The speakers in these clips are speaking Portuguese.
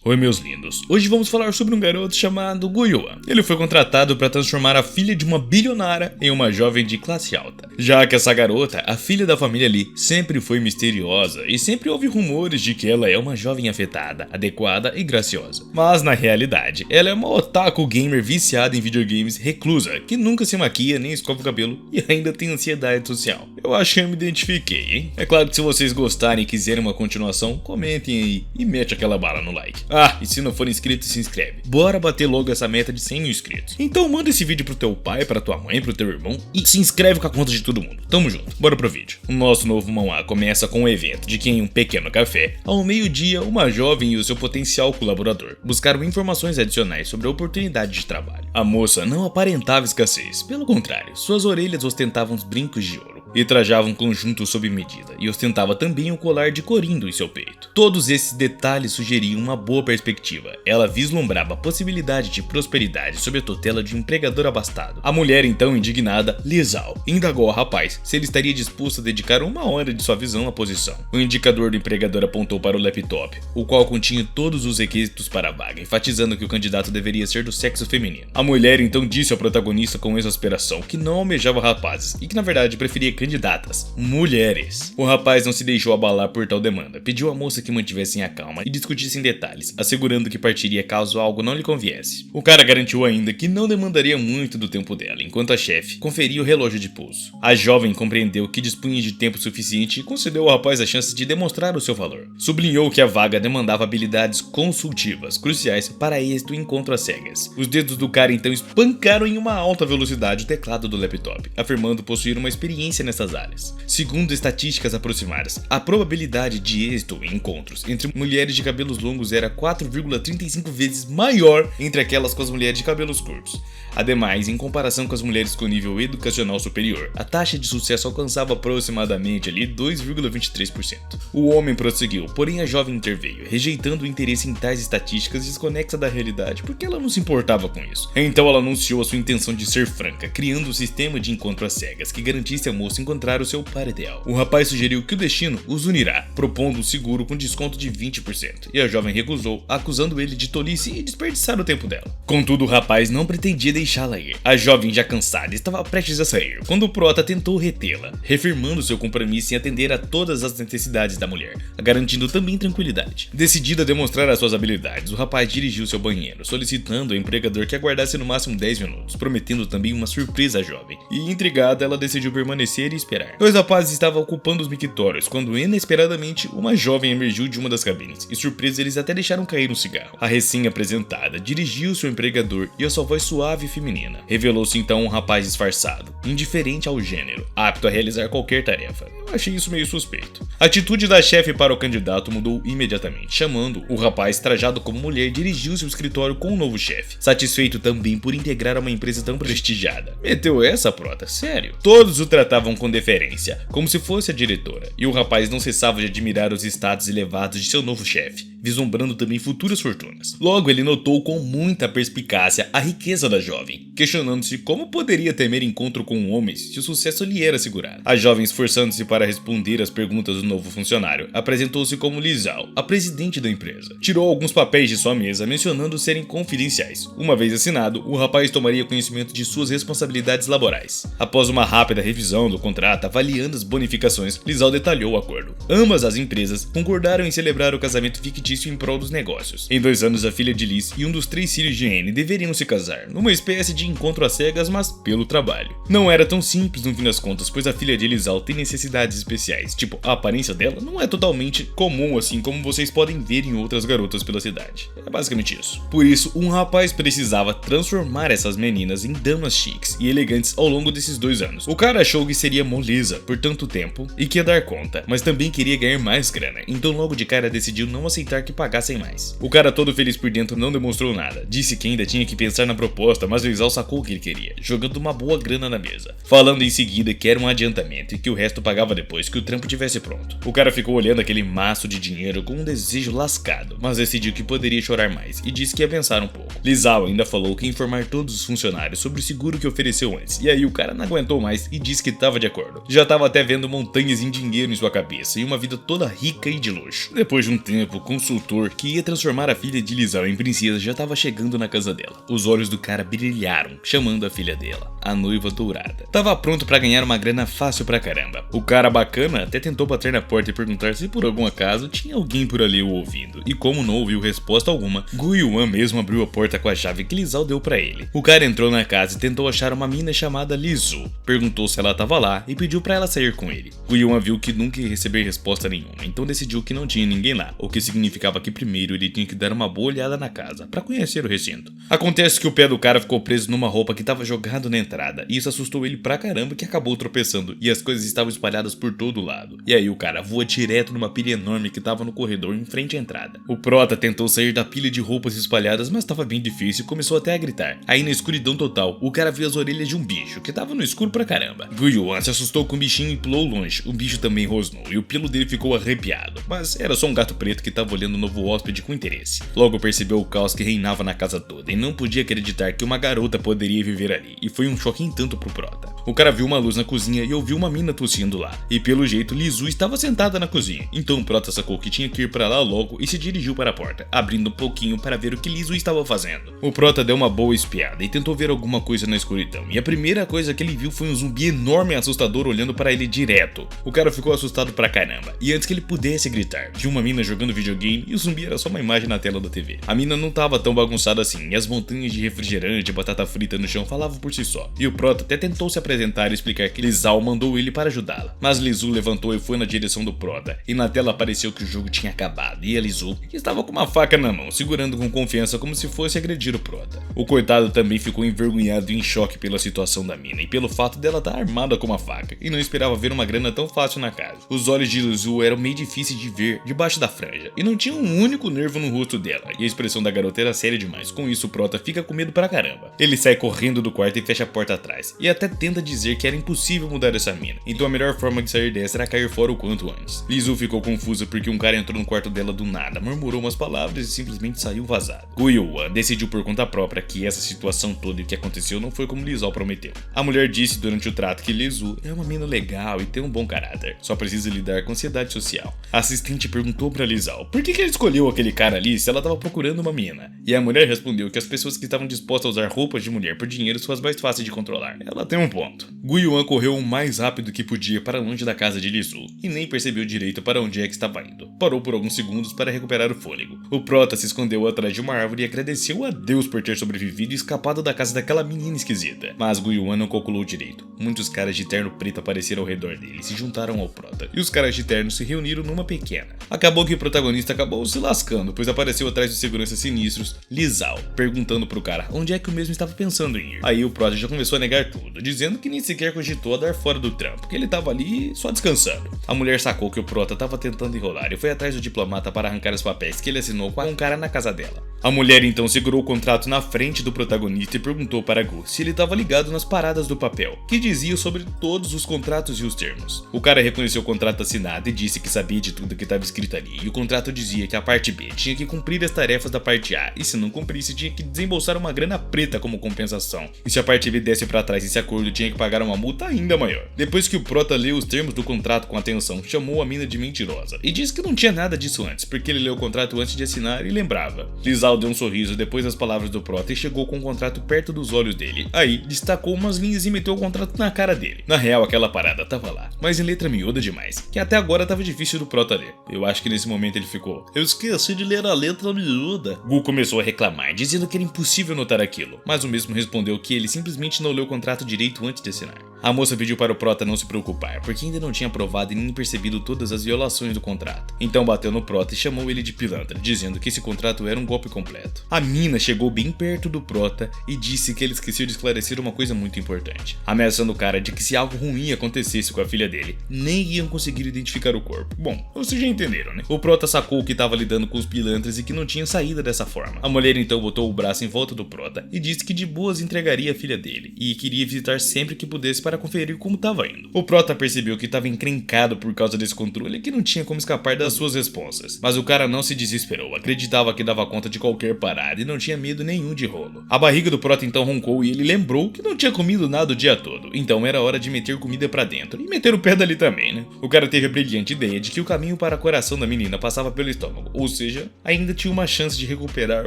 Oi meus lindos, hoje vamos falar sobre um garoto chamado Goyuan. Ele foi contratado para transformar a filha de uma bilionária em uma jovem de classe alta. Já que essa garota, a filha da família Lee, sempre foi misteriosa e sempre houve rumores de que ela é uma jovem afetada, adequada e graciosa. Mas na realidade, ela é uma otaku gamer viciada em videogames, reclusa, que nunca se maquia nem escova o cabelo e ainda tem ansiedade social. Eu acho que eu me identifiquei, hein? É claro que se vocês gostarem e quiserem uma continuação, comentem aí e mete aquela bala no like. Ah, e se não for inscrito, se inscreve. Bora bater logo essa meta de 100 mil inscritos. Então manda esse vídeo pro teu pai, pra tua mãe, pro teu irmão e se inscreve com a conta de todo mundo. Tamo junto, bora pro vídeo. O nosso novo manhwa começa com um evento de que em um pequeno café, ao meio-dia, uma jovem e o seu potencial colaborador buscaram informações adicionais sobre a oportunidade de trabalho. A moça não aparentava escassez, pelo contrário, suas orelhas ostentavam os brincos de ouro e trajava um conjunto sob medida, e ostentava também um colar de corindo em seu peito. Todos esses detalhes sugeriam uma boa perspectiva. Ela vislumbrava a possibilidade de prosperidade sob a tutela de um empregador abastado. A mulher, então indignada, Lisao, indagou ao rapaz se ele estaria disposto a dedicar 1 hora de sua visão à posição. O indicador do empregador apontou para o laptop, o qual continha todos os requisitos para a vaga, enfatizando que o candidato deveria ser do sexo feminino. A mulher então disse ao protagonista com exasperação que não almejava rapazes e que na verdade preferia candidatas, mulheres. O rapaz não se deixou abalar por tal demanda, pediu à moça que mantivessem a calma e discutissem detalhes, assegurando que partiria caso algo não lhe conviesse. O cara garantiu ainda que não demandaria muito do tempo dela, enquanto a chefe conferia o relógio de pulso. A jovem compreendeu que dispunha de tempo suficiente e concedeu ao rapaz a chance de demonstrar o seu valor. Sublinhou que a vaga demandava habilidades consultivas, cruciais para êxito em encontro às cegas. Os dedos do cara então espancaram em uma alta velocidade o teclado do laptop, afirmando possuir uma experiência nessas áreas. Segundo estatísticas aproximadas, a probabilidade de êxito em encontros entre mulheres de cabelos longos era 4,35 vezes maior entre aquelas com as mulheres de cabelos curtos. Ademais, em comparação com as mulheres com nível educacional superior, a taxa de sucesso alcançava aproximadamente 2,23%. O homem prosseguiu, porém a jovem interveio, rejeitando o interesse em tais estatísticas desconexa da realidade porque ela não se importava com isso. Então ela anunciou a sua intenção de ser franca, criando um sistema de encontro às cegas que garantisse a moça encontrar o seu par ideal. O rapaz sugeriu que o destino os unirá, propondo um seguro com desconto de 20%, e a jovem recusou, acusando ele de tolice e desperdiçar o tempo dela. Contudo, o rapaz não pretendia deixá-la ir. A jovem, já cansada, estava prestes a sair, quando o prota tentou retê-la, reafirmando seu compromisso em atender a todas as necessidades da mulher, garantindo também tranquilidade. Decidida a demonstrar as suas habilidades, o rapaz dirigiu-se ao banheiro, solicitando ao empregador que aguardasse no máximo 10 minutos, prometendo também uma surpresa à jovem, e intrigada, ela decidiu permanecer e esperar. Dois rapazes estavam ocupando os mictórios quando inesperadamente uma jovem emergiu de uma das cabines e surpresos eles até deixaram cair um cigarro. A recém-apresentada dirigiu-se ao empregador e a sua voz suave e feminina revelou-se então um rapaz disfarçado, indiferente ao gênero, apto a realizar qualquer tarefa. Eu achei isso meio suspeito. A atitude da chefe para o candidato mudou imediatamente, chamando o rapaz trajado como mulher dirigiu-se ao escritório com o novo chefe, satisfeito também por integrar uma empresa tão prestigiada. Meteu essa, prota? Sério? Todos o tratavam com deferência, como se fosse a diretora, e o rapaz não cessava de admirar os status elevados de seu novo chefe, vislumbrando também futuras fortunas. Logo ele notou com muita perspicácia a riqueza da jovem, questionando-se como poderia temer encontro com homens se o sucesso lhe era assegurado. A jovem, esforçando-se para responder às perguntas do novo funcionário, apresentou-se como Lisao, a presidente da empresa. Tirou alguns papéis de sua mesa, mencionando serem confidenciais. Uma vez assinado, o rapaz tomaria conhecimento de suas responsabilidades laborais. Após uma rápida revisão do contrato, avaliando as bonificações, Lisao detalhou o acordo. Ambas as empresas concordaram em celebrar o casamento fictício em prol dos negócios. Em 2 anos, a filha de Liz e um dos 3 filhos de Anne deveriam se casar, numa espécie de encontro às cegas, mas pelo trabalho. Não era tão simples no fim das contas, pois a filha de Lisao tem necessidades especiais, tipo, a aparência dela não é totalmente comum assim como vocês podem ver em outras garotas pela cidade. É basicamente isso. Por isso, um rapaz precisava transformar essas meninas em damas chiques e elegantes ao longo desses 2 anos. O cara achou que seria moleza por tanto tempo e que ia dar conta, mas também queria ganhar mais grana, então logo de cara decidiu não aceitar que pagassem mais. O cara todo feliz por dentro não demonstrou nada, disse que ainda tinha que pensar na proposta, mas Lisao sacou o que ele queria, jogando uma boa grana na mesa, falando em seguida que era um adiantamento e que o resto pagava depois que o trampo tivesse pronto. O cara ficou olhando aquele maço de dinheiro com um desejo lascado, mas decidiu que poderia chorar mais e disse que ia pensar um pouco. Lisao ainda falou que ia informar todos os funcionários sobre o seguro que ofereceu antes, e aí o cara não aguentou mais e disse que estava de acordo. Já estava até vendo montanhas em dinheiro em sua cabeça e uma vida toda rica e de luxo. Depois de um tempo, consultou consultor que ia transformar a filha de Lisal em princesa já estava chegando na casa dela. Os olhos do cara brilharam, chamando a filha dela, a noiva dourada. Tava pronto pra ganhar uma grana fácil pra caramba. O cara bacana até tentou bater na porta e perguntar se por algum acaso tinha alguém por ali o ouvindo. E como não ouviu resposta alguma, Gu Yuan mesmo abriu a porta com a chave que Lisal deu pra ele. O cara entrou na casa e tentou achar uma mina chamada Lizu. Perguntou se ela tava lá e pediu pra ela sair com ele. Gu Yuan viu que nunca ia receber resposta nenhuma, então decidiu que não tinha ninguém lá, o que significava que primeiro ele tinha que dar uma boa olhada na casa, pra conhecer o recinto. Acontece que o pé do cara ficou preso numa roupa que tava jogado na entrada, e isso assustou ele pra caramba, que acabou tropeçando, e as coisas estavam espalhadas por todo lado. E aí o cara voa direto numa pilha enorme que tava no corredor em frente à entrada. O prota tentou sair da pilha de roupas espalhadas, mas tava bem difícil e começou até a gritar. Aí na escuridão total, o cara viu as orelhas de um bicho, que tava no escuro pra caramba. Gu Yuan se assustou com o bichinho e pulou longe. O bicho também rosnou, e o pelo dele ficou arrepiado, mas era só um gato preto que tava olhando o novo hóspede com interesse. Logo percebeu o caos que reinava na casa toda e não podia acreditar que uma garota poderia viver ali, e foi um choque em tanto pro prota. O cara viu uma luz na cozinha e ouviu uma mina tossindo lá, e pelo jeito Lizu estava sentada na cozinha. Então o prota sacou que tinha que ir pra lá logo e se dirigiu para a porta, abrindo um pouquinho para ver o que Lizu estava fazendo. O prota deu uma boa espiada e tentou ver alguma coisa na escuridão, e a primeira coisa que ele viu foi um zumbi enorme e assustador olhando para ele direto. O cara ficou assustado pra caramba, e antes que ele pudesse gritar, viu uma mina jogando videogame e o zumbi era só uma imagem na tela da TV. A mina não tava tão bagunçada assim, e as montanhas de refrigerante e batata frita no chão falavam por si só. E o prota até tentou se apresentar e explicar que Lisal mandou ele para ajudá-la, mas Lizu levantou e foi na direção do prota, e na tela apareceu que o jogo tinha acabado, e a Lizu estava com uma faca na mão, segurando com confiança como se fosse agredir o prota. O coitado também ficou envergonhado e em choque pela situação da mina, e pelo fato dela estar armada com uma faca, e não esperava ver uma grana tão fácil na casa. Os olhos de Lizu eram meio difíceis de ver debaixo da franja, e não tinha um único nervo no rosto dela, e a expressão da garota era séria demais. Com isso o prota fica com medo pra caramba. Ele sai correndo do quarto e fecha a porta atrás, e até tenta dizer que era impossível mudar essa mina, então a melhor forma de sair dessa era cair fora o quanto antes. Lizu ficou confusa porque um cara entrou no quarto dela do nada, murmurou umas palavras e simplesmente saiu vazado. Gu Yuan decidiu por conta própria que essa situação toda e o que aconteceu não foi como Lisal prometeu. A mulher disse durante o trato que Lizu é uma mina legal e tem um bom caráter, só precisa lidar com ansiedade social. A assistente perguntou pra Lisal por que ele escolheu aquele cara ali se ela tava procurando uma mina, e a mulher respondeu que as pessoas que estavam dispostas a usar roupas de mulher por dinheiro são as mais fáceis de controlar. Ela tem um ponto. Gu Yuan correu o mais rápido que podia para longe da casa de Lizu e nem percebeu direito para onde é que estava indo. Parou por alguns segundos para recuperar o fôlego. O prota se escondeu atrás de uma árvore e agradeceu a Deus por ter sobrevivido e escapado da casa daquela menina esquisita. Mas Gu Yuan não calculou direito. Muitos caras de terno preto apareceram ao redor dele e se juntaram ao prota, e os caras de terno se reuniram numa pequena. Acabou que o protagonista acabou se lascando, pois apareceu atrás de seguranças sinistros Lisal, perguntando pro cara onde é que o mesmo estava pensando em ir. Aí o prota já começou a negar tudo, dizendo que nem sequer cogitou a dar fora do trampo, que ele tava ali só descansando. A mulher sacou que o prota tava tentando enrolar e foi atrás do diplomata para arrancar os papéis que ele assinou com um cara na casa dela. A mulher então segurou o contrato na frente do protagonista e perguntou para Gu se ele estava ligado nas paradas do papel, que dizia sobre todos os contratos e os termos. O cara reconheceu o contrato assinado e disse que sabia de tudo que estava escrito ali, e o contrato dizia que a parte B tinha que cumprir as tarefas da parte A, e se não cumprisse tinha que desembolsar uma grana preta como compensação, e se a parte B desse para trás esse acordo tinha que pagar uma multa ainda maior. Depois que o prota leu os termos do contrato com atenção, chamou a mina de mentirosa, e disse que não tinha nada disso antes, porque ele leu o contrato antes de assinar e lembrava. Lisal deu um sorriso depois das palavras do prota e chegou com o contrato perto dos olhos dele. Aí, destacou umas linhas e meteu o contrato na cara dele. Na real, aquela parada tava lá, mas em letra miúda demais, que até agora tava difícil do prota ler. Eu acho que nesse momento ele ficou: eu esqueci de ler a letra miúda. Gu começou a reclamar, dizendo que era impossível notar aquilo, mas o mesmo respondeu que ele simplesmente não leu o contrato direito antes de assinar. A moça pediu para o prota não se preocupar, porque ainda não tinha provado e nem percebido todas as violações do contrato. Então bateu no prota e chamou ele de pilantra, dizendo que esse contrato era um golpe completo. A mina chegou bem perto do prota e disse que ele esqueceu de esclarecer uma coisa muito importante, ameaçando o cara de que se algo ruim acontecesse com a filha dele, nem iam conseguir identificar o corpo. Bom, vocês já entenderam, né? O prota sacou que estava lidando com os pilantras e que não tinha saída dessa forma. A mulher então botou o braço em volta do prota e disse que de boas entregaria a filha dele e queria visitar sempre que pudesse para para conferir como estava indo. O Prota percebeu que estava encrencado por causa desse controle e que não tinha como escapar das suas responsas. Mas o cara não se desesperou, acreditava que dava conta de qualquer parada e não tinha medo nenhum de rolo. A barriga do Prota então roncou e ele lembrou que não tinha comido nada o dia todo, então era hora de meter comida pra dentro e meter o pé dali também, né? O cara teve a brilhante ideia de que o caminho para o coração da menina passava pelo estômago, ou seja, ainda tinha uma chance de recuperar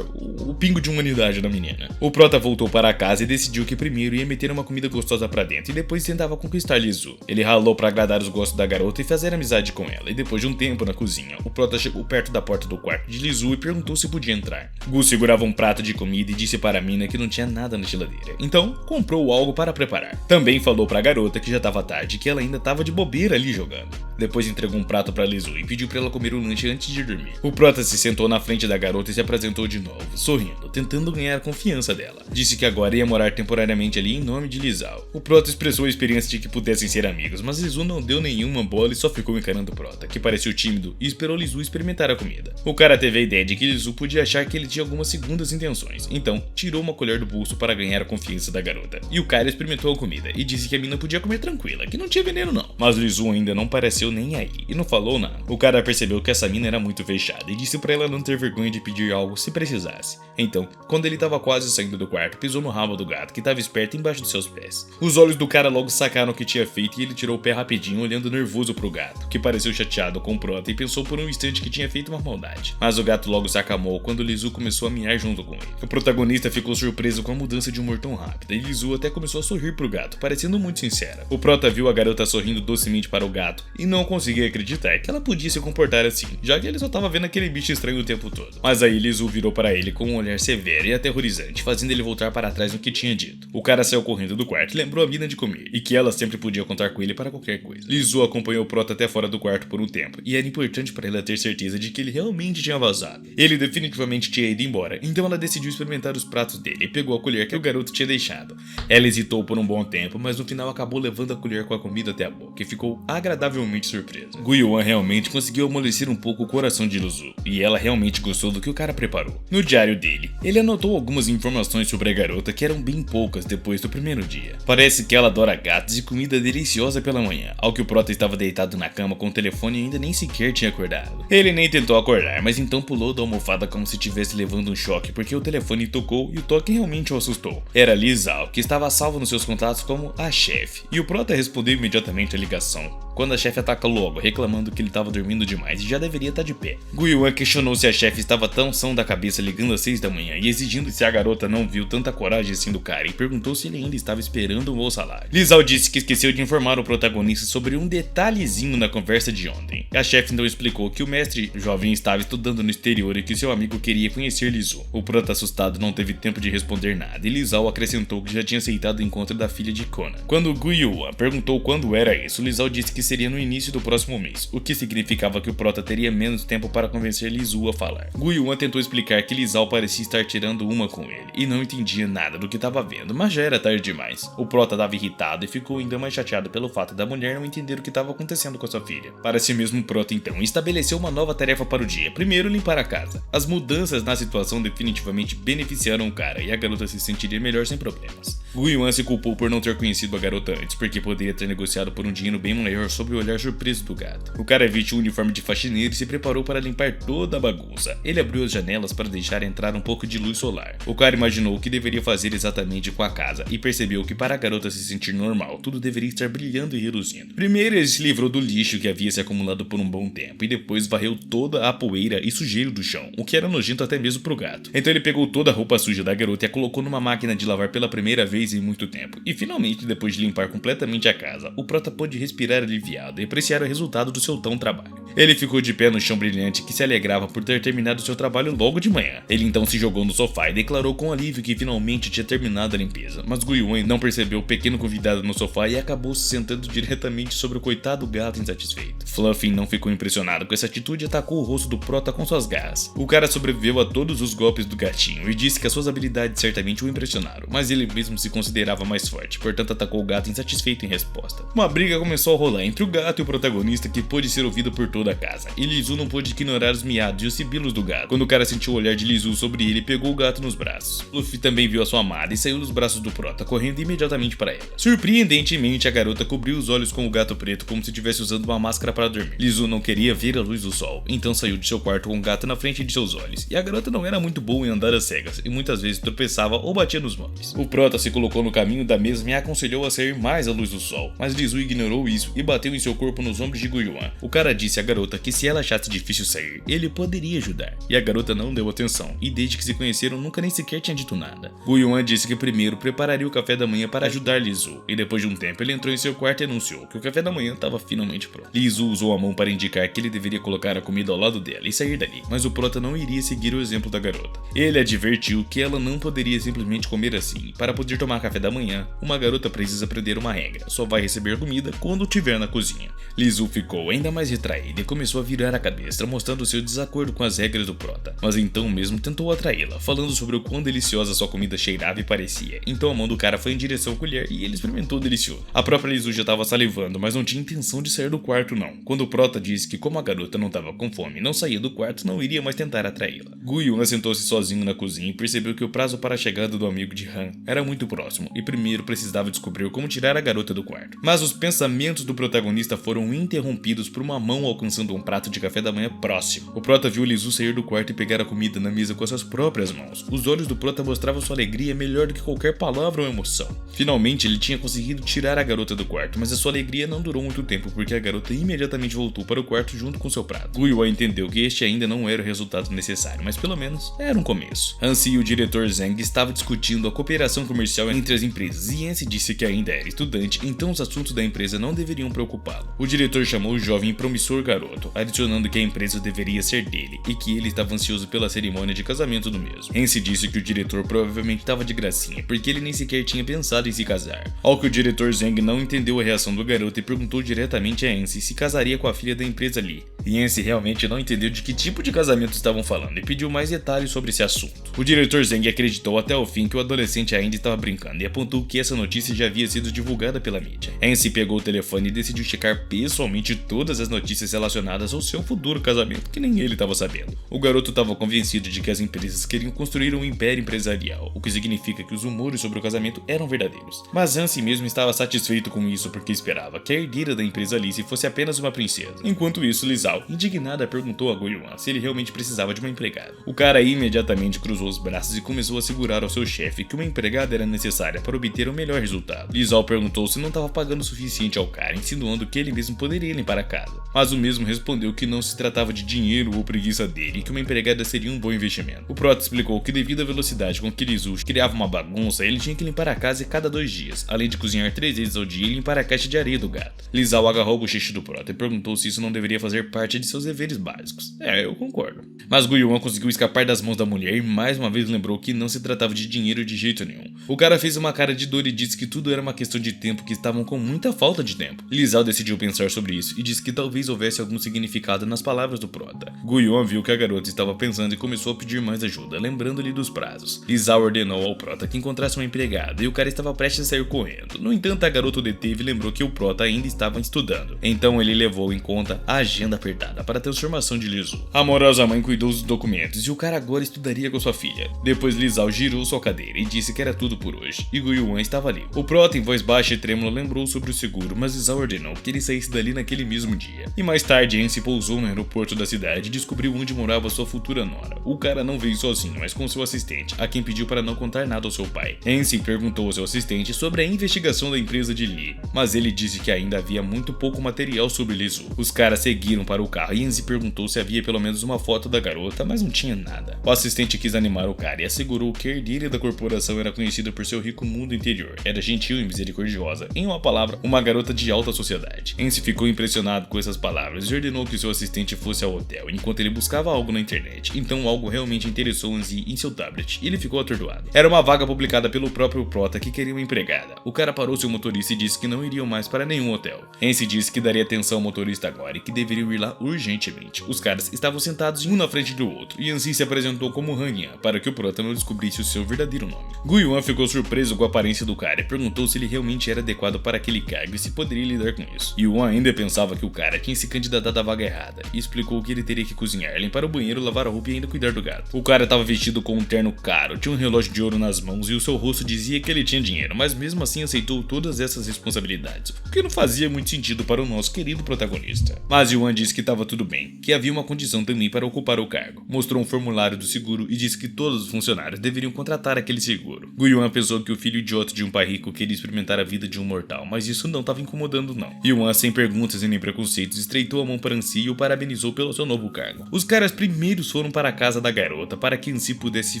o pingo de humanidade da menina. O Prota voltou para casa e decidiu que primeiro ia meter uma comida gostosa pra dentro e depois tentava conquistar Lizu. Ele ralou pra agradar os gostos da garota e fazer amizade com ela, e depois de um tempo na cozinha, o Prota chegou perto da porta do quarto de Lizu e perguntou se podia entrar. Gu segurava um prato de comida e disse para a mina que não tinha nada na geladeira, então comprou algo para preparar. Também falou pra garota que já tava tarde e que ela ainda tava de bobeira ali jogando. Depois entregou um prato pra Lizu e pediu pra ela comer o lanche antes de dormir. O Prota se sentou na frente da garota e se apresentou de novo, sorrindo, tentando ganhar a confiança dela. Disse que agora ia morar temporariamente ali em nome de Lizal. O Prota expressou a experiência de que pudessem ser amigos, mas Lizu não deu nenhuma bola e só ficou encarando o Prota, que pareceu tímido, e esperou Lizu experimentar a comida. O cara teve a ideia de que Lizu podia achar que ele tinha algumas segundas intenções, então tirou uma colher do bolso para ganhar a confiança da garota. E o cara experimentou a comida e disse que a mina podia comer tranquila, que não tinha veneno não. Mas Lizu ainda não pareceu nem aí e não falou nada. O cara percebeu que essa mina era muito fechada e disse pra ela não ter vergonha de pedir algo se precisasse. Então, quando ele tava quase saindo do quarto, pisou no rabo do gato que tava esperto embaixo dos seus pés. Os olhos do cara logo sacaram o que tinha feito e ele tirou o pé rapidinho, olhando nervoso pro gato, que pareceu chateado com o Prota e pensou por um instante que tinha feito uma maldade. Mas o gato logo se acalmou quando Lizu começou a miar junto com ele. O protagonista ficou surpreso com a mudança de humor tão rápida e Lizu até começou a sorrir pro gato, parecendo muito sincera. O Prota viu a garota sorrindo docemente para o gato e não conseguia acreditar que ela podia se comportar assim, já que ele só tava vendo aquele bicho estranho o tempo todo. Mas aí Lizu virou para ele com um olhar severo e aterrorizante, fazendo ele voltar para trás no que tinha dito. O cara saiu correndo do quarto e lembrou a mina de comer, e que ela sempre podia contar com ele para qualquer coisa. Lizu acompanhou o Prota até fora do quarto por um tempo, e era importante para ela ter certeza de que ele realmente tinha vazado. Ele definitivamente tinha ido embora, então ela decidiu experimentar os pratos dele e pegou a colher que o garoto tinha deixado. Ela hesitou por um bom tempo, mas no final acabou levando a colher com a comida até a boca e ficou agradavelmente surpresa. Gu Yuan realmente conseguiu amolecer um pouco o coração de Lizu, e ela realmente gostou do que o cara preparou. No diário dele, ele anotou algumas informações sobre a garota que eram bem poucas depois do primeiro dia. Parece que ela adora gatos e comida deliciosa pela manhã, ao que o Prota estava deitado na cama com o telefone e ainda nem sequer tinha acordado. Ele nem tentou acordar, mas então pulou da almofada como se estivesse levando um choque porque o telefone tocou e o toque realmente o assustou. Era Lizal, que estava salvo nos seus contatos como a chefe, e o Prota respondeu imediatamente a ligação, quando a chefe ataca logo, reclamando que ele estava dormindo demais e já deveria estar de pé. Gu Yuan questionou se a chefe estava tão sã da cabeça ligando às 6 da manhã e exigindo se a garota não viu tanta coragem assim do cara e perguntou se ele ainda estava esperando um bom salário. Lizal disse que esqueceu de informar o protagonista sobre um detalhezinho na conversa de ontem. A chefe então explicou que o mestre jovem estava estudando no exterior e que seu amigo queria conhecer Lizu. O Prota assustado não teve tempo de responder nada e Lizal acrescentou que já tinha aceitado o encontro da filha de Conan. Quando Gu Yuan perguntou quando era isso, Lizal disse que seria no início do próximo mês, o que significava que o Prota teria menos tempo para convencer Lizu a falar. Gu Yuan tentou explicar que Lizal parecia estar tirando uma com ele e não entendia nada do que estava vendo, mas já era tarde demais. O Prota estava irritado e ficou ainda mais chateado pelo fato da mulher não entender o que estava acontecendo com a sua filha. Para si mesmo, Prota então estabeleceu uma nova tarefa para o dia. Primeiro, limpar a casa. As mudanças na situação definitivamente beneficiaram o cara e a garota se sentiria melhor sem problemas. Gu Yuan se culpou por não ter conhecido a garota antes, porque poderia ter negociado por um dinheiro bem maior sob o olhar surpreso do gato. O cara vestiu o uniforme de faxineiro e se preparou para limpar toda a bagunça. Ele abriu as janelas para deixar entrar um pouco de luz solar. O cara imaginou o que deveria fazer exatamente com a casa e percebeu que para a garota se sentir normal, tudo deveria estar brilhando e reluzindo. Primeiro ele se livrou do lixo que havia se acumulado por um bom tempo e depois varreu toda a poeira e sujeira do chão, o que era nojento até mesmo pro gato. Então ele pegou toda a roupa suja da garota e a colocou numa máquina de lavar pela primeira vez em muito tempo. E finalmente, depois de limpar completamente a casa, o Prota pôde respirar aliviado e apreciar o resultado do seu tão trabalho. Ele ficou de pé no chão brilhante que se alegrava por ter terminado seu trabalho logo de manhã. Ele então se jogou no sofá e declarou com alívio que finalmente tinha terminado a limpeza, mas Gu Yuan não percebeu o pequeno convidado no sofá e acabou se sentando diretamente sobre o coitado gato insatisfeito. Fluffy não ficou impressionado com essa atitude e atacou o rosto do Prota com suas garras. O cara sobreviveu a todos os golpes do gatinho e disse que as suas habilidades certamente o impressionaram, mas ele mesmo se considerava mais forte, portanto atacou o gato insatisfeito em resposta. Uma briga começou a rolar entre o gato e o protagonista que pôde ser ouvida por toda a casa, e Lizu não pôde ignorar os miados e os sibilos do gato. Quando o cara sentiu o olhar de Lizu sobre ele, pegou o gato nos braços. Luffy também viu a sua amada e saiu dos braços do prota, correndo imediatamente para ela. Surpreendentemente, a garota cobriu os olhos com o gato preto como se estivesse usando uma máscara para dormir. Lizu não queria ver a luz do sol, então saiu de seu quarto com o gato na frente de seus olhos, e a garota não era muito boa em andar às cegas, e muitas vezes tropeçava ou batia nos móveis. O prota se colocou no caminho da mesma e a aconselhou a sair mais à luz do sol, mas Lizu ignorou isso e bateu em seu corpo nos ombros de Guiyuan. O cara disse à garota que se ela achasse difícil sair, ele poderia ajudar, e a garota não deu atenção, e desde que se conheceram nunca nem sequer tinha dito nada. Guiyuan disse que primeiro prepararia o café da manhã para ajudar Lizu, e depois de um tempo ele entrou em seu quarto e anunciou que o café da manhã estava finalmente pronto. Lizu usou a mão para indicar que ele deveria colocar a comida ao lado dela e sair dali, mas o prota não iria seguir o exemplo da garota. Ele advertiu que ela não poderia simplesmente comer assim. Para poder tomar café da manhã, uma garota precisa aprender uma regra: só vai receber comida quando estiver na cozinha. Lizu ficou ainda mais retraída e começou a virar a cabeça, mostrando seu desacordo com as regras do prota, mas então mesmo tentou atraí-la, falando sobre o quão deliciosa sua comida cheirava e parecia. Então a mão do cara foi em direção ao colher e ele experimentou o delicioso. A própria Lizu já estava salivando, mas não tinha intenção de sair do quarto não. Quando o prota disse que como a garota não estava com fome e não saía do quarto, não iria mais tentar atraí-la. Guiyuan sentou-se sozinho na cozinha e percebeu que o prazo para a chegada do amigo de Han era muito próximo e primeiro precisava descobrir como tirar a garota do quarto. Mas os pensamentos do protagonista foram interrompidos por uma mão alcançando um prato de café da manhã próximo. O prota viu Lizu sair do quarto e pegar a comida na mesa com as suas próprias mãos. Os olhos do prota mostravam sua alegria melhor do que qualquer palavra ou emoção. Finalmente ele tinha conseguido tirar a garota do quarto, mas a sua alegria não durou muito tempo porque a garota imediatamente voltou para o quarto junto com seu prato. Guiyuan entendeu que este ainda não era o resultado necessário, mas pelo menos era um começo. Hansi e o diretor Zhang estavam discutindo a cooperação comercial entre as empresas e Yancy disse que ainda era estudante, então os assuntos da empresa não deveriam preocupá-lo. O diretor chamou o jovem e promissor garoto, adicionando que a empresa deveria ser dele e que ele estava ansioso pela cerimônia de casamento do mesmo. Hansi disse que o diretor provavelmente estava de gracinha, porque ele nem sequer tinha pensado em se casar. Ao que o diretor Zhang não entendeu a reação do garoto e perguntou diretamente a Hansi se casaria com a filha da empresa Lee. E Hansi realmente não entendeu de que tipo de casamento estavam falando e pediu mais detalhes sobre esse assunto. O diretor Zhang acreditou até o fim que o adolescente ainda estava brincando e apontou que essa notícia já havia sido divulgada pela mídia. Hansi pegou o telefone e decidiu checar pessoalmente todas as notícias relacionadas ao seu futuro casamento, que nem ele estava sabendo. O garoto estava convencido de que as empresas queriam construir um império empresarial, o que significa que os rumores sobre o casamento eram verdadeiros. Mas Hansi mesmo estava satisfeito com isso porque esperava que a herdeira da empresa Alice fosse apenas uma princesa. Enquanto isso, Lizao, indignada, perguntou a Guiyuan se ele realmente precisava de uma empregada. O cara imediatamente cruzou os braços e começou a segurar ao seu chefe que uma empregada era necessária para obter o melhor resultado. Lizao perguntou se não estava pagando o suficiente ao cara, insinuando que ele mesmo poderia limpar a casa. Mas o mesmo respondeu que não se tratava de dinheiro ou preguiça dele e que uma empregada seria um bom investimento. O prota explicou que devido à velocidade com que Lizu criava uma bagunça, ele tinha que limpar a casa a cada 2 dias, além de cozinhar 3 vezes ao dia e limpar a caixa de areia do gato. Lizao agarrou o bochecho do prota e perguntou se isso não deveria fazer parte de seus deveres básicos. Eu concordo. Mas Guiyuan conseguiu escapar das mãos da mulher e mais uma vez lembrou que não se tratava de dinheiro de jeito nenhum. O cara fez uma cara de dor e disse que tudo era uma questão de tempo, que estavam com muita falta de tempo. Lizao decidiu pensar sobre isso e disse que talvez houvesse algum significado nas palavras do prota. Guiyuan viu que a garota estava pensando e começou a pedir mais ajuda, lembrando-lhe dos prazos. Lizao ordenou ao prota que encontrasse uma empregada e o cara estava prestes a sair correndo. No entanto, a garota o deteve e lembrou que o prota ainda estava estudando. Então ele levou em conta a agenda apertada para a transformação de Lizu. A amorosa mãe cuidou dos documentos e o cara agora estudaria com sua filha. Depois Lizao girou sua cadeira e disse que era tudo por hoje, e Guiyuan estava ali. O prota, em voz baixa e trêmula, lembrou sobre o seguro, mas Lizao ordenou que ele saísse dali naquele mesmo dia. E mais tarde, Hansi pousou no aeroporto da cidade e descobriu onde morava sua futura nora. O cara não veio sozinho, mas com seu assistente, a quem pediu para não contar nada ao seu pai. Hansi perguntou ao seu assistente sobre a investigação da empresa de Lee, mas ele disse que ainda havia muito pouco material sobre Lizu. Os caras seguiram para o carro e Hansi perguntou se havia pelo menos uma foto da garota, mas não tinha nada. O assistente quis animar o cara e assegurou que a herdeira da corporação era conhecida por seu rico mundo interior, era gentil e misericordiosa, em uma palavra, uma garota de alta sociedade. Hansi ficou impressionado com essas palavras e ordenou que seu assistente fosse ao hotel enquanto ele buscava algo na internet. Então algo realmente interessou Hansi em seu tablet e ele ficou atordoado. Era uma vaga publicada pelo próprio prota que queria uma empregada. O cara parou seu motorista e disse que não iriam mais para nenhum hotel. Hansi disse que daria atenção ao motorista agora e que deveriam ir lá lá urgentemente. Os caras estavam sentados um na frente do outro, e Ansi se apresentou como Han Yan, para que o prota não descobrisse o seu verdadeiro nome. Gu Yuan ficou surpreso com a aparência do cara e perguntou se ele realmente era adequado para aquele cargo e se poderia lidar com isso. Yuan ainda pensava que o cara tinha se candidatado à vaga errada, e explicou que ele teria que cozinhar, limpar o banheiro, lavar a roupa e ainda cuidar do gato. O cara estava vestido com um terno caro, tinha um relógio de ouro nas mãos e o seu rosto dizia que ele tinha dinheiro, mas mesmo assim aceitou todas essas responsabilidades, o que não fazia muito sentido para o nosso querido protagonista. Mas Yuan disse que estava tudo bem, que havia uma condição também para ocupar o cargo. Mostrou um formulário do seguro e disse que todos os funcionários deveriam contratar aquele seguro. Gu Yuan pensou que o filho idiota de um pai rico queria experimentar a vida de um mortal, mas isso não estava incomodando não. Yuan, sem perguntas e nem preconceitos, estreitou a mão para Ansi e o parabenizou pelo seu novo cargo. Os caras primeiros foram para a casa da garota para que Ansi pudesse se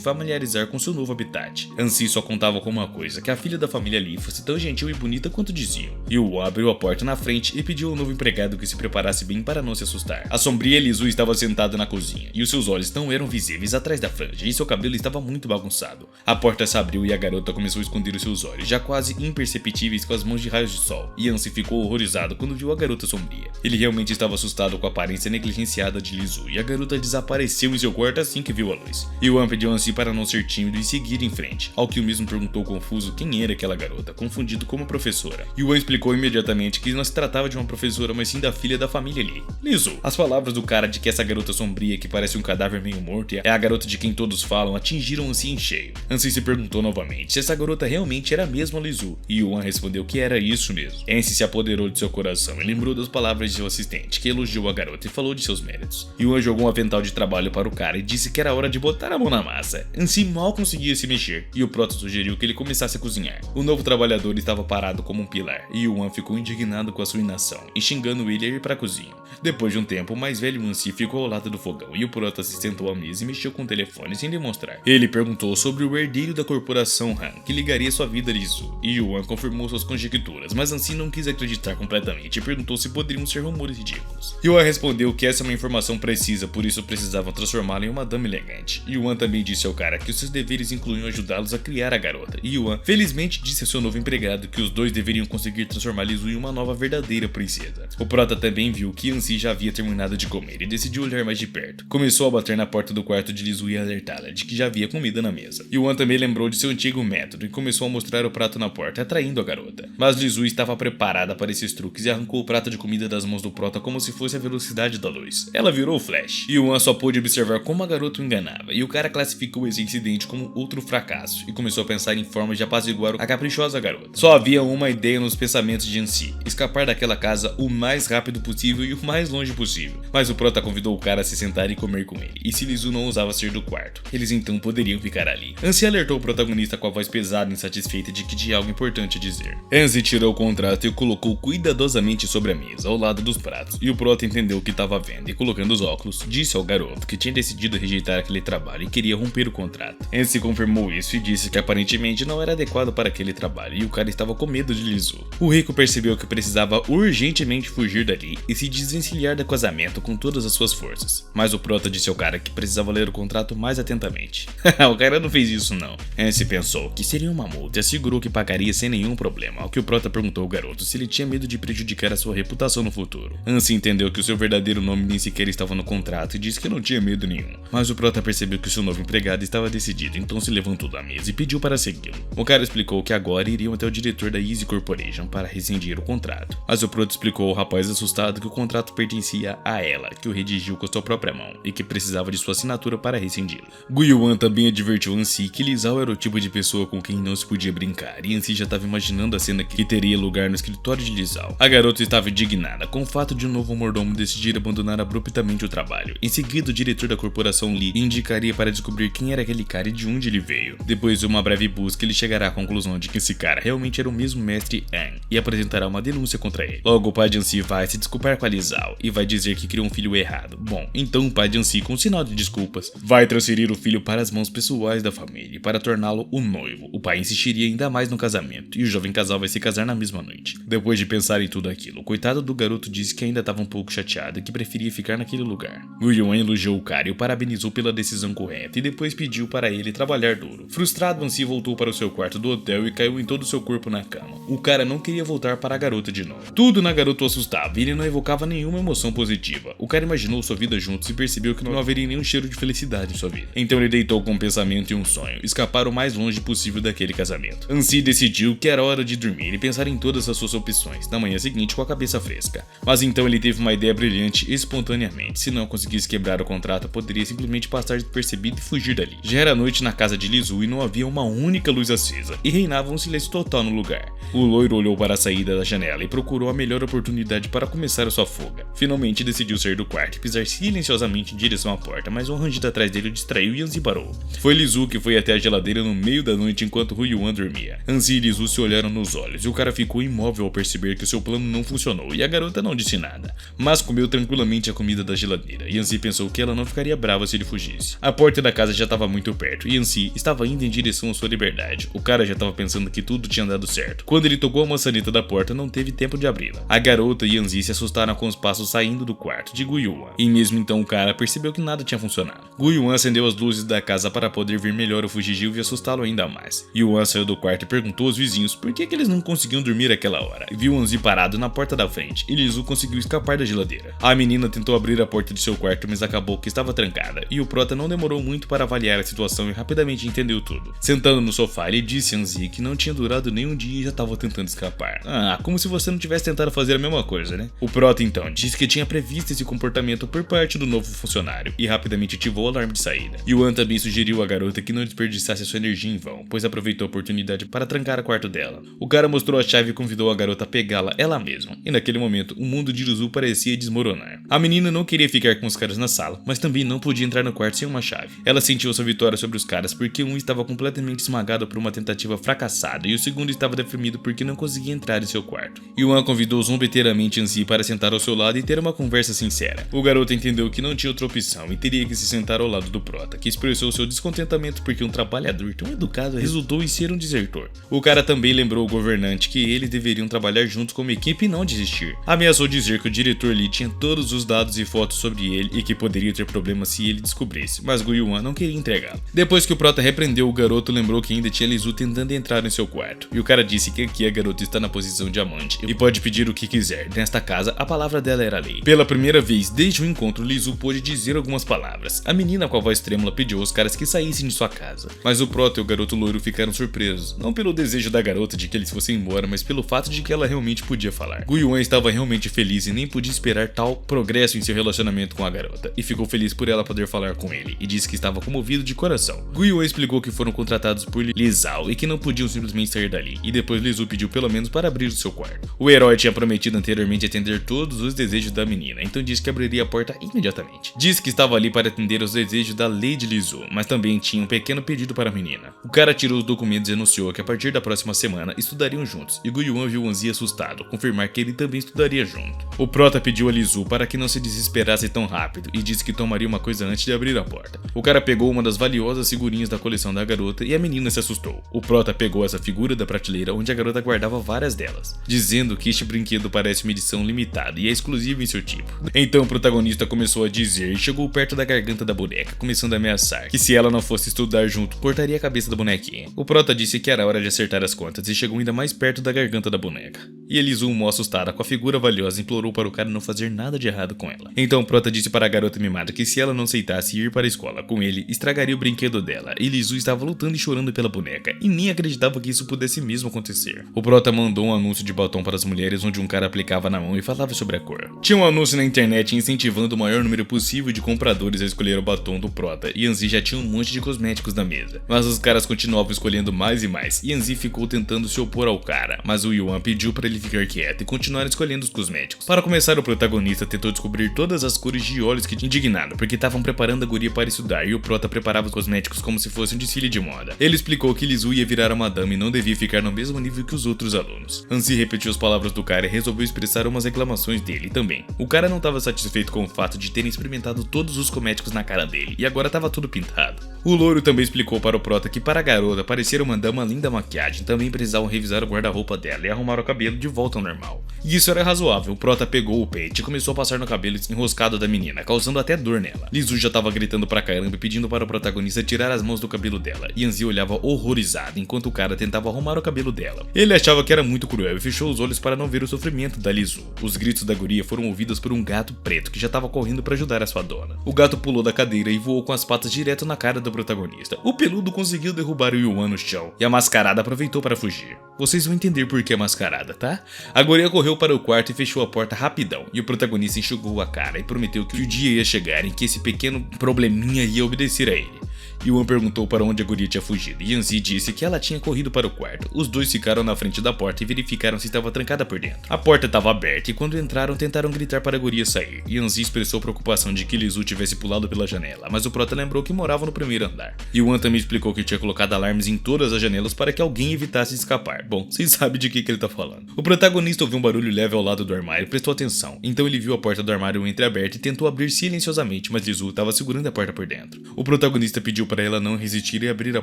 familiarizar com seu novo habitat. Ansi só contava com uma coisa, que a filha da família Lee fosse tão gentil e bonita quanto diziam. Yuan abriu a porta na frente e pediu ao novo empregado que se preparasse bem para não se assustar. A sombria Lizu estava sentada na cozinha, e os seus olhos não eram visíveis atrás da franja, e seu cabelo estava muito bagunçado. A porta se abriu e a garota começou a esconder os seus olhos, já quase imperceptíveis com as mãos de raios de sol. E Ansi ficou horrorizado quando viu a garota sombria. Ele realmente estava assustado com a aparência negligenciada de Lizu, e a garota desapareceu em seu quarto assim que viu a luz. Yuan pediu a Ansi para não ser tímido e seguir em frente, ao que o mesmo perguntou confuso quem era aquela garota, confundido como professora. Yuan explicou imediatamente que não se tratava de uma professora, mas sim da filha da família Lee, Lizu. As palavras do cara de que essa garota sombria que parece um cadáver meio morto é a garota de quem todos falam atingiram Ansi em cheio. Ansi se perguntou novamente se essa garota realmente era mesmo a Lizu, e Yuan respondeu que era isso mesmo. Ansi se apoderou de seu coração e lembrou das palavras de seu assistente, que elogiou a garota e falou de seus méritos. Yuan jogou um avental de trabalho para o cara e disse que era hora de botar a mão na massa. Ansi mal conseguia se mexer, e o prota sugeriu que ele começasse a cozinhar. O novo trabalhador estava parado como um pilar, e Yuan ficou indignado com a sua inação, e xingando ele a ir para a cozinha. Depois de um tempo, o mais velho Ansi ficou ao lado do fogão, e o prota se sentou à mesa e mexeu com o telefone sem demonstrar. Ele perguntou sobre o herdeiro da corporação Han, que ligaria sua vida a Lizu, e Yuan confirmou suas conjecturas, mas Ansi não quis acreditar completamente e perguntou se poderiam ser rumores ridículos. Yuan respondeu que essa é uma informação precisa, por isso precisavam transformá-la em uma dama elegante. Yuan também disse ao cara que os seus deveres incluíam ajudá-los a criar a garota, e Yuan felizmente disse ao seu novo empregado que os dois deveriam conseguir transformar Lizu em uma nova verdadeira princesa. O prota também viu que Ansi já havia terminado de comer e decidiu olhar mais de perto. Começou a bater na porta do quarto de Lizu e alertá-la de que já havia comida na mesa. Yuan também lembrou de seu antigo método e começou a mostrar o prato na porta, atraindo a garota. Mas Lizu estava preparada para esses truques e arrancou o prato de comida das mãos do prota como se fosse a velocidade da luz. Ela virou o Flash. Yuan só pôde observar como a garota o enganava, e o cara classificou esse incidente como outro fracasso e começou a pensar em formas de apaziguar a caprichosa garota. Só havia uma ideia nos pensamentos de Ansi: escapar daquela casa o mais rápido possível e o mais longe possível. Mas o prota convidou o cara a se sentar e comer com ele, e se Lizu não ousava sair do quarto, eles então poderiam ficar ali. Ansi alertou o protagonista com a voz pesada e insatisfeita de que tinha algo importante a dizer. Ansi tirou o contrato e o colocou cuidadosamente sobre a mesa, ao lado dos pratos, e o prota entendeu o que estava vendo e, colocando os óculos, disse ao garoto que tinha decidido rejeitar aquele trabalho e queria romper o contrato. Ansi confirmou isso e disse que aparentemente não era adequado para aquele trabalho e o cara estava com medo de Lizu. O rico percebeu que precisava urgentemente fugir dali e se desvencilhar do casamento com todas as suas forças, mas o prota disse ao cara que precisava ler o contrato mais atentamente. O cara não fez isso não. Ansi pensou que seria uma multa e assegurou que pagaria sem nenhum problema, ao que o prota perguntou ao garoto se ele tinha medo de prejudicar a sua reputação no futuro. Ansi entendeu que o seu verdadeiro nome nem sequer estava no contrato e disse que não tinha medo nenhum, mas o prota percebeu que o seu novo empregado estava decidido, então se levantou da mesa e pediu para segui-lo. O cara explicou que agora iriam até o diretor da Easy Corporation para rescindir o contrato, mas o prota explicou ao rapaz assustado que o contrato pertencia a ela, que o redigiu com a sua própria mão e que precisava de sua assinatura para rescindi-lo. Gu Yuan também advertiu Ansi que Lizao era o tipo de pessoa com quem não se podia brincar, e Ansi já estava imaginando a cena que teria lugar no escritório de Lizao. A garota estava indignada com o fato de um novo mordomo decidir abandonar abruptamente o trabalho. Em seguida, o diretor da corporação Lee indicaria para descobrir quem era aquele cara e de onde ele veio. Depois de uma breve busca, ele chegará à conclusão de que esse cara realmente era o mesmo mestre An e apresentará uma denúncia contra ele. Logo, o pai de Ansi vai se desculpar com a Lizao e vai dizer que criou um filho errado. Bom, então o pai de Ansi, com sinal de desculpas, vai transferir o filho para as mãos pessoais da família e para torná-lo o noivo. O pai insistiria ainda mais no casamento e o jovem casal vai se casar na mesma noite. Depois de pensar em tudo aquilo, o coitado do garoto disse que ainda estava um pouco chateado e que preferia ficar naquele lugar. O Yuan elogiou o cara e o parabenizou pela decisão correta e depois pediu para ele trabalhar duro. Frustrado, Ansi voltou para o seu quarto do hotel e caiu em todo o seu corpo na cama. O cara não queria voltar para a garota de novo. Tudo na garota o assustava e ele não evocava nenhuma emoção. emoção positiva. O cara imaginou sua vida juntos e percebeu que não haveria nenhum cheiro de felicidade em sua vida. Então ele deitou com um pensamento e um sonho: escapar o mais longe possível daquele casamento. Ansi decidiu que era hora de dormir e pensar em todas as suas opções na manhã seguinte com a cabeça fresca. Mas então ele teve uma ideia brilhante espontaneamente. Se não conseguisse quebrar o contrato, poderia simplesmente passar despercebido e fugir dali. Já era noite na casa de Lizu e não havia uma única luz acesa, e reinava um silêncio total no lugar. O loiro olhou para a saída da janela e procurou a melhor oportunidade para começar a sua fuga. Finalmente decidiu sair do quarto e pisar silenciosamente em direção à porta, mas um rangido atrás dele o distraiu e Ansi parou. Foi Lizu que foi até a geladeira no meio da noite enquanto Ruyuan dormia. Ansi e Lizu se olharam nos olhos e o cara ficou imóvel ao perceber que seu plano não funcionou e a garota não disse nada, mas comeu tranquilamente a comida da geladeira, e Ansi pensou que ela não ficaria brava se ele fugisse. A porta da casa já estava muito perto e Ansi estava indo em direção à sua liberdade. O cara já estava pensando que tudo tinha dado certo. Quando ele tocou a maçaneta da porta, não teve tempo de abri-la. A garota e Ansi se assustaram com os passos saindo do quarto de Guyuan, e mesmo então o cara percebeu que nada tinha funcionado. Guyuan acendeu as luzes da casa para poder ver melhor o fugitivo e assustá-lo ainda mais. Yuan saiu do quarto e perguntou aos vizinhos por que eles não conseguiam dormir aquela hora. Viu Ansi parado na porta da frente e Lizu conseguiu escapar da geladeira. A menina tentou abrir a porta de seu quarto, mas acabou que estava trancada, e o prota não demorou muito para avaliar a situação e rapidamente entendeu tudo. Sentando no sofá, ele disse a Ansi que não tinha durado nem um dia e já estava tentando escapar. Como se você não tivesse tentado fazer a mesma coisa, né? O prota então disse que tinha previsto esse comportamento por parte do novo funcionário e rapidamente ativou o alarme de saída. Yuan também sugeriu à garota que não desperdiçasse sua energia em vão, pois aproveitou a oportunidade para trancar o quarto dela. O cara mostrou a chave e convidou a garota a pegá-la ela mesma, e naquele momento o mundo de Lizu parecia desmoronar. A menina não queria ficar com os caras na sala, mas também não podia entrar no quarto sem uma chave. Ela sentiu sua vitória sobre os caras porque um estava completamente esmagado por uma tentativa fracassada e o segundo estava deprimido porque não conseguia entrar em seu quarto. Yuan convidou zombeteiramente Ansi para sentar ao seu lado e ter uma conversa sincera. O garoto entendeu que não tinha outra opção e teria que se sentar ao lado do prota, que expressou seu descontentamento porque um trabalhador tão educado resultou em ser um desertor. O cara também lembrou o governante que eles deveriam trabalhar juntos como equipe e não desistir. Ameaçou dizer que o diretor Lee tinha todos os dados e fotos sobre ele e que poderia ter problemas se ele descobrisse, mas Guyuan não queria entregá-lo. Depois que o prota repreendeu o garoto, lembrou que ainda tinha Lizu tentando entrar em seu quarto, e o cara disse que aqui a garota está na posição de amante e pode pedir o que quiser. Nesta casa, a palavra dela era lei. Pela primeira vez desde o encontro, Lizu pôde dizer algumas palavras. A menina com a voz trêmula pediu aos caras que saíssem de sua casa, mas o prota e o garoto loiro ficaram surpresos, não pelo desejo da garota de que eles fossem embora, mas pelo fato de que ela realmente podia falar. Guyuan estava realmente feliz e nem podia esperar tal progresso em seu relacionamento com a garota, e ficou feliz por ela poder falar com ele, e disse que estava comovido de coração. Guyuan explicou que foram contratados por Li Zhao e que não podiam simplesmente sair dali, e depois Lizu pediu pelo menos para abrir o seu quarto. O herói tinha prometido anteriormente atender todos os desejos da menina, então disse que abriria a porta imediatamente. Disse que estava ali para atender aos desejos da Lady Lizu, mas também tinha um pequeno pedido para a menina. O cara tirou os documentos e anunciou que a partir da próxima semana estudariam juntos, e Guyuan viu Ansi assustado, confirmar que ele também estudaria junto. O prota pediu a Lizu para que não se desesperasse tão rápido e disse que tomaria uma coisa antes de abrir a porta. O cara pegou uma das valiosas figurinhas da coleção da garota e a menina se assustou. O prota pegou essa figura da prateleira onde a garota guardava várias delas, dizendo que este brinquedo parece uma edição limitada e é exclusivo em seu tipo. Então o protagonista começou a dizer e chegou perto da garganta da boneca, começando a ameaçar que se ela não fosse estudar junto, cortaria a cabeça da bonequinha. O prota disse que era hora de acertar as contas e chegou ainda mais perto da garganta da boneca. E Lizu, mó assustada com a figura valiosa, implorou para o cara não fazer nada de errado com ela. Então o prota disse para a garota mimada que se ela não aceitasse ir para a escola com ele, estragaria o brinquedo dela, e Lizu estava lutando e chorando pela boneca, e nem acreditava que isso pudesse mesmo acontecer. O prota mandou um anúncio de batom para as mulheres onde um cara aplicava na mão e falava sobre a cor. Tinha um anúncio na internet incentivando o maior número possível de compradores a escolher o batom do prota, e Ansi já tinha um monte de cosméticos na mesa. Mas os caras continuavam escolhendo mais e mais, e Ansi ficou tentando se opor ao cara, mas o Yuan pediu para ele ficar quieto e continuar escolhendo os cosméticos. Para começar, o protagonista tentou descobrir todas as cores de olhos que tinha indignado, porque estavam preparando a guria para estudar e o prota preparava os cosméticos como se fosse um desfile de moda. Ele explicou que Lizu ia virar uma dama e não devia ficar no mesmo nível que os outros alunos. Ansi repetiu as palavras do cara e resolveu expressar umas reclamações dele também. O cara não estava satisfeito com o fato de terem experimentado todos os cosméticos na cara dele e agora estava tudo pintado. O louro também explicou para o prota que para a garota parecer uma dama linda maquiagem, também precisavam revisar o guarda-roupa dela e arrumar o cabelo de de volta ao normal. E isso era razoável. O Prota pegou o pente e começou a passar no cabelo enroscado da menina, causando até dor nela. Lizu já tava gritando pra caramba e pedindo para o protagonista tirar as mãos do cabelo dela. Yanzi olhava horrorizado enquanto o cara tentava arrumar o cabelo dela. Ele achava que era muito cruel e fechou os olhos para não ver o sofrimento da Lizu. Os gritos da guria foram ouvidos por um gato preto que já tava correndo para ajudar a sua dona. O gato pulou da cadeira e voou com as patas direto na cara do protagonista. O peludo conseguiu derrubar o Yuan no chão e a mascarada aproveitou para fugir. Vocês vão entender por que é mascarada, tá? A guria correu para o quarto e fechou a porta rapidão, e o protagonista enxugou a cara e prometeu que o dia ia chegar em que esse pequeno probleminha ia obedecer a ele. Yuan perguntou para onde a guria tinha fugido, e Yanzi disse que ela tinha corrido para o quarto. Os dois ficaram na frente da porta e verificaram se estava trancada por dentro. A porta estava aberta e quando entraram tentaram gritar para a guria sair. Yanzi expressou preocupação de que Lizu tivesse pulado pela janela, mas o Prota lembrou que morava no primeiro andar. Yuan também explicou que tinha colocado alarmes em todas as janelas para que alguém evitasse de escapar. Bom, vocês sabem de que ele tá falando. O protagonista ouviu um barulho leve ao lado do armário e prestou atenção. Então ele viu a porta do armário entreaberta e tentou abrir silenciosamente, mas Lizu estava segurando a porta por dentro. O protagonista pediu para ela não resistir e abrir a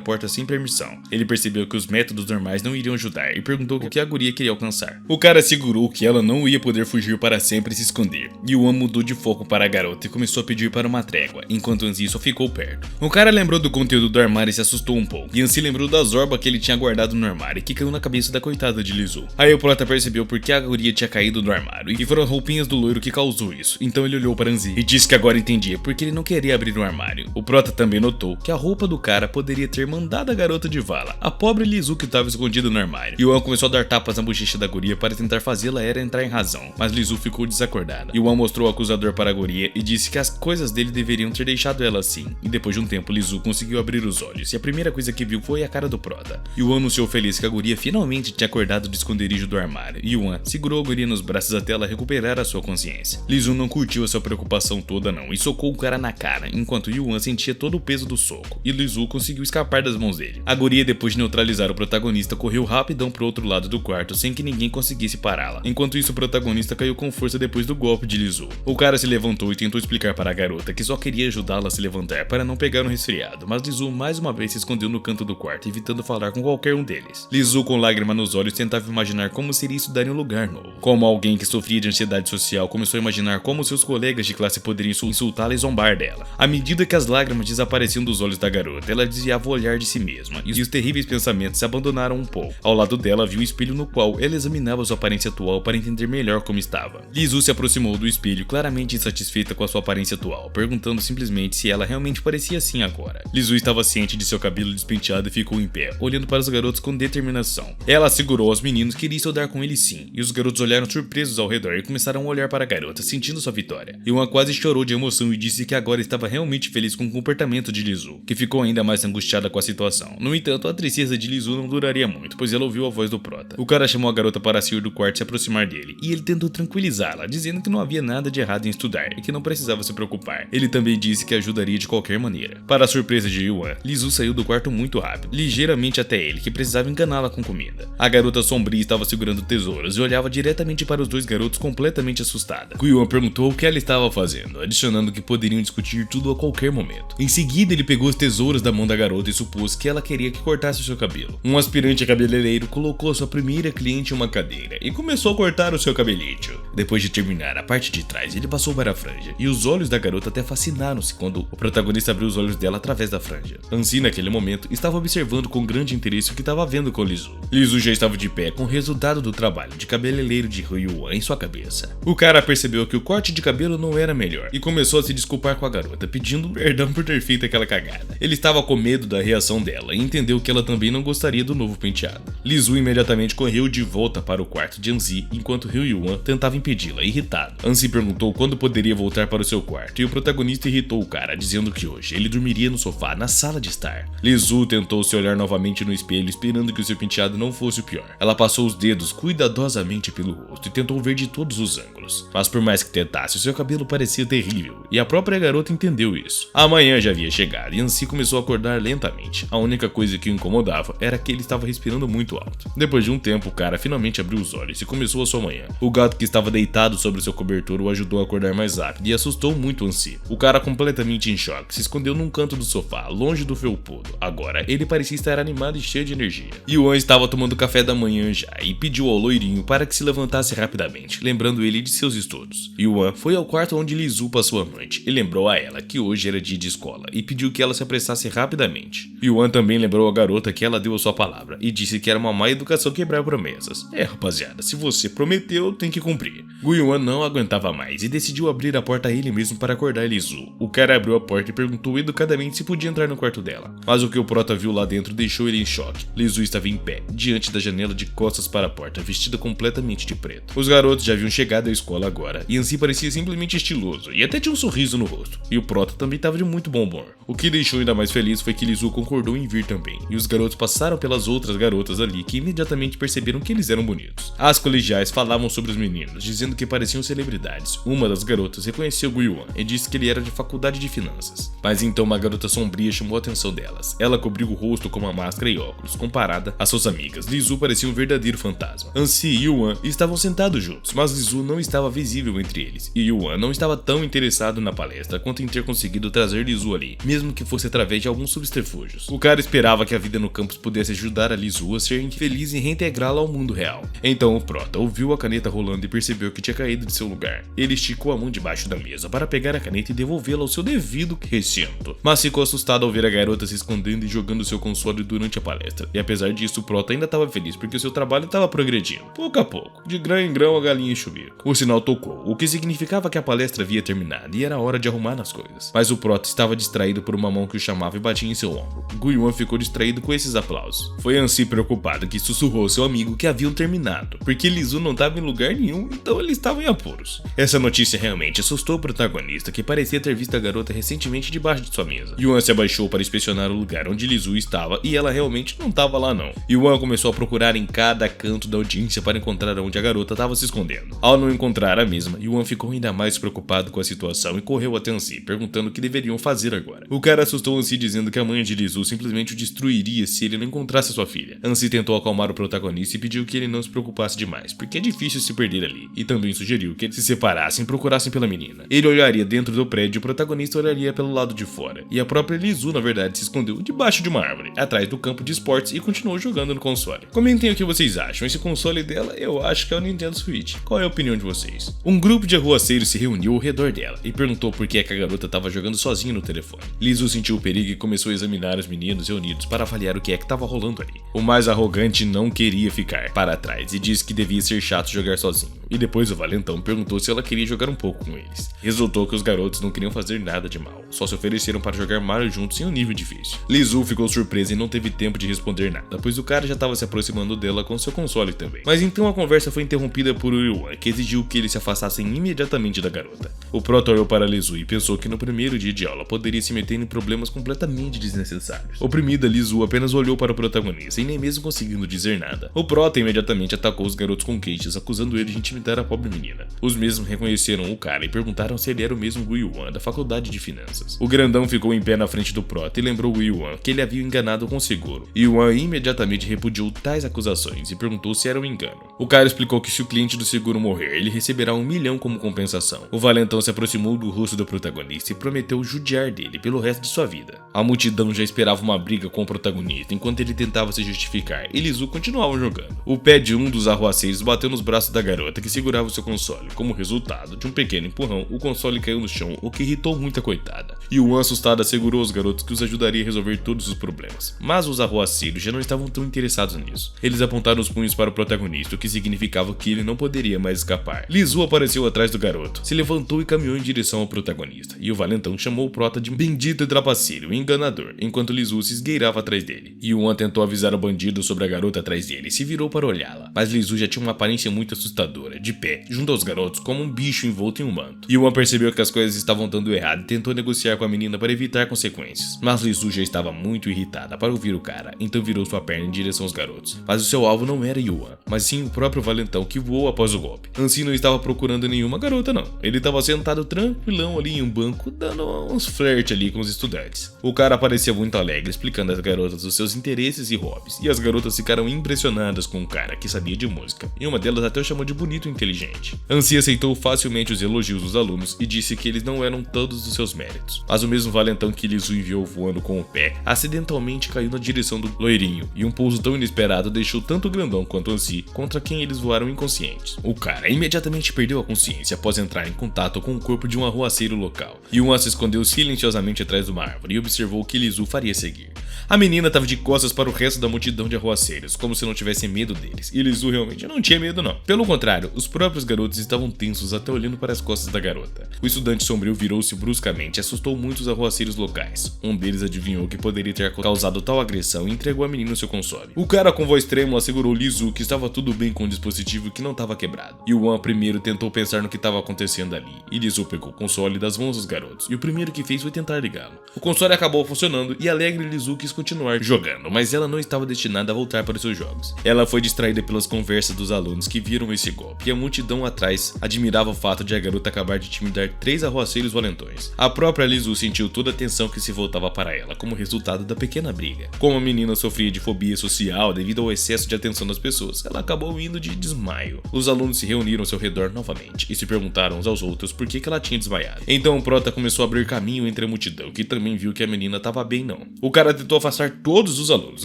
porta sem permissão. Ele percebeu que os métodos normais não iriam ajudar e perguntou o que a guria queria alcançar. O cara assegurou que ela não ia poder fugir para sempre e se esconder. Yuan mudou de foco para a garota e começou a pedir para uma trégua, enquanto Yanzi só ficou perto. O cara lembrou do conteúdo do armário e se assustou um pouco. Yanzi lembrou da zorba que ele tinha guardado no armário e que caiu na cabeça da coitada de Lizu. Aí o Prota percebeu por que a guria tinha caído do armário e foram as roupinhas do loiro que causou isso. Então ele olhou para Yanzi e disse que agora entendia porque ele não queria abrir o armário. O Prota também notou que a roupa do cara poderia ter mandado a garota de vala, a pobre Lizu que estava escondida no armário. Yuan começou a dar tapas na bochecha da guria para tentar fazê-la entrar em razão, mas Lizu ficou desacordada. Yuan mostrou o acusador para a guria e disse que as coisas dele deveriam ter deixado ela assim. E depois de um tempo, Lizu conseguiu abrir os olhos e a primeira coisa que viu foi a cara do Prota. Yuan anunciou feliz que a guria finalmente tinha acordado do esconderijo do armário. Yuan segurou a guria nos braços até ela recuperar a sua consciência. Lizu não curtiu a sua preocupação toda não e socou o cara na cara, enquanto Yuan sentia todo o peso do soco, e Lizu conseguiu escapar das mãos dele. A guria, depois de neutralizar o protagonista, correu rapidão pro outro lado do quarto sem que ninguém conseguisse pará-la. Enquanto isso, o protagonista caiu com força depois do golpe de Lizu. O cara se levantou e tentou explicar para a garota que só queria ajudá-la a se levantar para não pegar um resfriado, mas Lizu mais uma vez se escondeu no canto do quarto, evitando falar com qualquer um deles. Lizu, com lágrima nos olhos, tentava imaginar como seria estudar em um lugar novo. Como alguém que sofria de ansiedade social, começou a imaginar como seus colegas de classe poderiam insultá-la e zombar dela. À medida que as lágrimas desapareciam dos olhos da garota, ela desviava o olhar de si mesma, e os terríveis pensamentos se abandonaram um pouco. Ao lado dela, viu o espelho no qual ela examinava sua aparência atual para entender melhor como estava. Lizu se aproximou do espelho, claramente insatisfeita com a sua aparência atual, perguntando simplesmente se ela realmente parecia assim agora. Lizu estava ciente de seu cabelo despenteado e ficou em pé, olhando para os garotos com determinação. Ela assegurou aos meninos que iria estudar com ele sim, e os garotos olharam surpresos ao redor e começaram a olhar para a garota, sentindo sua vitória. Yuan quase chorou de emoção e disse que agora estava realmente feliz com o comportamento de Lizu, que ficou ainda mais angustiada com a situação. No entanto, a tristeza de Lizu não duraria muito, pois ela ouviu a voz do Prota. O cara chamou a garota para sair do quarto e se aproximar dele, e ele tentou tranquilizá-la, dizendo que não havia nada de errado em estudar e que não precisava se preocupar. Ele também disse que ajudaria de qualquer maneira. Para a surpresa de Yuan, Lizu saiu do quarto muito rápido, ligeiramente até ele, que precisava enganá-la com comida. A garota sombria estava segurando tesouros e olhava diretamente para os dois garotos completamente assustada. Yuan perguntou o que ela estava fazendo, adicionando que poderiam discutir tudo a qualquer momento. Em seguida, ele pegou os tesouros da mão da garota e supôs que ela queria que cortasse o seu cabelo. Um aspirante a cabeleireiro colocou sua primeira cliente em uma cadeira e começou a cortar o seu cabelito. Depois de terminar a parte de trás, ele passou para a franja, e os olhos da garota até fascinaram-se quando o protagonista abriu os olhos dela através da franja. Anzi, naquele momento, estava observando com grande interesse o que estava vendo com Lizu. Lizu já estava de pé com o resultado do trabalho de cabeleireiro de Yuan em sua cabeça. O cara percebeu que o corte de cabelo não era melhor e começou a se desculpar com a garota, pedindo perdão por ter feito aquela cagada. Ele estava com medo da reação dela e entendeu que ela também não gostaria do novo penteado. Lizu imediatamente correu de volta para o quarto de Anzi, enquanto Yuan tentava impedi-la, irritado. Anzi perguntou quando poderia voltar para o seu quarto e o protagonista irritou o cara, dizendo que hoje ele dormiria no sofá na sala de estar. Lizu tentou se olhar novamente no espelho, esperando que o seu penteado não fosse o pior. Ela passou os dedos cuidadosamente pelo rosto e tentou ver de todos os ângulos. Mas por mais que tentasse, o seu cabelo parecia terrível, e a própria garota entendeu isso. A manhã já havia chegado e Ansi começou a acordar lentamente. A única coisa que o incomodava era que ele estava respirando muito alto. Depois de um tempo, o cara finalmente abriu os olhos e começou a sua manhã. O gato que estava deitado sobre seu cobertor o ajudou a acordar mais rápido e assustou muito Ansi. O cara, completamente em choque, se escondeu num canto do sofá, longe do felpudo. Agora, ele parecia estar animado e cheio de energia. Yuan estava tomando café da manhã já e pediu ao loirinho para que se levantasse rapidamente, lembrando ele de seus estudos. Yuan foi ao quarto onde Lizu passou a noite e lembrou a ela que hoje era dia de escola e pediu que ela se apressasse rapidamente. Yuan também lembrou a garota que ela deu a sua palavra e disse que era uma má educação quebrar promessas. Rapaziada, se você prometeu, tem que cumprir. Yuan não aguentava mais e decidiu abrir a porta a ele mesmo para acordar Lizu. O cara abriu a porta e perguntou educadamente se podia entrar no quarto dela, mas o que o prota viu lá dentro deixou ele em choque. Lizu estava em pé, diante da janela de costas para a porta, vestida completamente de preto. Os garotos já haviam chegado à escola agora, e Ansi parecia simplesmente estiloso, e até tinha um sorriso no rosto. E o prota também estava de muito bom humor. O que deixou ainda mais feliz foi que Lizu concordou em vir também, e os garotos passaram pelas outras garotas ali, que imediatamente perceberam que eles eram bonitos. As colegiais falavam sobre os meninos, dizendo que pareciam celebridades. Uma das garotas reconheceu Yuan e disse que ele era de faculdade de finanças. Mas então uma garota sombria chamou a atenção delas. Ela cobriu o rosto com uma máscara e óculos. Comparada às suas amigas, Lizu parecia um verdadeiro fantasma. Ansi e Yuan estavam sentados juntos, mas Lizu não estava visível entre eles, e Yuan não estava tão interessado na palestra quanto em ter conseguido trazer Lizu ali, mesmo que fosse através de alguns subterfúgios. O cara esperava que a vida no campus pudesse ajudar a Lizu a ser feliz e reintegrá-la ao mundo real. Então o prota ouviu a caneta rolando e percebeu que tinha caído de seu lugar. Ele esticou a mão debaixo da mesa para pegar a caneta e devolvê-la ao seu devido recinto, mas ficou assustado ao ver a garota se escondendo e jogando seu console durante a palestra. E apesar disso, o prota ainda estava feliz porque o seu trabalho estava progredindo, pouco a pouco, de grão em grão a galinha em chuveiro. O sinal tocou, o que significava que a palestra havia terminado e era hora de arrumar as coisas. Mas o prota estava distraído por uma mão que o chamava e batia em seu ombro. Yuan ficou distraído com esses aplausos. Foi Ansi preocupado que sussurrou ao seu amigo que haviam terminado, porque Lizu não estava em lugar nenhum, então eles estavam em apuros. Essa notícia realmente assustou o protagonista, que parecia ter visto a garota recentemente debaixo de sua mesa. Yuan se abaixou para inspecionar o lugar onde Lizu estava e ela realmente não estava lá não. Yuan começou a procurar em cada canto da audiência para encontrar onde a garota estava se escondendo. Ao não encontrar a mesma, Yuan ficou ainda mais preocupado com a situação e correu até Ansi, perguntando o que deveriam fazer agora. O cara assustou Ansi dizendo que a mãe de Lizu simplesmente o destruiria se ele não encontrasse sua filha. Ansi tentou acalmar o protagonista e pediu que ele não se preocupasse demais, porque é difícil se perder ali, e também sugeriu que eles se separassem e procurassem pela menina. Ele olharia dentro do prédio e o protagonista olharia pelo lado de fora, e a própria Lizu na verdade se escondeu debaixo de uma árvore, atrás do campo de esportes, e continuou jogando no console. Comentem o que vocês acham. Esse console dela eu acho que é o Nintendo Switch. Qual é a opinião de vocês? Um grupo de arruaceiros se reuniu ao redor dela e perguntou por que a garota estava jogando sozinha no telefone. Lizu sentiu o perigo e começou a examinar os meninos reunidos para avaliar o que é que estava rolando ali. O mais arrogante não queria ficar para trás e disse que devia ser chato jogar sozinho. E depois o valentão perguntou se ela queria jogar um pouco com eles. Resultou que os garotos não queriam fazer nada de mal, só se ofereceram para jogar Mario juntos em um nível difícil. Lizu ficou surpresa e não teve tempo de responder nada, pois o cara já estava se aproximando dela com seu console também. Mas então a conversa foi interrompida por Yuan, que exigiu que eles se afastassem imediatamente da garota. O prota olhou para Lizu e pensou que no primeiro dia de aula poderia se meter em problemas completamente desnecessários. Oprimida, Lizu apenas olhou para o protagonista e nem mesmo conseguindo dizer nada. O prota imediatamente atacou os garotos com queixas, acusando ele de intimidar a pobre menina. Os mesmos reconheceram o cara e perguntaram se ele era o mesmo Yuan da faculdade de finanças. O grandão ficou em pé na frente do prota e lembrou Yuan que ele havia enganado com o seguro. Yuan imediatamente repudiou tais acusações e perguntou se era um engano. O cara explicou que se o cliente do seguro morrer, ele receberá 1 milhão como compensação. O valentão se aproximou do rosto do protagonista e prometeu judiar dele pelo resto de sua vida. A multidão já esperava uma briga com o protagonista enquanto ele tentava se justificar, e Lizu continuava jogando. O pé de um dos arruaceiros bateu nos braços da garota que segurava o seu console. Como resultado de um pequeno empurrão, o console caiu no chão, o que irritou muito a coitada. Yuan, assustada, assegurou aos garotos que os ajudaria a resolver todos os problemas. Mas os arruaceiros já não estavam tão interessados nisso. Eles apontaram os punhos para o protagonista, o que significava que ele não poderia mais escapar. Lizu apareceu atrás do garoto, se levantou e caminhou em direção ao protagonista, e o valentão chamou o prota de bendito trapaceiro e enganador, enquanto Lizu se esgueirava atrás dele. Yuan tentou avisar o bandido sobre a garota atrás dele e se virou para olhá-la, mas Lizu já tinha uma aparência muito assustadora, de pé, junto aos garotos, como um bicho envolto em um manto. Yuan percebeu que as coisas estavam dando errado e tentou negociar com a menina para evitar consequências, mas Lizu já estava muito irritada para ouvir o cara, então virou sua perna em direção aos garotos. Mas o seu alvo não era Yuan, mas sim o próprio valentão que voou após o golpe. Ansi não estava procurando nenhuma garota não, ele estava sentado tranquilão ali em um banco, dando uns flerte ali com os estudantes. estudantes. O cara parecia muito alegre, explicando às garotas os seus interesses e hobbies, e as garotas ficaram impressionadas com o cara que sabia de música, e uma delas até o chamou de bonito e inteligente. Anssi aceitou facilmente os elogios dos alunos e disse que eles não eram todos dos seus méritos, mas o mesmo valentão que Lizu enviou voando com o pé, acidentalmente caiu na direção do loirinho, e um pouso tão inesperado deixou tanto o grandão quanto Anssi contra quem eles voaram inconscientes. O cara imediatamente perdeu a consciência após entrar em contato com o corpo de um arruaceiro local. Yuan se escondeu silenciosamente atrás de uma árvore e observou o que Lizu faria seguir. A menina estava de costas para o resto da multidão de arruaceiros, como se não tivesse medo deles, e Lizu realmente não tinha medo não. Pelo contrário, os próprios garotos estavam tensos até olhando para as costas da garota. O estudante sombrio virou-se bruscamente e assustou muitos arruaceiros locais. Um deles adivinhou que poderia ter causado tal agressão e entregou a menina seu console. O cara com voz trêmula assegurou Lizu que estava tudo bem com o dispositivo e que não estava quebrado. Yuan primeiro tentou pensar no que estava acontecendo ali, e Lizu pegou o console das mãos dos garotos, e o primeiro que fez foi tentar ligá-lo. O console acabou funcionando e alegre Lizu quis continuar jogando, mas ela não estava destinada a voltar para os seus jogos. Ela foi distraída pelas conversas dos alunos que viram esse golpe, e a multidão atrás admirava o fato de a garota acabar de intimidar 3 arruaceiros valentões. A própria Lizu sentiu toda a atenção que se voltava para ela como resultado da pequena briga. Como a menina sofria de fobia social devido ao excesso de atenção das pessoas, ela acabou indo de desmaio. Os alunos se reuniram ao seu redor novamente e se perguntaram uns aos outros por que ela tinha desmaiado. Então o prota começou a abrir caminho entre a multidão, que também viu que a menina estava bem não. O cara tentou afastar todos os alunos,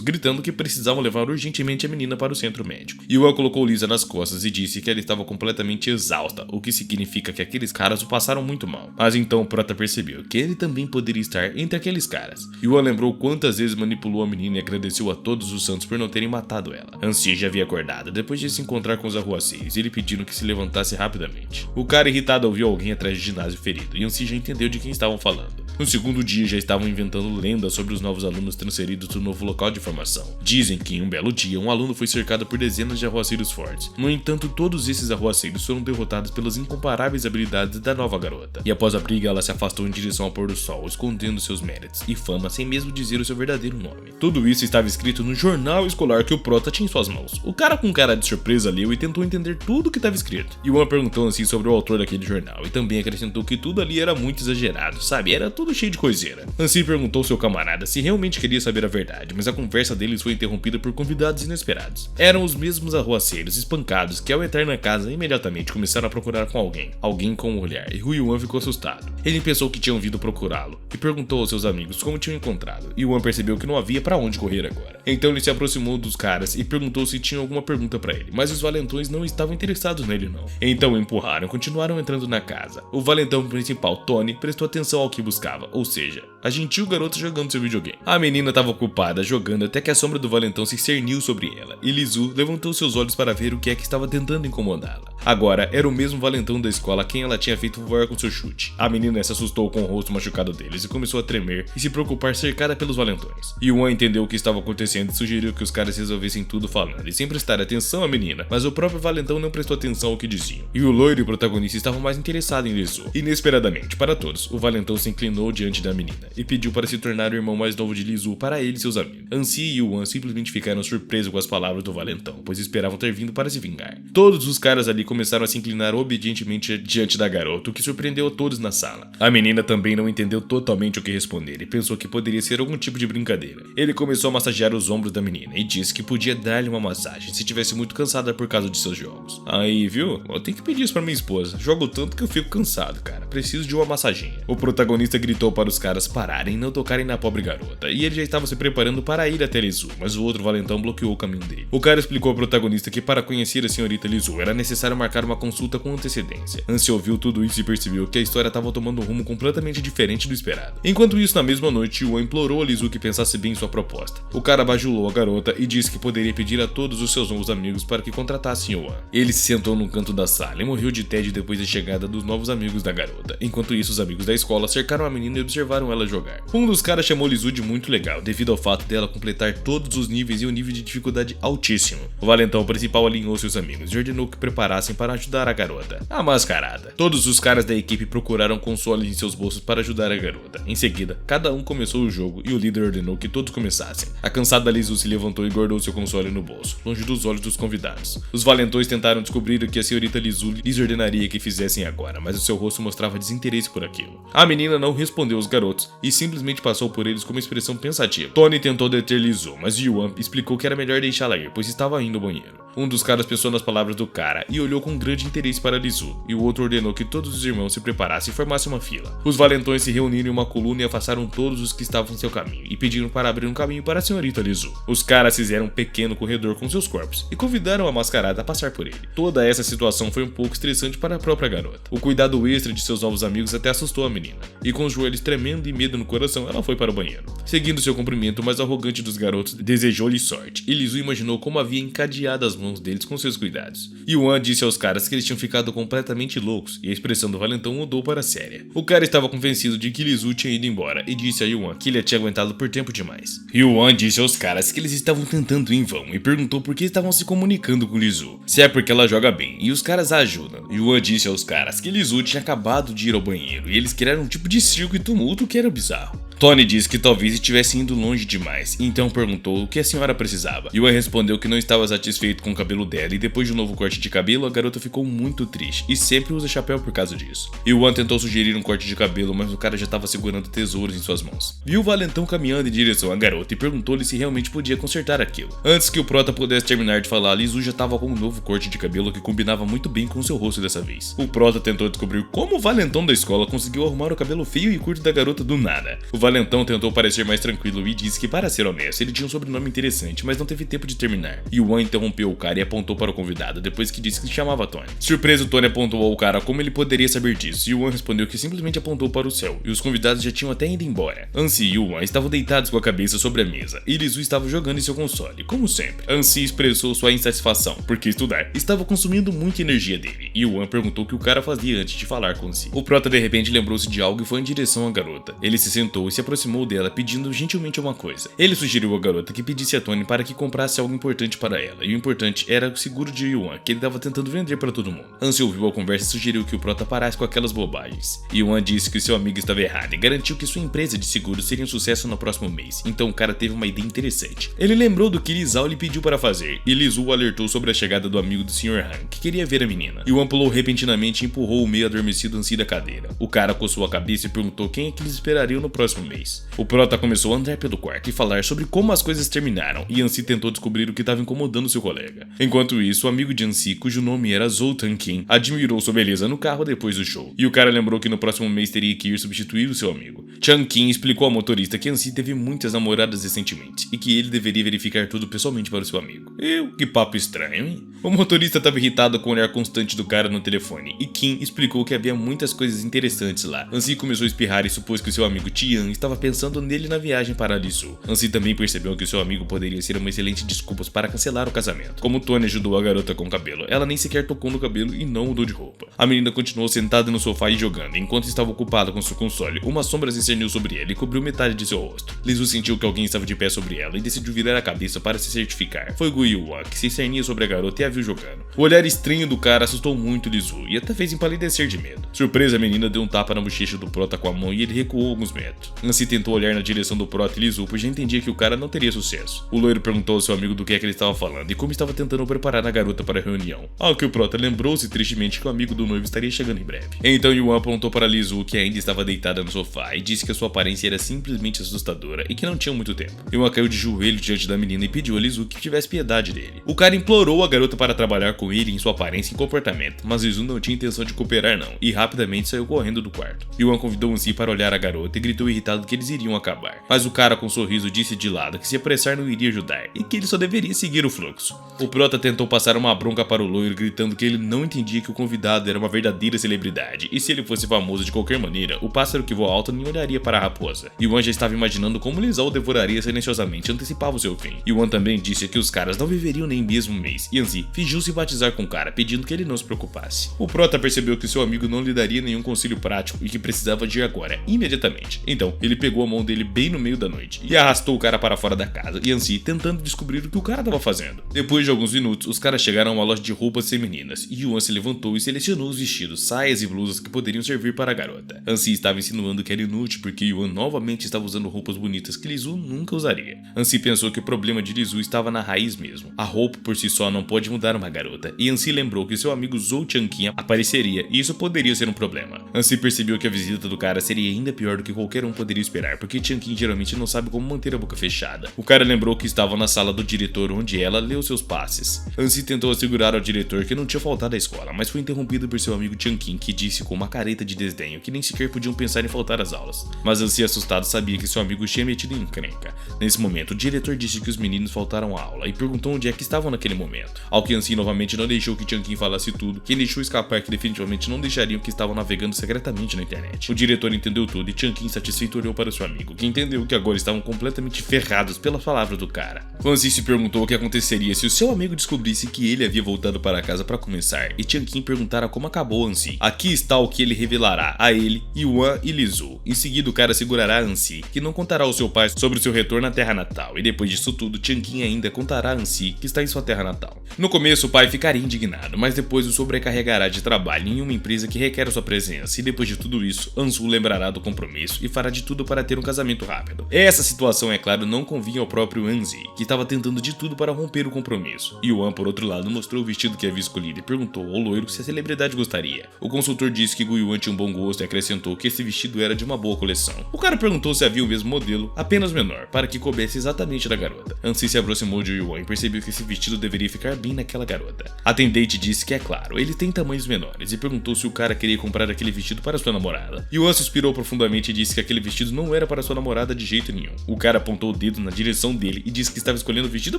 gritando que precisavam levar urgentemente a menina para o centro médico. Yuan colocou Lisa nas costas e disse que ela estava completamente exausta, o que significa que aqueles caras o passaram muito mal. Mas então o prota percebeu que ele também poderia estar entre aqueles caras. Yuan lembrou quantas vezes manipulou a menina e agradeceu a todos os santos por não terem matado ela. Anssi já havia acordado depois de se encontrar com os arruaceiros e ele pedindo que se levantasse rapidamente. O cara irritado ouviu alguém atrás do ginásio ferido e Anssi já entendeu de quem estavam falando. No segundo dia já estavam inventando lendas sobre os novos alunos transferidos do novo local de formação. Dizem que em um belo dia um aluno foi cercado por dezenas de arruaceiros fortes. No entanto, todos esses arruaceiros foram derrotados pelas incomparáveis habilidades da nova garota. E após a briga ela se afastou em direção ao pôr do sol, escondendo seus méritos e fama sem mesmo dizer o seu verdadeiro nome. Tudo isso estava escrito no jornal escolar que o prota tinha em suas mãos. O cara com cara de surpresa leu e tentou entender tudo o que estava escrito. Yuan perguntou assim sobre o autor daquele jornal e também acrescentou que tudo ali era muito exagerado, sabe? Era tudo cheio de coiseira. Anssi perguntou ao seu camarada se realmente queria saber a verdade, mas a conversa deles foi interrompida por convidados inesperados. Eram os mesmos arruaceiros espancados que ao entrar na casa imediatamente começaram a procurar com alguém com um olhar, e Yuan ficou assustado. Ele pensou que tinham vindo procurá-lo e perguntou aos seus amigos como tinham encontrado. Yuan percebeu que não havia para onde correr agora. Então ele se aproximou dos caras e perguntou se tinham alguma pergunta para ele, mas os valentões não estavam interessados nele não. Então empurraram e continuaram entrando na casa. O valentão principal, Tony, prestou atenção ao que buscava, ou seja, a gentil garota jogando seu videogame. A menina estava ocupada jogando até que a sombra do valentão se cerniu sobre ela, e Lizu levantou seus olhos para ver o que é que estava tentando incomodá-la. Agora era o mesmo valentão da escola a quem ela tinha feito voar com seu chute. A menina se assustou com o rosto machucado deles e começou a tremer e se preocupar cercada pelos valentões. Yuan entendeu o que estava acontecendo e sugeriu que os caras resolvessem tudo falando e sem prestar atenção à menina, mas o próprio valentão não prestou atenção ao que diziam. E o loiro e o protagonista estavam mais interessados em Lizu. Inesperadamente, para todos, o valentão se inclinou diante da menina e pediu para se tornar o irmão mais novo de Lizu para ele e seus amigos. Anssi e Yuan simplesmente ficaram surpresos com as palavras do valentão, pois esperavam ter vindo para se vingar. Todos os caras ali começaram a se inclinar obedientemente diante da garota, o que surpreendeu a todos na sala. A menina também não entendeu totalmente o que responder e pensou que poderia ser algum tipo de brincadeira. Ele começou a massagear os ombros da menina e disse que podia dar-lhe uma massagem se estivesse muito cansada por causa de seus jogos. Aí, viu? Eu tenho que pedir isso pra minha esposa. Jogo tanto que eu fico cansado, cara. Preciso de uma massaginha. O protagonista gritou para os caras pararem e não tocarem na pobre garota, e ele já estava se preparando para ir até Lizu, mas o outro valentão bloqueou o caminho dele. O cara explicou ao protagonista que para conhecer a senhorita Lizu era necessário marcar uma consulta com antecedência. Anssi ouviu tudo isso e percebeu que a história estava tomando um rumo completamente diferente do esperado. Enquanto isso, na mesma noite, Yuan implorou a Lizu que pensasse bem em sua proposta. O cara bajulou a garota e disse que poderia pedir a todos os seus novos amigos para que contratassem Yuan. Ele se sentou num canto da sala e morreu de tédio depois da chegada dos novos amigos da garota. Enquanto isso, os amigos da escola cercaram a menina e observaram ela jogar. Um dos caras chamou Lizu de muito legal, devido ao fato dela completar todos os níveis e um nível de dificuldade altíssimo. O valentão principal alinhou seus amigos e ordenou que preparassem preparassem para ajudar a garota, a mascarada. Todos os caras da equipe procuraram consoles em seus bolsos para ajudar a garota. Em seguida, cada um começou o jogo e o líder ordenou que todos começassem. A cansada Lizu se levantou e guardou seu console no bolso, longe dos olhos dos convidados. Os valentões tentaram descobrir o que a senhorita Lizu lhes ordenaria que fizessem agora, mas o seu rosto mostrava desinteresse por aquilo. A menina não respondeu aos garotos e simplesmente passou por eles com uma expressão pensativa. Tony tentou deter Lizu, mas Yuan explicou que era melhor deixá-la ir, pois estava indo ao banheiro. Um dos caras pensou nas palavras do cara e olhou com grande interesse para Lizu, e o outro ordenou que todos os irmãos se preparassem e formassem uma fila. Os valentões se reuniram em uma coluna e afastaram todos os que estavam em seu caminho, e pediram para abrir um caminho para a senhorita Lizu. Os caras fizeram um pequeno corredor com seus corpos, e convidaram a mascarada a passar por ele. Toda essa situação foi um pouco estressante para a própria garota. O cuidado extra de seus novos amigos até assustou a menina, e com os joelhos tremendo e medo no coração, ela foi para o banheiro. Seguindo seu cumprimento, o mais arrogante dos garotos desejou-lhe sorte, e Lizu imaginou como havia encadeado as mãos deles com seus cuidados. Yuan disse aos caras que eles tinham ficado completamente loucos, e a expressão do valentão mudou para séria. O cara estava convencido de que Lizu tinha ido embora, e disse a Yuan que ele a tinha aguentado por tempo demais. Yuan disse aos caras que eles estavam tentando em vão, e perguntou por que estavam se comunicando com Lizu, se é porque ela joga bem, e os caras a ajudam. Yuan disse aos caras que Lizu tinha acabado de ir ao banheiro, e eles criaram um tipo de circo e tumulto que era bizarro. Tony disse que talvez estivesse indo longe demais, e então perguntou o que a senhora precisava. Yuan respondeu que não estava satisfeito com o cabelo dela, e depois de um novo corte de cabelo, a garota ficou muito triste, e sempre usa chapéu por causa disso. Yuan tentou sugerir um corte de cabelo, mas o cara já estava segurando tesouros em suas mãos. Viu o valentão caminhando em direção à garota e perguntou-lhe se realmente podia consertar aquilo. Antes que o prota pudesse terminar de falar, Lizu já estava com um novo corte de cabelo que combinava muito bem com seu rosto dessa vez. O prota tentou descobrir como o valentão da escola conseguiu arrumar o cabelo feio e curto da garota do nada. O valentão tentou parecer mais tranquilo e disse que, para ser honesto, ele tinha um sobrenome interessante, mas não teve tempo de terminar. Yuan interrompeu o cara e apontou para o convidado, depois que disse que se chamava Tony. Surpreso, Tony apontou ao cara como ele poderia saber disso. Yuan respondeu que simplesmente apontou para o céu, e os convidados já tinham até ido embora. Ansi e Yuan estavam deitados com a cabeça sobre a mesa, e Lizu estava jogando em seu console, como sempre. Ansi expressou sua insatisfação, porque estudar estava consumindo muita energia dele, e Yuan perguntou o que o cara fazia antes de falar com Ansi. O prota de repente lembrou-se de algo e foi em direção à garota. Ele se sentou e se aproximou dela, pedindo gentilmente uma coisa. Ele sugeriu à garota que pedisse a Tony para que comprasse algo importante para ela, e o importante era o seguro de Yuan, que ele estava tentando vender para todo mundo. Ansi ouviu a conversa e sugeriu que o prota parasse com aquelas bobagens. Yuan disse que seu amigo estava errado e garantiu que sua empresa de seguros seria um sucesso no próximo mês, então o cara teve uma ideia interessante. Ele lembrou do que Lizao lhe pediu para fazer, e Lizu o alertou sobre a chegada do amigo do Sr. Han, que queria ver a menina. Yuan pulou repentinamente e empurrou o meio adormecido Ansi da cadeira. O cara coçou a cabeça e perguntou quem é que eles esperariam no próximo mês. O prota começou a andar pelo quarto e falar sobre como as coisas terminaram, e Ansi tentou descobrir o que estava incomodando seu colega. Enquanto isso, o amigo de Ansi, cujo nome era Zoltan Kim, admirou sua beleza no carro depois do show, e o cara lembrou que no próximo mês teria que ir substituir o seu amigo. Chan Kim explicou ao motorista que Ansi teve muitas namoradas recentemente, e que ele deveria verificar tudo pessoalmente para o seu amigo. Que papo estranho, hein? O motorista estava irritado com o olhar constante do cara no telefone, e Kim explicou que havia muitas coisas interessantes lá. Ansi começou a espirrar e supôs que o seu amigo Tian estava pensando nele na viagem para Lizu. Ansi também percebeu que seu amigo poderia ser uma excelente desculpa para cancelar o casamento. Como Tony ajudou a garota com o cabelo, ela nem sequer tocou no cabelo e não mudou de roupa. A menina continuou sentada no sofá e jogando, enquanto estava ocupada com seu console. Uma sombra se cerniu sobre ela e cobriu metade de seu rosto. Lizu sentiu que alguém estava de pé sobre ela e decidiu virar a cabeça para se certificar. Foi Gu Yuan, que se cernia sobre a garota e a viu jogando. O olhar estranho do cara assustou muito Lizu e até fez empalidecer de medo. Surpresa, a menina deu um tapa na bochecha do prota com a mão e ele recuou alguns metros. Ansi tentou olhar na direção do prota e Lizu, pois já entendia que o cara não teria sucesso. O loiro perguntou ao seu amigo do que é que ele estava falando e como estava tentando preparar a garota para a reunião. Ao que o prota lembrou-se tristemente que o amigo do noivo estaria chegando em breve. Então Yuan apontou para Lizu, que ainda estava deitada no sofá, e disse que a sua aparência era simplesmente assustadora e que não tinha muito tempo. Yuan caiu de joelho diante da menina e pediu a Lizu que tivesse piedade dele. O cara implorou a garota para trabalhar com ele em sua aparência e comportamento, mas Lizu não tinha intenção de cooperar não, e rapidamente saiu correndo do quarto. Yuan convidou Ansi para olhar a garota e gritou irritado que eles iriam acabar, mas o cara com um sorriso disse de lado que se apressar não iria ajudar e que ele só deveria seguir o fluxo. O prota tentou passar uma bronca para o loiro, gritando que ele não entendia que o convidado era uma verdadeira celebridade e se ele fosse famoso de qualquer maneira, o pássaro que voa alto nem olharia para a raposa. Yuan já estava imaginando como Lizao devoraria silenciosamente e antecipava o seu fim. Yuan também disse que os caras não viveriam nem mesmo um mês, e Ansi fingiu se batizar com o cara, pedindo que ele não se preocupasse. O prota percebeu que seu amigo não lhe daria nenhum conselho prático e que precisava de ir agora, imediatamente. Então, Ele pegou a mão dele bem no meio da noite e arrastou o cara para fora da casa, e Ansi tentando descobrir o que o cara estava fazendo. Depois de alguns minutos, os caras chegaram a uma loja de roupas femininas e Yuan se levantou e selecionou os vestidos, saias e blusas que poderiam servir para a garota. Ansi estava insinuando que era inútil porque Yuan novamente estava usando roupas bonitas que Lizu nunca usaria. Ansi pensou que o problema de Lizu estava na raiz mesmo. A roupa por si só não pode mudar uma garota, e Ansi lembrou que seu amigo Zhou Changqing apareceria e isso poderia ser um problema. Ansi percebeu que a visita do cara seria ainda pior do que qualquer um poderia esperar, porque Changqing geralmente não sabe como manter a boca fechada. O cara lembrou que estava na sala do diretor onde ela leu seus passes. Ansi tentou assegurar ao diretor que não tinha faltado à escola, mas foi interrompido por seu amigo Changqing, que disse com uma careta de desdenho que nem sequer podiam pensar em faltar às aulas. Mas Ansi, assustado, sabia que seu amigo tinha metido em encrenca. Nesse momento, o diretor disse que os meninos faltaram à aula e perguntou onde é que estavam naquele momento. Ao que Ansi novamente não deixou que Changqing falasse tudo, quem deixou escapar que definitivamente não deixariam que estavam navegando secretamente na internet. O diretor entendeu tudo e Changqing, satisfeito, olhou para seu amigo, que entendeu que agora estavam completamente ferrados pelas palavras do cara. Ansi se perguntou o que aconteceria se o seu amigo descobrisse que ele havia voltado para casa para começar, e Changqing perguntara como acabou Ansi. Aqui está o que ele revelará a ele, Yuan e Lizu. Em seguida, o cara segurará Ansi, que não contará ao seu pai sobre o seu retorno à terra natal, e depois disso tudo, Changqing ainda contará a Ansi que está em sua terra natal. No começo, o pai ficaria indignado, mas depois o sobrecarregará de trabalho em uma empresa que requer sua presença, e depois de tudo isso, Ansu lembrará do compromisso e fará de tudo para ter um casamento rápido. Essa situação, é claro, não convinha ao próprio Ansi, que estava tentando de tudo para romper o compromisso. Yuan, por outro lado, mostrou o vestido que havia escolhido e perguntou ao loiro se a celebridade gostaria. O consultor disse que Yuan tinha um bom gosto e acrescentou que esse vestido era de uma boa coleção. O cara perguntou se havia o mesmo modelo, apenas menor, para que coubesse exatamente da garota. Ansi se aproximou de Yuan e percebeu que esse vestido deveria ficar bem naquela garota. A atendente disse que é claro, ele tem tamanhos menores e perguntou se o cara queria comprar aquele vestido para sua namorada. Yuan suspirou profundamente e disse que aquele vestido não era para sua namorada de jeito nenhum. O cara apontou o dedo na direção dele e disse que estava escolhendo o vestido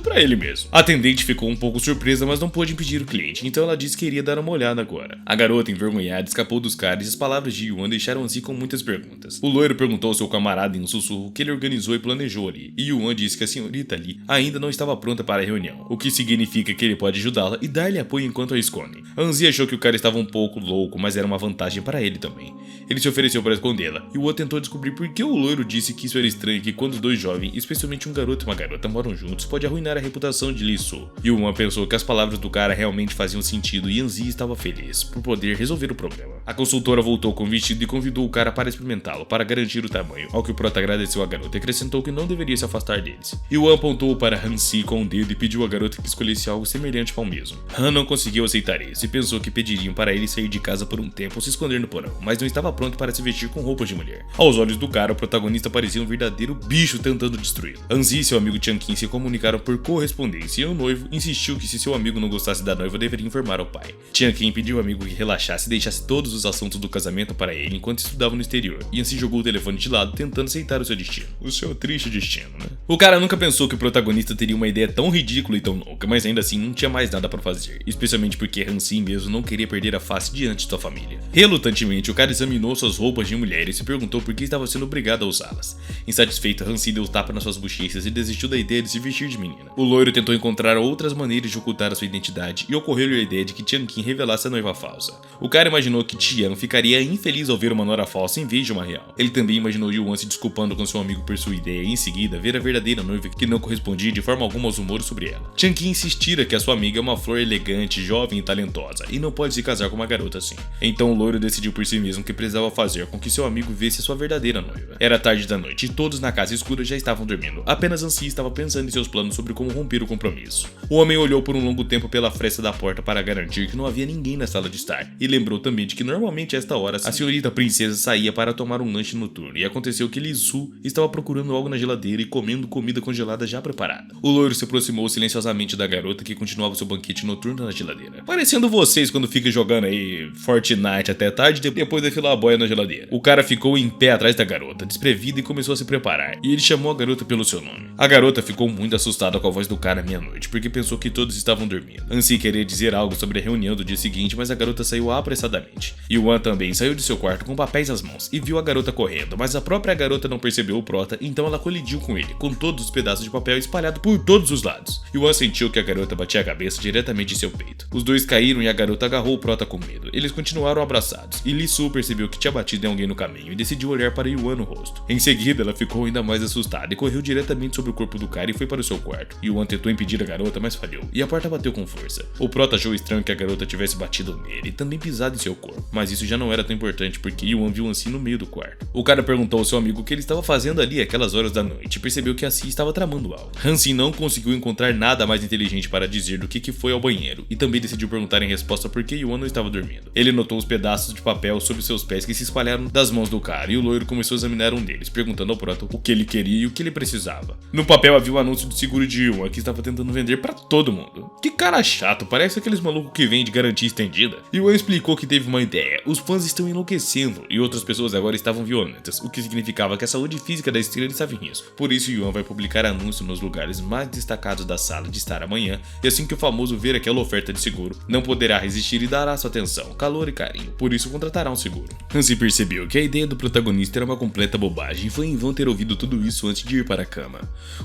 para ele mesmo. A atendente ficou um pouco surpresa, mas não pôde impedir o cliente, então ela disse que iria dar uma olhada agora. A garota, envergonhada, escapou dos caras e as palavras de Yuan deixaram Ansi com muitas perguntas. O loiro perguntou ao seu camarada em um sussurro que ele organizou e planejou ali, e Yuan disse que a senhorita ali ainda não estava pronta para a reunião, o que significa que ele pode ajudá-la e dar-lhe apoio enquanto a esconde. Ansi achou que o cara estava um pouco louco, mas era uma vantagem para ele também. Ele se ofereceu para escondê-la, e Yuan tentou descobrir por que o loiro disse que isso era estranho, que quando dois jovens, especialmente um garoto e uma garota, moram juntos, pode arruinar a reputação de Lisu. Yuan pensou que as palavras do cara realmente faziam sentido e Ansi estava feliz por poder resolver o problema. A consultora voltou com o vestido e convidou o cara para experimentá-lo, para garantir o tamanho, ao que o prota agradeceu a garota e acrescentou que não deveria se afastar deles. Yuan apontou para Ansi com o dedo e pediu à garota que escolhesse algo semelhante ao mesmo. Han não conseguiu aceitar isso e pensou que pediriam para ele sair de casa por um tempo ou se esconder no porão, mas não estava pronto para se vestir com roupas de mulher. Aos olhos do cara, o protagonista parecia um verdadeiro bicho tentando destruí-lo. Ansi e seu amigo Changqing se comunicaram por correspondência e o noivo insistiu que se seu amigo não gostasse da noiva, deveria informar ao pai. Changqing pediu ao amigo que relaxasse e deixasse todos os assuntos do casamento para ele enquanto estudava no exterior, e Ansi jogou o telefone de lado tentando aceitar o seu destino. O seu triste destino, né? O cara nunca pensou que o protagonista teria uma ideia tão ridícula e tão louca, mas ainda assim não tinha mais nada para fazer, especialmente porque Ansi mesmo não queria perder a face diante de sua família. Relutantemente, o cara examinou suas roupas de mulher e se perguntou por que estava sendo obrigado a usá-las. Insatisfeito, Ansi deu tapa nas suas bochechas e desistiu da ideia de se vestir de menina. O loiro tentou encontrar outras maneiras de ocultar a sua identidade e ocorreu-lhe a ideia de que Changqing revelasse a noiva falsa. O cara imaginou que Tian ficaria infeliz ao ver uma nora falsa em vez de uma real. Ele também imaginou Yuan se desculpando com seu amigo por sua ideia e em seguida ver a verdadeira noiva que não correspondia de forma alguma aos rumores sobre ela. Changqing insistira que a sua amiga é uma flor elegante, jovem e talentosa e não pode se casar com uma garota assim. Então o loiro decidiu por si mesmo que precisava fazer com que seu amigo visse a sua verdadeira noiva. Era tarde da noite e todos na casa escura já estavam dormindo. Apenas Ansi estava pensando em seus planos sobre como romper o compromisso. O homem olhou por um longo tempo pela fresta da porta para garantir que não havia ninguém na sala de estar e lembrou também de que normalmente a esta hora a senhorita princesa saía para tomar um lanche noturno e aconteceu que Lisu estava procurando algo na geladeira e comendo comida congelada já preparada. O loiro se aproximou silenciosamente da garota que continuava seu banquete noturno na geladeira. Parecendo vocês quando fica jogando aí Fortnite até tarde e depois defilar a boia na geladeira. O cara ficou em pé atrás da garota, desprevido, e começou a se preparar, e ele chamou a garota pelo seu nome. A garota ficou muito assustada com a voz do cara à meia-noite, porque pensou que todos estavam dormindo. Ansi queria dizer algo sobre a reunião do dia seguinte, mas a garota saiu apressadamente. Yuan também saiu de seu quarto com papéis nas mãos e viu a garota correndo, mas a própria garota não percebeu o prota, então ela colidiu com ele, com todos os pedaços de papel espalhados por todos os lados. Yuan sentiu que a garota batia a cabeça diretamente em seu peito. Os dois caíram e a garota agarrou o prota com medo. Eles continuaram abraçados, e Lisu percebeu que tinha batido em alguém no caminho e decidiu olhar para Yuan Yuan no rosto. Em seguida, ela ficou ainda mais assustada e correu diretamente sobre o corpo do cara e foi para o seu quarto. Yuan tentou impedir a garota, mas falhou, e a porta bateu com força. O prota achou estranho que a garota tivesse batido nele e também pisado em seu corpo, mas isso já não era tão importante porque Yuan viu Hansi no meio do quarto. O cara perguntou ao seu amigo o que ele estava fazendo ali aquelas horas da noite e percebeu que Hansi estava tramando algo. Hansi não conseguiu encontrar nada mais inteligente para dizer do que foi ao banheiro e também decidiu perguntar em resposta por que Yuan não estava dormindo. Ele notou os pedaços de papel sob seus pés que se espalharam das mãos do cara e o loiro começou a examinar um deles, perguntando ao prota o que ele queria e o que ele precisava. No papel havia o anúncio do seguro de Yuan que estava tentando vender para todo mundo. Que cara chato, parece aqueles malucos que vende garantia estendida. Yuan explicou que teve uma ideia, os fãs estão enlouquecendo e outras pessoas agora estavam violentas, o que significava que a saúde física da estrela estava em risco. Por isso Yuan vai publicar anúncio nos lugares mais destacados da sala de estar amanhã, e assim que o famoso ver aquela oferta de seguro, não poderá resistir e dará sua atenção, calor e carinho, por isso contratará um seguro. Hansi percebeu que a ideia do protagonista era uma completa bobagem e foi em vão ter ouvido tudo isso antes de ir para a cama.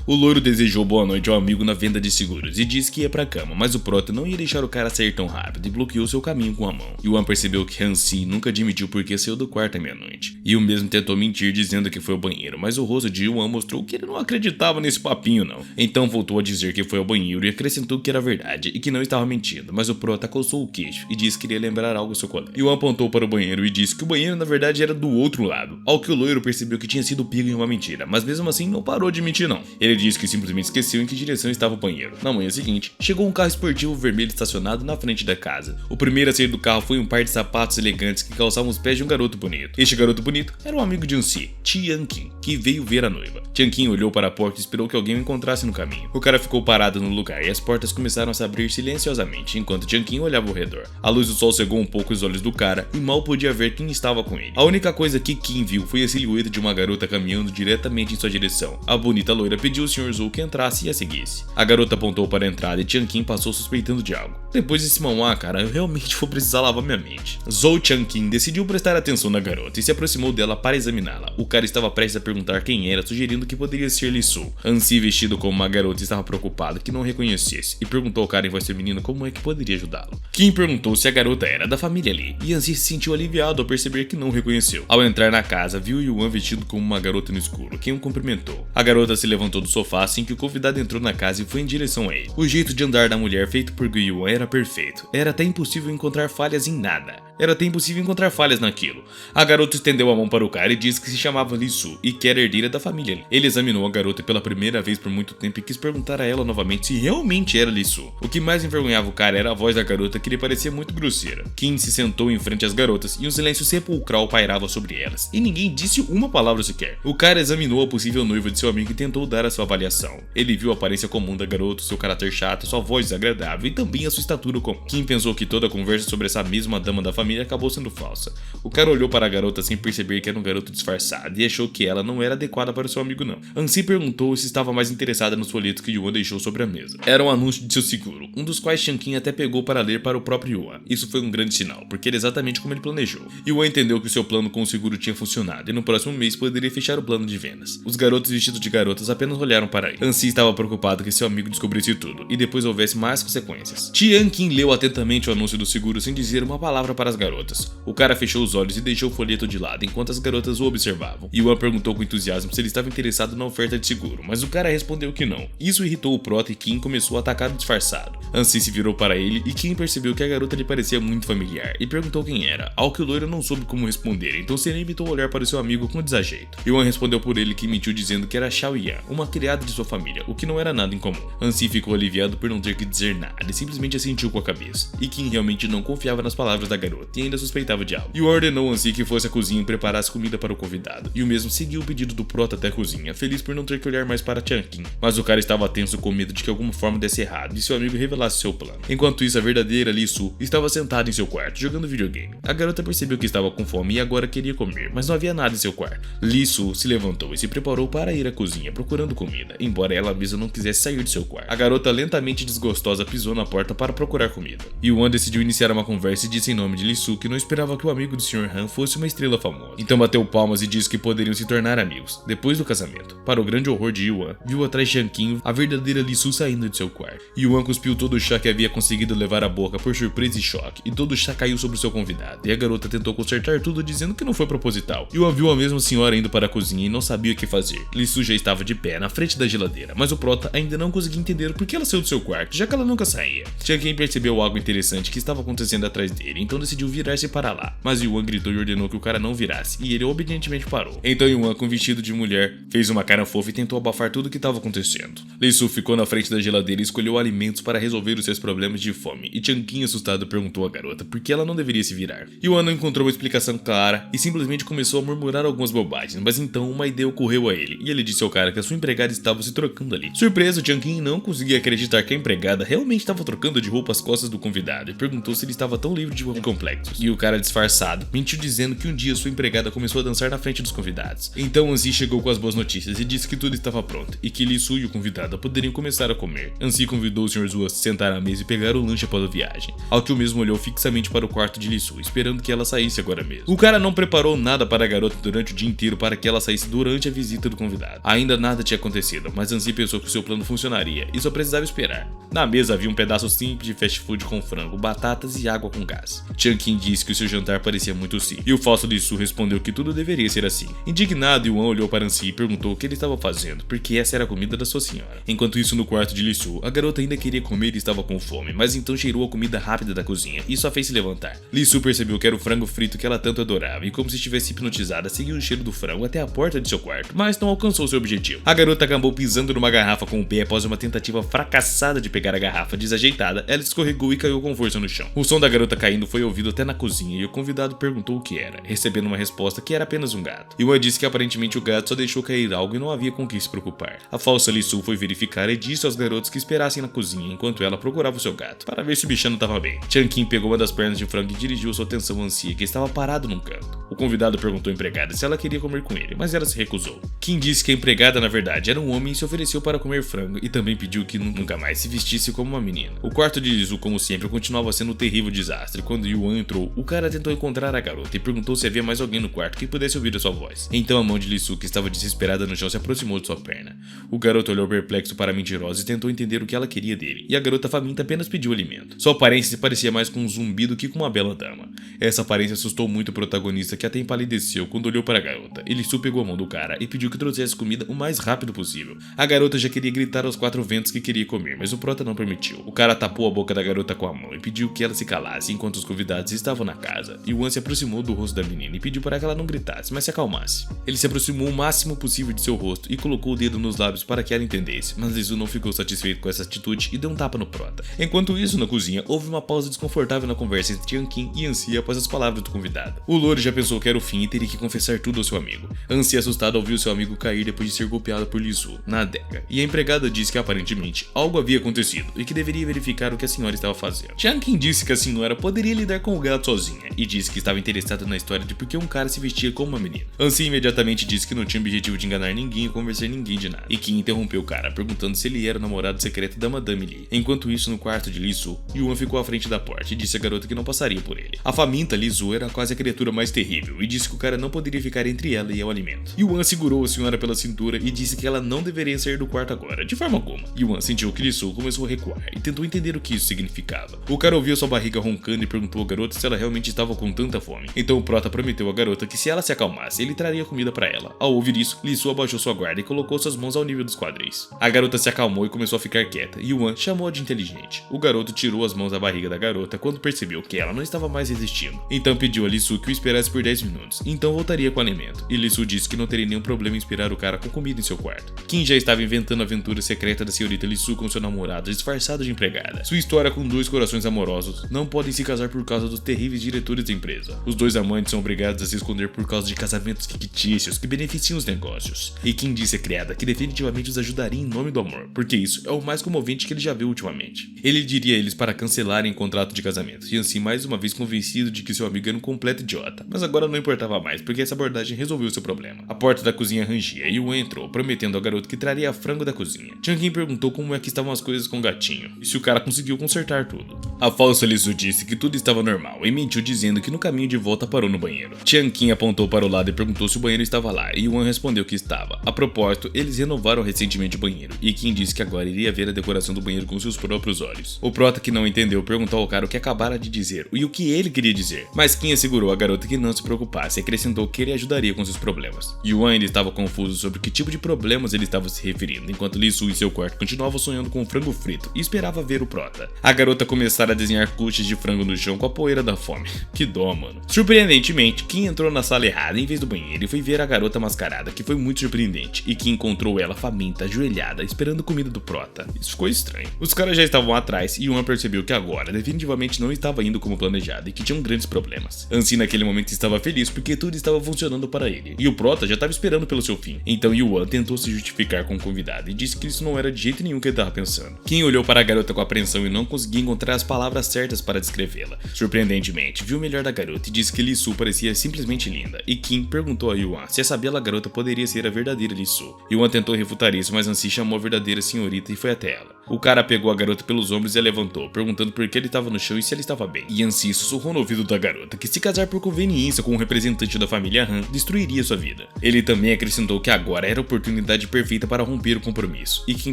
O loiro desejou boa noite ao amigo na venda de seguros e disse que ia para a cama, mas o prota não ia deixar o cara sair tão rápido e bloqueou seu caminho com a mão. Yuan percebeu que Hansi nunca admitiu porque saiu do quarto à meia-noite. E o mesmo tentou mentir dizendo que foi ao banheiro, mas o rosto de Yuan mostrou que ele não acreditava nesse papinho não. Então voltou a dizer que foi ao banheiro e acrescentou que era verdade e que não estava mentindo, mas o prota coçou o queixo e disse que iria lembrar algo ao seu colega. Yuan apontou para o banheiro e disse que o banheiro na verdade era do outro lado, ao que o loiro percebeu que tinha sido pego em uma mentira, mas mesmo assim não parou de mentir não. Ele disse que simplesmente esqueceu em que direção estava o banheiro. Na manhã seguinte, chegou um carro esportivo vermelho estacionado na frente da casa. O primeiro a sair do carro foi um par de sapatos elegantes que calçavam os pés de um garoto bonito. Este garoto bonito era um amigo de Hansi, Tianqin, que veio ver a noiva. Tianqin olhou para a porta e esperou que alguém o encontrasse no caminho. O cara ficou parado no lugar e as portas começaram a se abrir silenciosamente enquanto Tianqin olhava ao redor. A luz do sol cegou um pouco os olhos do cara e mal podia ver quem estava com ele. A única coisa que Kim viu foi a silhueta de uma garota caminhando diretamente em sua direção. A bonita loira pediu ao Sr. Zhou que entrasse e a seguisse. A garota apontou para a entrada e Tianqin passou suspeitando de algo. Depois desse manhwa, cara, eu realmente vou precisar lavar minha mente. Zhou Tianqin decidiu prestar atenção na garota e se aproximou dela para examiná-la. O cara estava prestes a perguntar quem era, sugerindo que poderia ser Li Su. Hansi, vestido como uma garota, estava preocupado que não reconhecesse e perguntou ao cara em voz feminina como é que poderia ajudá-lo. Kim perguntou se a garota era da família Li e Hansi se sentiu aliviado ao perceber que não reconheceu. Ao entrar na casa, viu Yuan vestido como uma garota no escuro, quem o cumprimentou. A garota se levantou do sofá assim que o convidado entrou na casa e foi em direção a ele. O jeito de andar da mulher feito por Yuan era perfeito. Era até impossível encontrar falhas em nada. Era até impossível encontrar falhas naquilo. A garota estendeu a mão para o cara e disse que se chamava Li Su e que era herdeira da família Li. Ele examinou a garota pela primeira vez por muito tempo e quis perguntar a ela novamente se realmente era Li Su. O que mais envergonhava o cara era a voz da garota, que lhe parecia muito grosseira. Kim se sentou em frente às garotas e um silêncio sepulcral pairava sobre elas, e ninguém disse uma palavra sequer. O cara examinou a possível noiva de seu amigo e tentou dar a sua avaliação. Ele viu a aparência comum da garota, seu caráter chato, sua voz desagradável e também a sua estatura comum. Kim pensou que toda a conversa sobre essa mesma dama da família acabou sendo falsa. O cara olhou para a garota sem perceber que era um garoto disfarçado e achou que ela não era adequada para o seu amigo não. Hansi perguntou se estava mais interessada nos folhetos que Yuan deixou sobre a mesa. Era um anúncio de seu seguro, um dos quais Tianqin até pegou para ler para o próprio Yuan. Isso foi um grande sinal, porque era exatamente como ele planejou. Yuan entendeu que o seu plano com o seguro tinha funcionado e no próximo mês poderia fechar o plano de vendas. Os garotos vestidos de garotas apenas olharam para ele. Hansi estava preocupado que seu amigo descobrisse tudo e depois houvesse mais consequências. Tianqin leu atentamente o anúncio do seguro sem dizer uma palavra para as garotas. O cara fechou os olhos e deixou o folheto de lado enquanto as garotas o observavam. Yuan perguntou com entusiasmo se ele estava interessado na oferta de seguro, mas o cara respondeu que não. Isso irritou o prota e Kim começou a atacar disfarçado. Hansi se virou para ele e Kim percebeu que a garota lhe parecia muito familiar e perguntou quem era, ao que o loiro não soube como responder, então se limitou a olhar para o seu amigo com desajeito. Yuan respondeu por ele que mentiu dizendo que era Xiao Yan, uma criada de sua família, o que não era nada incomum. Hansi ficou aliviado por não ter que dizer nada e simplesmente assentiu com a cabeça. E Kim realmente não confiava nas palavras da garota e ainda suspeitava de algo. Yuan ordenou Hansi que fosse à cozinha e preparasse comida para o convidado, e o mesmo seguiu o pedido do prota até a cozinha, feliz por não ter que olhar mais para Tianqin. Mas o cara estava tenso com medo de que alguma forma desse errado e seu amigo revelasse seu plano. Enquanto isso, a verdadeira Li Su estava sentada em seu quarto, jogando videogame. A garota percebeu que estava com fome e agora queria comer, mas não havia nada em seu quarto. Li Su se levantou e se preparou para ir à cozinha procurando comida, embora ela mesma não quisesse sair de seu quarto. A garota lentamente desgostosa pisou na porta para procurar comida. Yuan decidiu iniciar uma conversa e disse em nome de Su que não esperava que o amigo do Sr. Han fosse uma estrela famosa. Então bateu palmas e disse que poderiam se tornar amigos, depois do casamento. Para o grande horror de Yuan, viu atrás de Changqing a verdadeira Li Su saindo de seu quarto. Yuan cuspiu todo o chá que havia conseguido levar à boca por surpresa e choque, e todo o chá caiu sobre o seu convidado, e a garota tentou consertar tudo dizendo que não foi proposital. Yuan viu a mesma senhora indo para a cozinha e não sabia o que fazer. Li Su já estava de pé na frente da geladeira, mas o prota ainda não conseguia entender por que ela saiu do seu quarto, já que ela nunca saía. Changqing percebeu algo interessante que estava acontecendo atrás dele, então decidiu virar-se para lá, mas Yuan gritou e ordenou que o cara não virasse, e ele obedientemente parou. Então Yuan, com vestido de mulher, fez uma cara fofa e tentou abafar tudo o que estava acontecendo. Li Su ficou na frente da geladeira e escolheu alimentos para resolver os seus problemas de fome, e Changqing, assustado, perguntou à garota por que ela não deveria se virar. Yuan não encontrou uma explicação clara e simplesmente começou a murmurar algumas bobagens, mas então uma ideia ocorreu a ele, e ele disse ao cara que a sua empregada estava se trocando ali. Surpreso, Changqing não conseguia acreditar que a empregada realmente estava trocando de roupa às costas do convidado e perguntou se ele estava tão livre de complexos. E o cara, disfarçado, mentiu dizendo que um dia sua empregada começou a dançar na frente dos convidados. Então Anzi chegou com as boas notícias e disse que tudo estava pronto e que Li Su e o convidado poderiam começar a comer. Anzi convidou o Sr. Zu a se sentar à mesa e pegar o lanche após a viagem, ao que o mesmo olhou fixamente para o quarto de Li Su, esperando que ela saísse agora mesmo. O cara não preparou nada para a garota durante o dia inteiro para que ela saísse durante a visita do convidado. Ainda nada tinha acontecido, mas Anzi pensou que o seu plano funcionaria e só precisava esperar. Na mesa havia um pedaço simples de fast food com frango, batatas e água com gás. Changqing disse que o seu jantar parecia muito simples, e o falso Li Su respondeu que tudo deveria ser assim. Indignado, Yuan olhou para Anzi e perguntou o que ele estava fazendo, porque essa era a comida da sua senhora. Enquanto isso, no quarto de Li Su, a garota ainda queria comer e estava com fome, mas então cheirou a comida rápida da cozinha e só fez se levantar. Li Su percebeu que era o frango frito que ela tanto adorava e, como se estivesse hipnotizada, seguiu o cheiro do frango até a porta de seu quarto, mas não alcançou seu objetivo. A garota acabou pisando numa garrafa com o pé após uma tentativa fracassada de pegar a garrafa desajeitada. Ela escorregou e caiu com força no chão. O som da garota caindo foi ouvido até na cozinha e o convidado perguntou o que era, recebendo uma resposta que era apenas um gato. Yuan disse que aparentemente o gato só deixou cair algo e não havia com o que se preocupar. A falsa Li Su foi verificar e disse aos garotos que esperassem na cozinha enquanto ela procurava o seu gato, para ver se o bichano estava bem. Changqing pegou uma das pernas de frango e dirigiu sua atenção a Anzi, que estava parado num canto. O convidado perguntou à empregada se ela queria comer com ele, mas ela se recusou. Kim disse que a empregada na verdade era um homem e se ofereceu para comer frango e também pediu que nunca mais se vestisse como uma menina. O quarto de Li Su, como sempre, continuava sendo um terrível desastre. Quando Yuan entrou, o cara tentou encontrar a garota e perguntou se havia mais alguém no quarto que pudesse ouvir a sua voz. Então a mão de Li Su, que estava desesperada no chão, se aproximou de sua perna. O garoto olhou perplexo para a mentirosa e tentou entender o que ela queria dele, e a garota faminta apenas pediu alimento. Sua aparência se parecia mais com um zumbi do que com uma bela dama. Essa aparência assustou muito o protagonista, que até empalideceu quando olhou para a garota. Li Su pegou a mão do cara e pediu que trouxesse comida o mais rápido possível. A garota já queria gritar aos quatro ventos que queria comer, mas o prota não permitiu. O cara tapou a boca da garota com a mão e pediu que ela se calasse enquanto os convidados estavam na casa. Yuan se aproximou do rosto da menina e pediu para que ela não gritasse, mas se acalmasse. Ele se aproximou o máximo possível de seu rosto e colocou o dedo nos lábios para que ela entendesse, mas Li Su não ficou satisfeito com essa atitude e deu um tapa no prota. Enquanto isso, na cozinha, houve uma pausa desconfortável na conversa entre Changqing e Anzi após as palavras do convidado. O louro já pensou que era o fim e teria que confessar tudo ao seu amigo. Anzi, assustado, ouviu seu amigo cair depois de ser golpeado por Li Su na adega, e a empregada disse que aparentemente algo havia acontecido e que deveria verificar o que a senhora estava fazendo. Changqing disse que a senhora poderia lidar com o gato sozinha e disse que estava interessado na história de por que um cara se vestia como uma menina. Anzi imediatamente disse que não tinha objetivo de enganar ninguém ou convencer ninguém de nada, e que interrompeu o cara perguntando se ele era o namorado secreto da Madame Li. Enquanto isso, no quarto de Li Su, Yuan ficou à frente da porta e disse à garota que não passaria por ele. A faminta Li Su era quase a criatura mais terrível e disse que o cara não poderia ficar entre ela e o alimento. Yuan segurou a senhora pela cintura e disse que ela não deveria sair do quarto agora, de forma alguma. Yuan sentiu que Li Su começou a recuar e tentou entender o que isso significava. O cara ouviu sua barriga roncando e perguntou à garota se ela realmente estava com tanta fome. Então o prota prometeu à garota que se ela se acalmasse, ele traria comida para ela. Ao ouvir isso, Li Su abaixou sua guarda e colocou suas mãos ao nível dos quadris. A garota se acalmou e começou a ficar quieta. Yuan chamou-a de inteligente. O garoto tirou as mãos da barriga da garota quando percebeu que ela não estava mais resistindo. Então pediu a Li Su que o esperasse por 10 minutos, então voltaria com alimento. E Li Su disse que não teria nenhum problema em esperar o cara com comida em seu quarto. Kim já estava inventando a aventura secreta da senhorita Li Su com seu namorado disfarçado de empregada. Sua história com dois corações amorosos não podem se casar por causa dos terríveis diretores da empresa. Os dois amantes são obrigados a se esconder por causa de casamentos fictícios que beneficiam os negócios. E Kim disse à criada que definitivamente os ajudaria em nome do amor, porque isso é o mais comovente que ele já viu ultimamente. Ele diria a eles para cancelarem o contrato de casamento, e assim mais uma vez convencido de que seu amigo era um completo idiota. Mas agora não importava mais, porque essa abordagem resolveu seu problema. A porta da cozinha rangia e Yuan entrou, prometendo ao garoto que traria frango da cozinha. Changqing perguntou como é que estavam as coisas com o gatinho, e se o cara conseguiu consertar tudo. A falsa Li Su disse que tudo estava normal normal e mentiu dizendo que no caminho de volta parou no banheiro. Changqing apontou para o lado e perguntou se o banheiro estava lá, e Yuan respondeu que estava. A propósito, eles renovaram recentemente o banheiro, e Kim disse que agora iria ver a decoração do banheiro com seus próprios olhos. O prota, que não entendeu, perguntou ao cara o que acabara de dizer e o que ele queria dizer, mas Kim assegurou a garota que não se preocupasse e acrescentou que ele ajudaria com seus problemas. Yuan ainda estava confuso sobre que tipo de problemas ele estava se referindo, enquanto Li Su em seu quarto continuava sonhando com um frango frito e esperava ver o prota. A garota começara a desenhar coxas de frango no chão com a poeira da fome. Que dó, mano. Surpreendentemente, Kim entrou na sala errada em vez do banheiro e foi ver a garota mascarada, que foi muito surpreendente, e Kim encontrou ela faminta, ajoelhada, esperando comida do prota. Isso ficou estranho. Os caras já estavam atrás e Yuan percebeu que agora definitivamente não estava indo como planejado e que tinham grandes problemas. Ansem naquele momento estava feliz porque tudo estava funcionando para ele, e o prota já estava esperando pelo seu fim. Então Yuan tentou se justificar com o convidado e disse que isso não era de jeito nenhum o que ele estava pensando. Kim olhou para a garota com apreensão e não conseguia encontrar as palavras certas para descrevê-la. Surpreendentemente, viu o melhor da garota e disse que Li Su parecia simplesmente linda, e Kim perguntou a Yuan se essa bela garota poderia ser a verdadeira Li Su. Yuan tentou refutar isso, mas Ansem chamou a verdadeira senhorita e foi até ela. O cara pegou a garota pelos ombros e a levantou, perguntando por que ele estava no chão e se ela estava bem. E Ansem sussurrou no ouvido da garota que se casar por conveniência com um representante da família Han destruiria sua vida. Ele também acrescentou que agora era a oportunidade perfeita para romper o compromisso, e Kim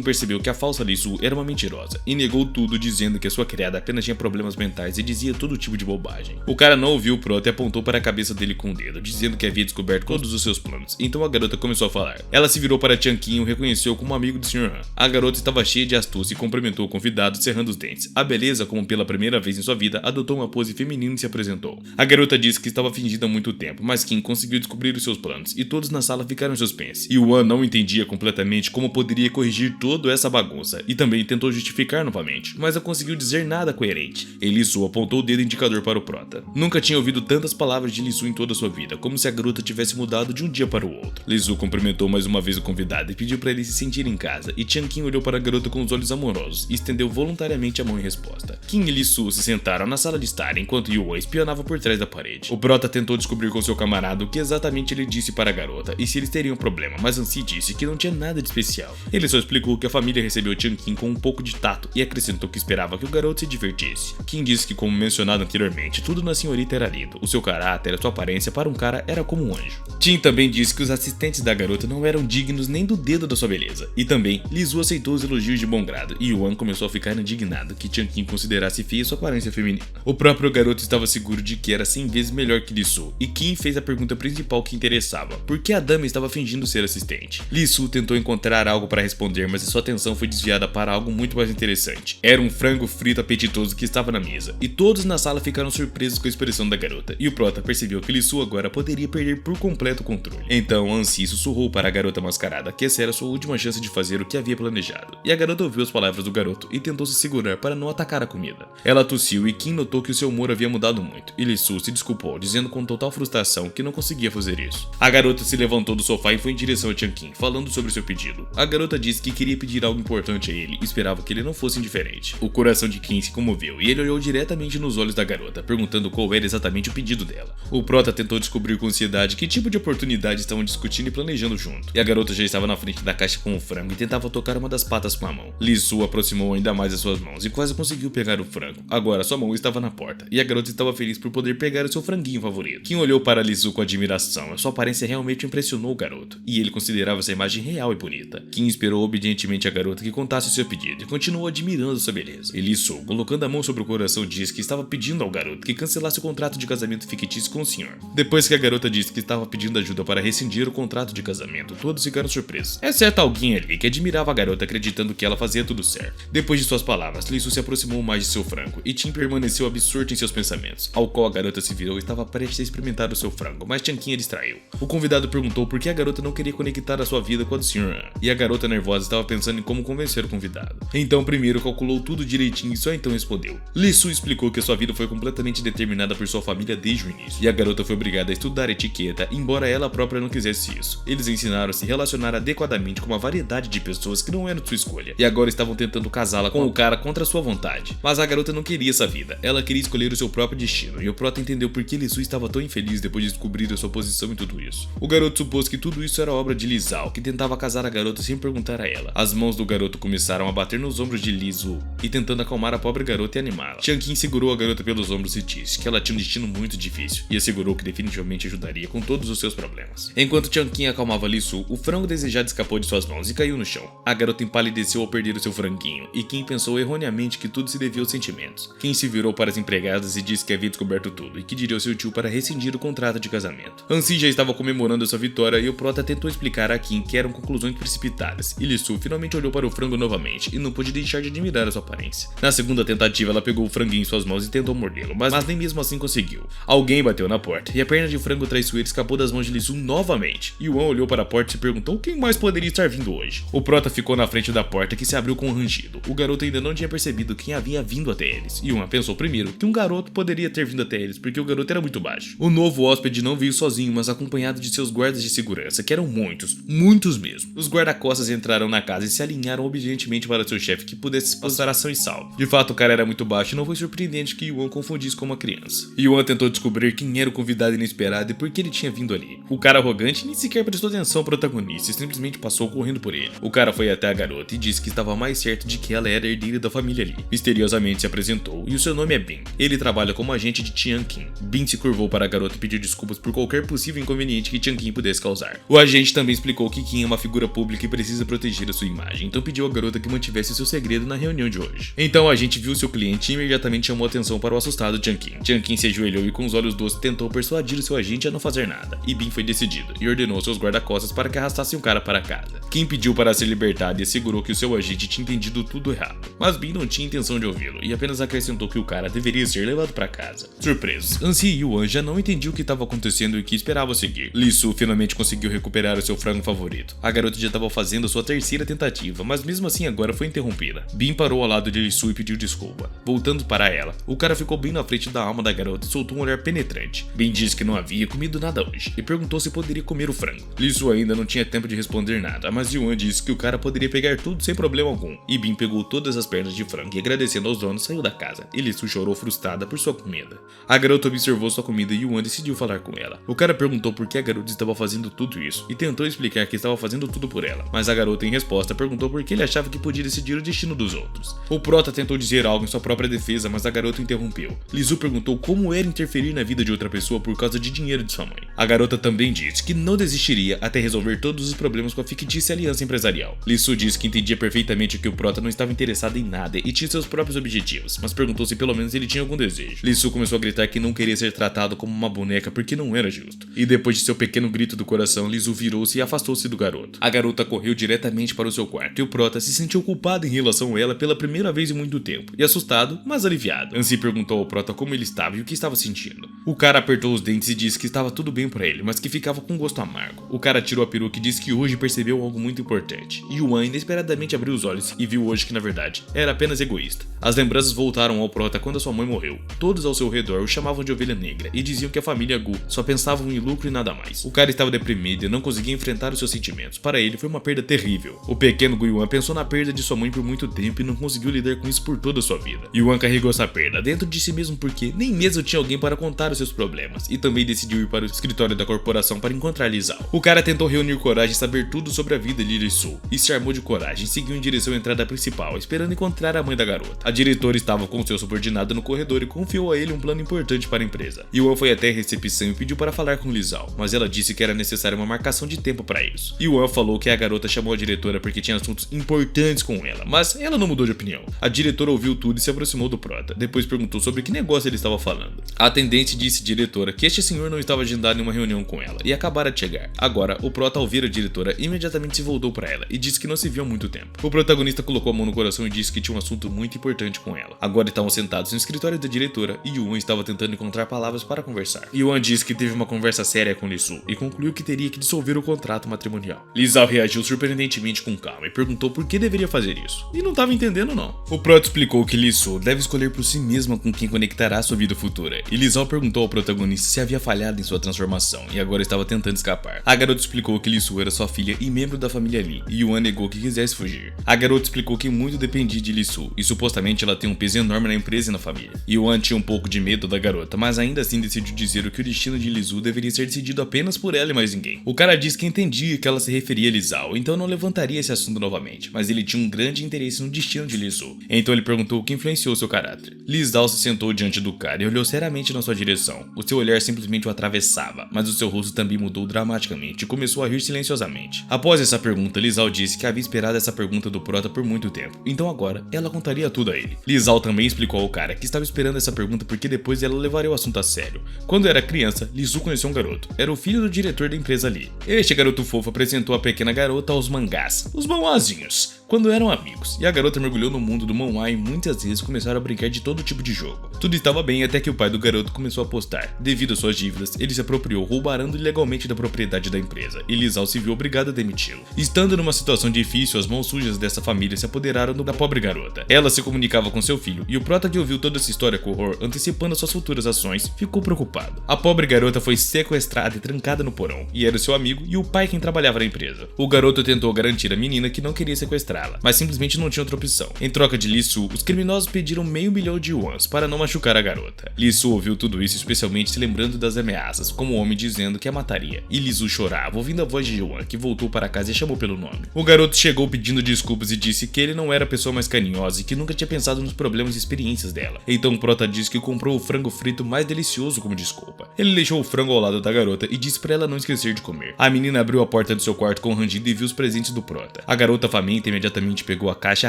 percebeu que a falsa Li Su era uma mentirosa, e negou tudo dizendo que a sua criada apenas tinha problemas mentais e dizia todo tipo de bobagem. O cara não ouviu o prota e apontou para a cabeça dele com o dedo, dizendo que havia descoberto todos os seus planos. Então a garota começou a falar. Ela se virou para Changqing e o reconheceu como amigo do Sr. Han. A garota estava cheia de astúcia e cumprimentou o convidado cerrando os dentes. A beleza, como pela primeira vez em sua vida, adotou uma pose feminina e se apresentou. A garota disse que estava fingindo há muito tempo, mas Kim conseguiu descobrir os seus planos, e todos na sala ficaram em suspense. Yuan não entendia completamente como poderia corrigir toda essa bagunça, e também tentou justificar novamente, mas não conseguiu dizer nada coerente. E Li Su apontou o dedo indicador para o prota. Nunca tinha ouvido tantas palavras de Li Su em toda a sua vida, como se a garota tivesse mudado de um dia para o outro. Li Su cumprimentou mais uma vez o convidado e pediu para ele se sentir em casa, e Changqing olhou para a garota com os olhos amorosos e estendeu voluntariamente a mão em resposta. Kim e Li Su se sentaram na sala de estar enquanto Yuan espionava por trás da parede. O prota tentou descobrir com seu camarada o que exatamente ele disse para a garota e se eles teriam problema, mas Ansem disse que não tinha nada de especial. Ele só explicou que a família recebeu Changqing com um pouco de tato e acrescentou que esperava que o garoto se divertisse. Kim disse que, como mencionado anteriormente, tudo na senhorita era lindo. O seu caráter, a sua aparência para um cara era como um anjo. Tim também disse que os assistentes da garota não eram dignos nem do dedo da sua beleza. E também, Li Su aceitou os elogios de bom grado, e Yuan começou a ficar indignado que Changqing considerasse feia sua aparência feminina. O próprio garoto estava seguro de que era 100 vezes melhor que Li Su, e Kim fez a pergunta principal que interessava: por que a dama estava fingindo ser assistente? Li Su tentou encontrar algo para responder, mas sua atenção foi desviada para algo muito mais interessante. Era um frango frito apetitoso que estava na mesa, e todos na sala ficaram surpresos com a expressão da garota, e o prota percebeu que Li Su agora poderia perder por completo o controle. Então Ansem sussurrou para a garota mascarada que essa era sua última chance de fazer o que havia planejado, e a garota ouviu as palavras do garoto e tentou se segurar para não atacar a comida. Ela tossiu e Kim notou que o seu humor havia mudado muito, e Li Su se desculpou, dizendo com total frustração que não conseguia fazer isso. A garota se levantou do sofá e foi em direção a Changqing, falando sobre seu pedido. A garota disse que queria pedir algo importante a ele e esperava que ele não fosse indiferente. O coração de Kim se comoveu e ele olhou diretamente nos olhos da garota, perguntando qual era exatamente o pedido dela. O prota tentou descobrir com ansiedade que tipo de oportunidade estavam discutindo e planejando junto, e a garota já estava na frente da caixa com o frango e tentava tocar uma das patas com a mão. Li Su aproximou ainda mais as suas mãos e quase conseguiu pegar o frango. Agora sua mão estava na porta, e a garota estava feliz por poder pegar o seu franguinho favorito. Kim olhou para Li Su com admiração, a sua aparência realmente impressionou o garoto, e ele considerava essa imagem real e bonita. Kim esperou obedientemente a garota que contasse o seu pedido e continuou admirando sua beleza. E Li Su, colocando a mão sobre o coração, disse que estava pedindo ao garoto que cancelasse o contrato de casamento fictício com o senhor. Depois que a garota disse que estava pedindo ajuda para rescindir o contrato de casamento, todos ficaram surpresos, exceto alguém ali que admirava a garota, acreditando que ela fazia tudo certo. Depois de suas palavras, Li Su se aproximou mais de seu frango, e Tim permaneceu absorto em seus pensamentos, ao qual a garota se virou e estava prestes a experimentar o seu frango, mas Changqing a distraiu. O convidado perguntou por que a garota não queria conectar a sua vida com a do Sr. Han, e a garota nervosa estava pensando em como convencer o convidado. Então primeiro calculou tudo direitinho e só então respondeu. Li Su explicou que sua vida foi completamente determinada por sua família desde o início, e a garota foi obrigada a estudar etiqueta, embora ela própria não quisesse isso. Eles ensinaram a se relacionar adequadamente com uma variedade de pessoas que não eram de sua escolha, e agora estavam tentando casá-la com o cara contra sua vontade. Mas a garota não queria essa vida, ela queria escolher o seu próprio destino, e o prota entendeu por que Li Su estava tão infeliz depois de descobrir a sua posição em tudo isso. O garoto supôs que tudo isso era obra de Li Zhao, que tentava casar a garota sem perguntar a ela. As mãos do garoto começaram a bater nos ombros de Li Su, e tentando acalmar a pobre garota e animá-la. Changqing segurou a garota pelos pelos ombros e disse que ela tinha um destino muito difícil e assegurou que definitivamente ajudaria com todos os seus problemas. Enquanto Changqing acalmava Li-Su, o frango desejado escapou de suas mãos e caiu no chão. A garota empalideceu ao perder o seu franguinho e Kim pensou erroneamente que tudo se devia aos sentimentos. Kim se virou para as empregadas e disse que havia descoberto tudo e que diria ao seu tio para rescindir o contrato de casamento. Hansi já estava comemorando sua vitória e o prota tentou explicar a Kim que eram conclusões precipitadas e Li-Su finalmente olhou para o frango novamente e não pôde deixar de admirar a sua aparência. Na segunda tentativa, ela pegou o franguinho em suas mãos e tentou mordê-lo, mas nem mesmo assim conseguiu. Alguém bateu na porta e a perna de frango traiçoeiro escapou das mãos de Li-Su novamente. Yuan olhou para a porta e se perguntou quem mais poderia estar vindo hoje. O prota ficou na frente da porta que se abriu com um rangido. O garoto ainda não tinha percebido quem havia vindo até eles. Yuan pensou primeiro que um garoto poderia ter vindo até eles porque o garoto era muito baixo. O novo hóspede não veio sozinho, mas acompanhado de seus guardas de segurança, que eram muitos mesmo. Os guarda-costas entraram na casa e se alinharam obedientemente para seu chefe que pudesse passar ação e salvo. De fato, o cara era muito baixo e não foi surpreendente que Yuan confundisse com uma criança. Yuan tentou descobrir quem era o convidado inesperado e por que ele tinha vindo ali. O cara arrogante nem sequer prestou atenção ao protagonista e simplesmente passou correndo por ele. O cara foi até a garota e disse que estava mais certo de que ela era a herdeira da família Li. Misteriosamente se apresentou e o seu nome é Bin. Ele trabalha como agente de Changqing. Bin se curvou para a garota e pediu desculpas por qualquer possível inconveniente que Changqing pudesse causar. O agente também explicou que Kim é uma figura pública e precisa proteger a sua imagem, então pediu à garota que mantivesse seu segredo na reunião de hoje. Então a gente viu seu cliente e imediatamente chamou atenção para o assustado Changqing. Changqing se ajoelhou e com os olhos doces tentou persuadir o seu agente a não fazer nada, e Bin foi decidido e ordenou seus guarda-costas para que arrastassem o cara para casa. Kim pediu para ser libertado e assegurou que o seu agente tinha entendido tudo errado, mas Bin não tinha intenção de ouvi-lo e apenas acrescentou que o cara deveria ser levado para casa. Surpresos, Hansi e Yuan já não entendiam o que estava acontecendo e o que esperava seguir. Li-Su finalmente conseguiu recuperar o seu frango favorito. A garota já estava fazendo a sua terceira tentativa, mas mesmo assim agora foi interrompida. Bin parou ao lado de Li-Su e pediu desculpa. Voltando para ela, o cara ficou bem na frente da alma da garota e soltou um olhar penetrante. Bin disse que não havia comido nada hoje e perguntou se poderia comer o frango. Li-Su ainda não tinha tempo de responder nada, mas Yuan disse que o cara poderia pegar tudo sem problema algum. E Bin pegou todas as pernas de frango e agradecendo aos donos saiu da casa. E Li-Su chorou frustrada por sua comida. A garota observou sua comida e Yuan decidiu falar com ela. O cara perguntou por que a garota estava fazendo tudo isso e tentou explicar que estava fazendo tudo por ela, mas a garota em resposta perguntou por que ele achava que podia decidir o destino dos outros. O prota tentou dizer algo em sua própria defesa, mas a garota interrompeu. Li-Su perguntou como era interferir na vida de outra pessoa por causa de dinheiro de sua mãe. A garota também disse que não desistiria até resolver todos os problemas com a fictícia aliança empresarial. Li-Su disse que entendia perfeitamente que o prota não estava interessado em nada e tinha seus próprios objetivos, mas perguntou se pelo menos ele tinha algum desejo. Li-Su começou a gritar que não queria ser tratado como uma boneca porque não era justo. E depois de seu pequeno grito do coração, Li-Su virou-se e afastou-se do garoto. A garota correu diretamente para o seu quarto e o prota se sentiu culpado em relação a ela pela primeira vez em muito tempo, e assustado, mas aliviado. Hansi perguntou ao prota como ele estava e o que estava sentindo. O cara apertou os dentes e disse que estava tudo bem pra ele, mas que ficava com gosto amargo. O cara tirou a peruca e disse que hoje percebeu algo muito importante. Yuan inesperadamente abriu os olhos e viu hoje que na verdade era apenas egoísta. As lembranças voltaram ao prota quando a sua mãe morreu. Todos ao seu redor o chamavam de ovelha negra e diziam que a família Gu só pensavam em lucro e nada mais. O cara estava deprimido e não conseguia enfrentar os seus sentimentos. Para ele foi uma perda terrível. O pequeno Gu Yuan pensou na perda de sua mãe por muito tempo e não conseguiu lidar com isso por toda a sua vida. Yuan carregou essa perda dentro de si mesmo porque nem mesmo tinha alguém para contar os seus problemas e também decidiu ir para o escritório da corporação para encontrar Lizao. O cara tentou reunir coragem e saber tudo sobre a vida de Li-Su e se armou de coragem e seguiu em direção à entrada principal, esperando encontrar a mãe da garota. A diretora estava com seu subordinado no corredor e confiou a ele um plano importante para a empresa. Yuan foi até a recepção e pediu para falar com Lizao, mas ela disse que era necessária uma marcação de tempo para isso. Yuan falou que a garota chamou a diretora porque tinha assuntos importantes com ela, mas ela não mudou de opinião. A diretora ouviu tudo e se aproximou do prota. Depois perguntou sobre que negócio ele estava falando. A atendente disse à diretora que este senhor não estava agendado em uma reunião com ela e acabara de chegar. Agora, o prota, ao ver a diretora, imediatamente se voltou para ela e disse que não se viu há muito tempo. O protagonista colocou a mão no coração e disse que tinha um assunto muito importante com ela. Agora estavam sentados no escritório da diretora e Yuan estava tentando encontrar palavras para conversar. Yuan disse que teve uma conversa séria com Li-Su e concluiu que teria que dissolver o contrato matrimonial. Lizao reagiu surpreendentemente com calma e perguntou por que deveria fazer isso. E não estava entendendo não. O prota explicou que Li-Su deve escolher por si mesma com quem conectará sua vida futura. E Lizao perguntou perguntou ao protagonista se havia falhado em sua transformação e agora estava tentando escapar. A garota explicou que Lee-Soo era sua filha e membro da família Lee, e Yuan negou que quisesse fugir. A garota explicou que muito dependia de Lee-Soo e supostamente ela tem um peso enorme na empresa e na família. Yuan tinha um pouco de medo da garota, mas ainda assim decidiu dizer que o destino de Lee-Soo deveria ser decidido apenas por ela e mais ninguém. O cara disse que entendia que ela se referia a Lee-Zao, então não levantaria esse assunto novamente, mas ele tinha um grande interesse no destino de Lee-Soo. Então ele perguntou o que influenciou seu caráter. Lee-Zao se sentou diante do cara e olhou seriamente na sua direção. O seu olhar simplesmente o atravessava, mas o seu rosto também mudou dramaticamente e começou a rir silenciosamente. Após essa pergunta, Lee-Zao disse que havia esperado essa pergunta do prota por muito tempo, então agora ela contaria tudo a ele. Lee-Zao também explicou ao cara que estava esperando essa pergunta porque depois ela levaria o assunto a sério. Quando era criança, Lee-Soo conheceu um garoto. Era o filho do diretor da empresa Lee. Este garoto fofo apresentou a pequena garota aos mangás, os manhwazinhos, quando eram amigos, e a garota mergulhou no mundo do manhwa e muitas vezes começaram a brincar de todo tipo de jogo. Tudo estava bem até que o pai do garoto começou a apostar. Devido às suas dívidas, ele se apropriou, roubando ilegalmente da propriedade da empresa, e Lee-Zao se viu obrigado a demiti-lo. Estando numa situação difícil, as mãos sujas dessa família se apoderaram da pobre garota. Ela se comunicava com seu filho, e o prota que ouviu toda essa história com horror, antecipando suas futuras ações, ficou preocupado. A pobre garota foi sequestrada e trancada no porão, e era seu amigo e o pai quem trabalhava na empresa. O garoto tentou garantir à menina que não queria sequestrá-la, mas simplesmente não tinha outra opção. Em troca de Lee-Soo, os criminosos pediram $500 mil de yuans para não machucar a garota. Lee-Soo ouviu tudo isso, especialmente se lembrando das ameaças, como o homem dizendo que a mataria, e Lee-Soo chorava, ouvindo a voz de Yuan, que voltou para casa e chamou pelo nome. O garoto chegou pedindo desculpas e disse que ele não era a pessoa mais carinhosa e que nunca tinha pensado nos problemas e experiências dela. Então o prota disse que comprou o frango frito mais delicioso como desculpa. Ele deixou o frango ao lado da garota e disse para ela não esquecer de comer. A menina abriu a porta do seu quarto com um rangido e viu os presentes do prota. A garota faminta imediatamente pegou a caixa e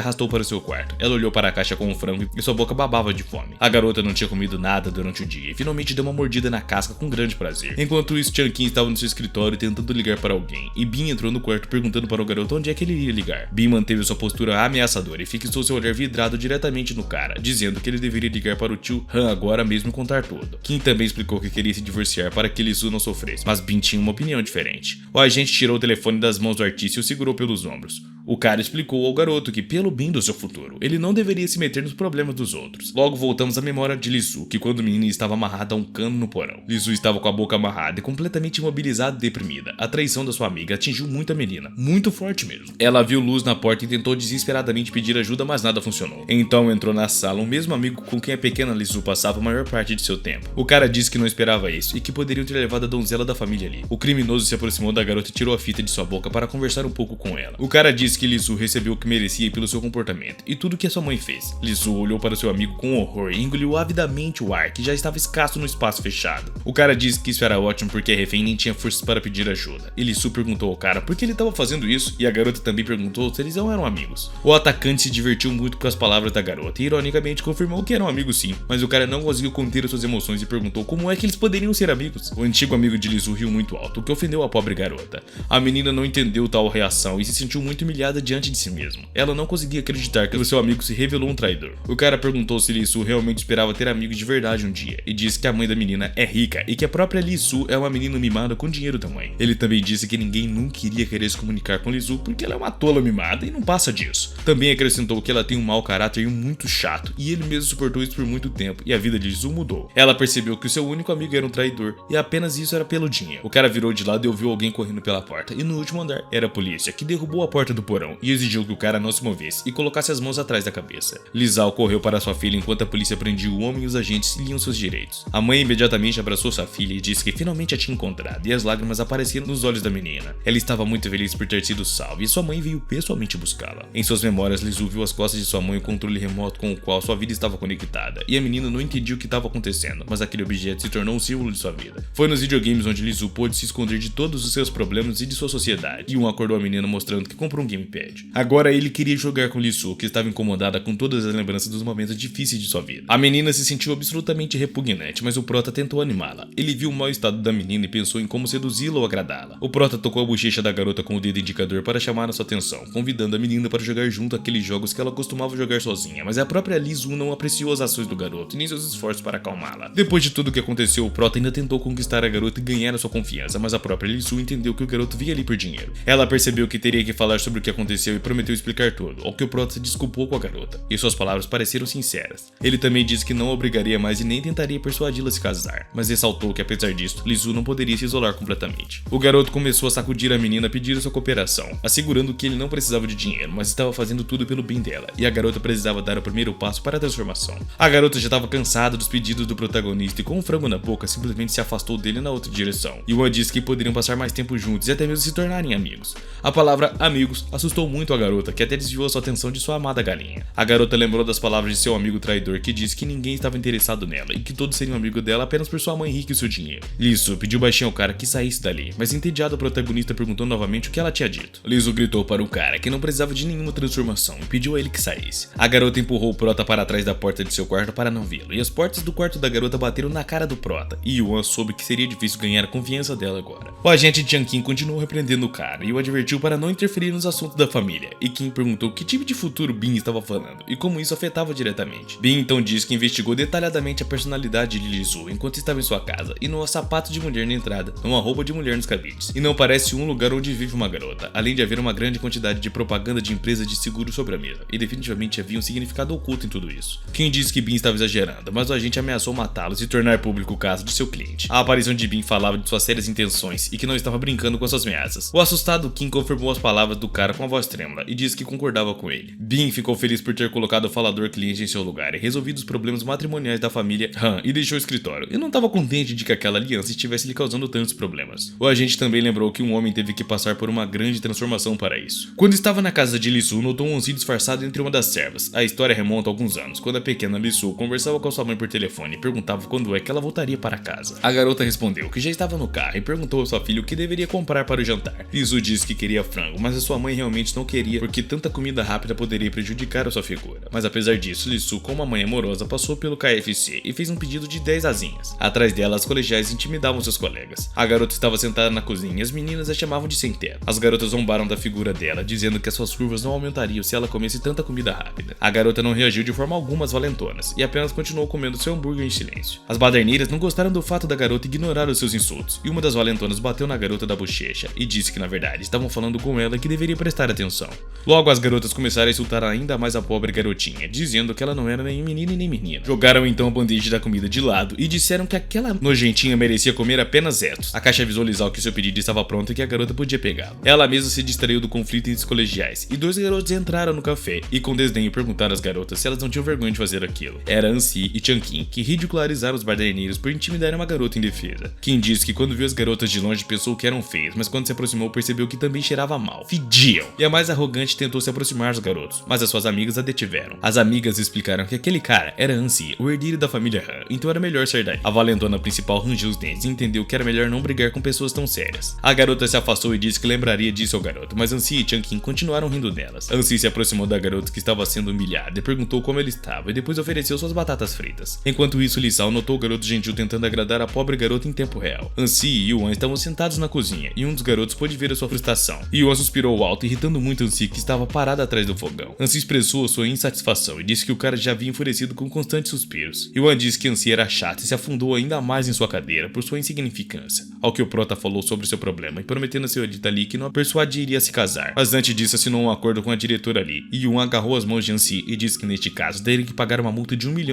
arrastou para o seu quarto. Ela olhou para a caixa com o frango e sua boca babava de fome. A garota não tinha comido nada durante o dia e finalmente deu uma mordida na casca com grande prazer. Enquanto isso, Chunkin estava no seu escritório tentando ligar para alguém, e Bin entrou no quarto perguntando para o garoto onde é que ele iria ligar. Bin manteve sua postura ameaçadora e fixou seu olhar vidrado diretamente no cara, dizendo que ele deveria ligar para o tio Han agora mesmo e contar tudo. Kim também explicou que queria se divorciar para que Lee-Soo não sofresse, mas Bin tinha uma opinião diferente. O agente tirou o telefone das mãos do artista e o segurou pelos ombros. O cara explicou ao garoto que, pelo bem do seu futuro, ele não deveria se meter nos problemas dos outros. Logo voltamos à memória de Lee-Soo, que quando menina estava amarrada a um cano no porão. Lee-Soo estava com a boca amarrada e completamente imobilizada e deprimida. A traição da sua amiga atingiu muito a menina, muito forte mesmo. Ela viu luz na porta e tentou desesperadamente pedir ajuda, mas nada funcionou. Então entrou na sala o mesmo amigo com quem a pequena Lee-Soo passava a maior parte de seu tempo. O cara disse que não esperava isso e que poderiam ter levado a donzela da família ali. O criminoso se aproximou da garota e tirou a fita de sua boca para conversar um pouco com ela. O cara disse que Lee-Soo recebeu o que merecia pelo seu comportamento e tudo que a sua mãe fez. Lee-Soo olhou para seu amigo com horror e engoliu avidamente o ar, que já estava escasso no espaço fechado. O cara disse que isso era ótimo porque a refém nem tinha forças para pedir ajuda. E Lee-Soo perguntou ao cara por que ele estava fazendo isso, e a garota também perguntou se eles não eram amigos. O atacante se divertiu muito com as palavras da garota e ironicamente confirmou que eram amigos sim, mas o cara não conseguiu conter as suas emoções e perguntou como é que eles poderiam ser amigos. O antigo amigo de Lee-Soo riu muito alto, o que ofendeu a pobre garota. A menina não entendeu tal reação e se sentiu muito humilhada diante de si mesma. Ela não conseguia acreditar que o seu amigo se revelou um traidor. O cara perguntou se Lee-Soo realmente esperava ter amigos de verdade um dia, e disse que a mãe da menina é rica e que a própria Lee-Soo é uma menina mimada com dinheiro da mãe. Ele também disse que ninguém nunca iria querer se comunicar com Lee-Soo porque ela é uma tola mimada e não passa disso. Também acrescentou que ela tem um mau caráter e um muito chato, e ele mesmo suportou isso por muito tempo, e a vida de Lee-Soo mudou. Ela percebeu que o seu único amigo era um traidor, e apenas isso era pelo dinheiro. O cara virou de lado e ouviu alguém correndo pela porta, e no último andar era a polícia, que derrubou a porta do porão e exigiu que o cara não se movesse e colocasse as mãos atrás da cabeça. Lee-Zao correu para sua filha enquanto a polícia prendia o homem e os agentes liam seus direitos. A mãe imediatamente abraçou sua filha e disse que finalmente a tinha encontrado, e as lágrimas apareceram nos olhos da menina. Ela estava muito feliz por ter sido salva, e sua mãe veio pessoalmente buscá-la. Em suas memórias, Lee-Soo viu as costas de sua mãe e o controle remoto com o qual sua vida estava conectada, e a menina não entendia o que estava acontecendo, mas aquele objeto se tornou um símbolo de sua vida. Foi nos videogames onde Lee-Soo pôde se esconder de todos os seus problemas e de sua sociedade, e um acordou a menina mostrando que comprou um gamepad. Agora ele queria jogar com Lee-Soo, que estava incomodada com todas as lembranças dos momentos difíceis de sua vida. A menina se sentiu absolutamente repugnante, mas o prota tentou animá-la. Ele viu o mau estado da menina e pensou em como seduzi-la ou agradá-la. O prota tocou a bochecha da garota com o dedo indicador para chamar a sua atenção, convidando a menina para jogar junto àqueles jogos que ela costumava jogar sozinha, mas a própria Lee-Soo não apreciou as ações do garoto e nem seus esforços para acalmá-la. Depois de tudo o que aconteceu, o prota ainda tentou conquistar a garota e ganhar a sua confiança, mas a própria Lee-Soo entendeu que o garoto via ali por dinheiro. Ela percebeu que teria que falar sobre o que que aconteceu e prometeu explicar tudo, ao que o Prota se desculpou com a garota, e suas palavras pareceram sinceras. Ele também disse que não obrigaria mais e nem tentaria persuadi-la a se casar, mas ressaltou que apesar disso, Lisu não poderia se isolar completamente. O garoto começou a sacudir a menina pedindo sua cooperação, assegurando que ele não precisava de dinheiro, mas estava fazendo tudo pelo bem dela, e a garota precisava dar o primeiro passo para a transformação. A garota já estava cansada dos pedidos do protagonista e com um frango na boca simplesmente se afastou dele na outra direção. Yuan disse que poderiam passar mais tempo juntos e até mesmo se tornarem amigos. A palavra amigos assustou muito a garota, que até desviou a sua atenção de sua amada galinha. A garota lembrou das palavras de seu amigo traidor, que disse que ninguém estava interessado nela e que todos seriam amigos dela apenas por sua mãe rica e seu dinheiro. Lisu pediu baixinho ao cara que saísse dali, mas entediado o protagonista perguntou novamente o que ela tinha dito. Lisu gritou para o cara que não precisava de nenhuma transformação e pediu a ele que saísse. A garota empurrou o Prota para trás da porta de seu quarto para não vê-lo, e as portas do quarto da garota bateram na cara do Prota, e Yuan soube que seria difícil ganhar a confiança dela agora. O agente Jiang Qin continuou repreendendo o cara e o advertiu para não interferir nos assuntos da família, e Qin perguntou que tipo de futuro Bin estava falando e como isso afetava diretamente. Bin então disse que investigou detalhadamente a personalidade de Lisu enquanto estava em sua casa, e não há sapato de mulher na entrada, não há roupa de mulher nos cabides, e não parece um lugar onde vive uma garota, além de haver uma grande quantidade de propaganda de empresas de seguro sobre a mesa, e definitivamente havia um significado oculto em tudo isso. Qin disse que Bin estava exagerando, mas o agente ameaçou matá-lo se tornar público o caso de seu cliente. A aparição de Bin falava de suas sérias intenções e que não estava brincando com suas ameaças. O assustado Qin confirmou as palavras do cara com a voz trêmula e disse que concordava com ele. Bin ficou feliz por ter colocado o falador cliente em seu lugar e resolvido os problemas matrimoniais da família Han e deixou o escritório. E não estava contente de que aquela aliança estivesse lhe causando tantos problemas. O agente também lembrou que um homem teve que passar por uma grande transformação para isso. Quando estava na casa de Lisu, notou um Anzi disfarçado entre uma das servas. A história remonta a alguns anos, quando a pequena Lisu conversava com sua mãe por telefone e perguntava quando é que ela voltaria para casa. A garota respondeu que já estava no carro e perguntou a sua filha o que deveria comprar para o jantar. Lisu disse que queria frango, mas a sua mãe realmente não queria porque tanta comida rápida poderia prejudicar a sua figura. Mas apesar disso, Lisu, com uma mãe amorosa, passou pelo KFC e fez um pedido de 10 asinhas. Atrás dela, as colegiais intimidavam seus colegas. A garota estava sentada na cozinha e as meninas a chamavam de sem teto. As garotas zombaram da figura dela, dizendo que as suas curvas não aumentariam se ela comesse tanta comida rápida. A garota não reagiu de forma alguma às valentonas e apenas continuou comendo seu hambúrguer em silêncio. As baderneiras não gostaram do fato da garota ignorar os seus insultos, e uma das valentonas bateu na garota da bochecha e disse que na verdade estavam falando com ela e que deveria prestar atenção. Logo as garotas começaram a insultar ainda mais a pobre garotinha, dizendo que ela não era nem menina e nem menina. Jogaram então a bandeja da comida de lado e disseram que aquela nojentinha merecia comer apenas etos. A caixa visualizou que seu pedido estava pronto e que a garota podia pegá-lo. Ela mesma se distraiu do conflito entre os colegiais, e dois garotos entraram no café e com desdenho perguntaram às garotas se elas não tinham vergonha de fazer aquilo. Era Ansi e Jiang Qin que ridicularizaram os baderneiros por intimidarem uma garota indefesa. Qin disse que quando viu as garotas de longe pensou que eram feias, mas quando se aproximou percebeu que também cheirava mal. Fediam! E a mais arrogante tentou se aproximar dos garotos, mas as suas amigas a detiveram. As amigas explicaram que aquele cara era Ansi, o herdeiro da família Han, então era melhor sair daí. A valentona principal rangiu os dentes e entendeu que era melhor não brigar com pessoas tão sérias. A garota se afastou e disse que lembraria disso ao garoto, mas Ansi e Jiang Qin continuaram rindo delas. Ansi se aproximou da garota que estava sendo humilhada e perguntou como ele estava e depois ofereceu suas batatas fritas. Enquanto isso, Li Sao notou o garoto gentil tentando agradar a pobre garota em tempo real. Ansi e Yuan estavam sentados na cozinha e um dos garotos pôde ver a sua frustração. Yuan suspirou alto, irritando muito Ansi, que estava parada atrás do fogão. Ansi expressou sua insatisfação e disse que o cara já havia enfurecido com constantes suspiros. Yuan disse que Ansi era chato e se afundou ainda mais em sua cadeira por sua insignificância. Ao que o Prota falou sobre seu problema e prometendo a senhorita Li que não a persuadiria a se casar. Mas antes disso assinou um acordo com a diretora Li e Yuan agarrou as mãos de Ansi e disse que neste caso teriam que pagar uma multa de R$1 milhão.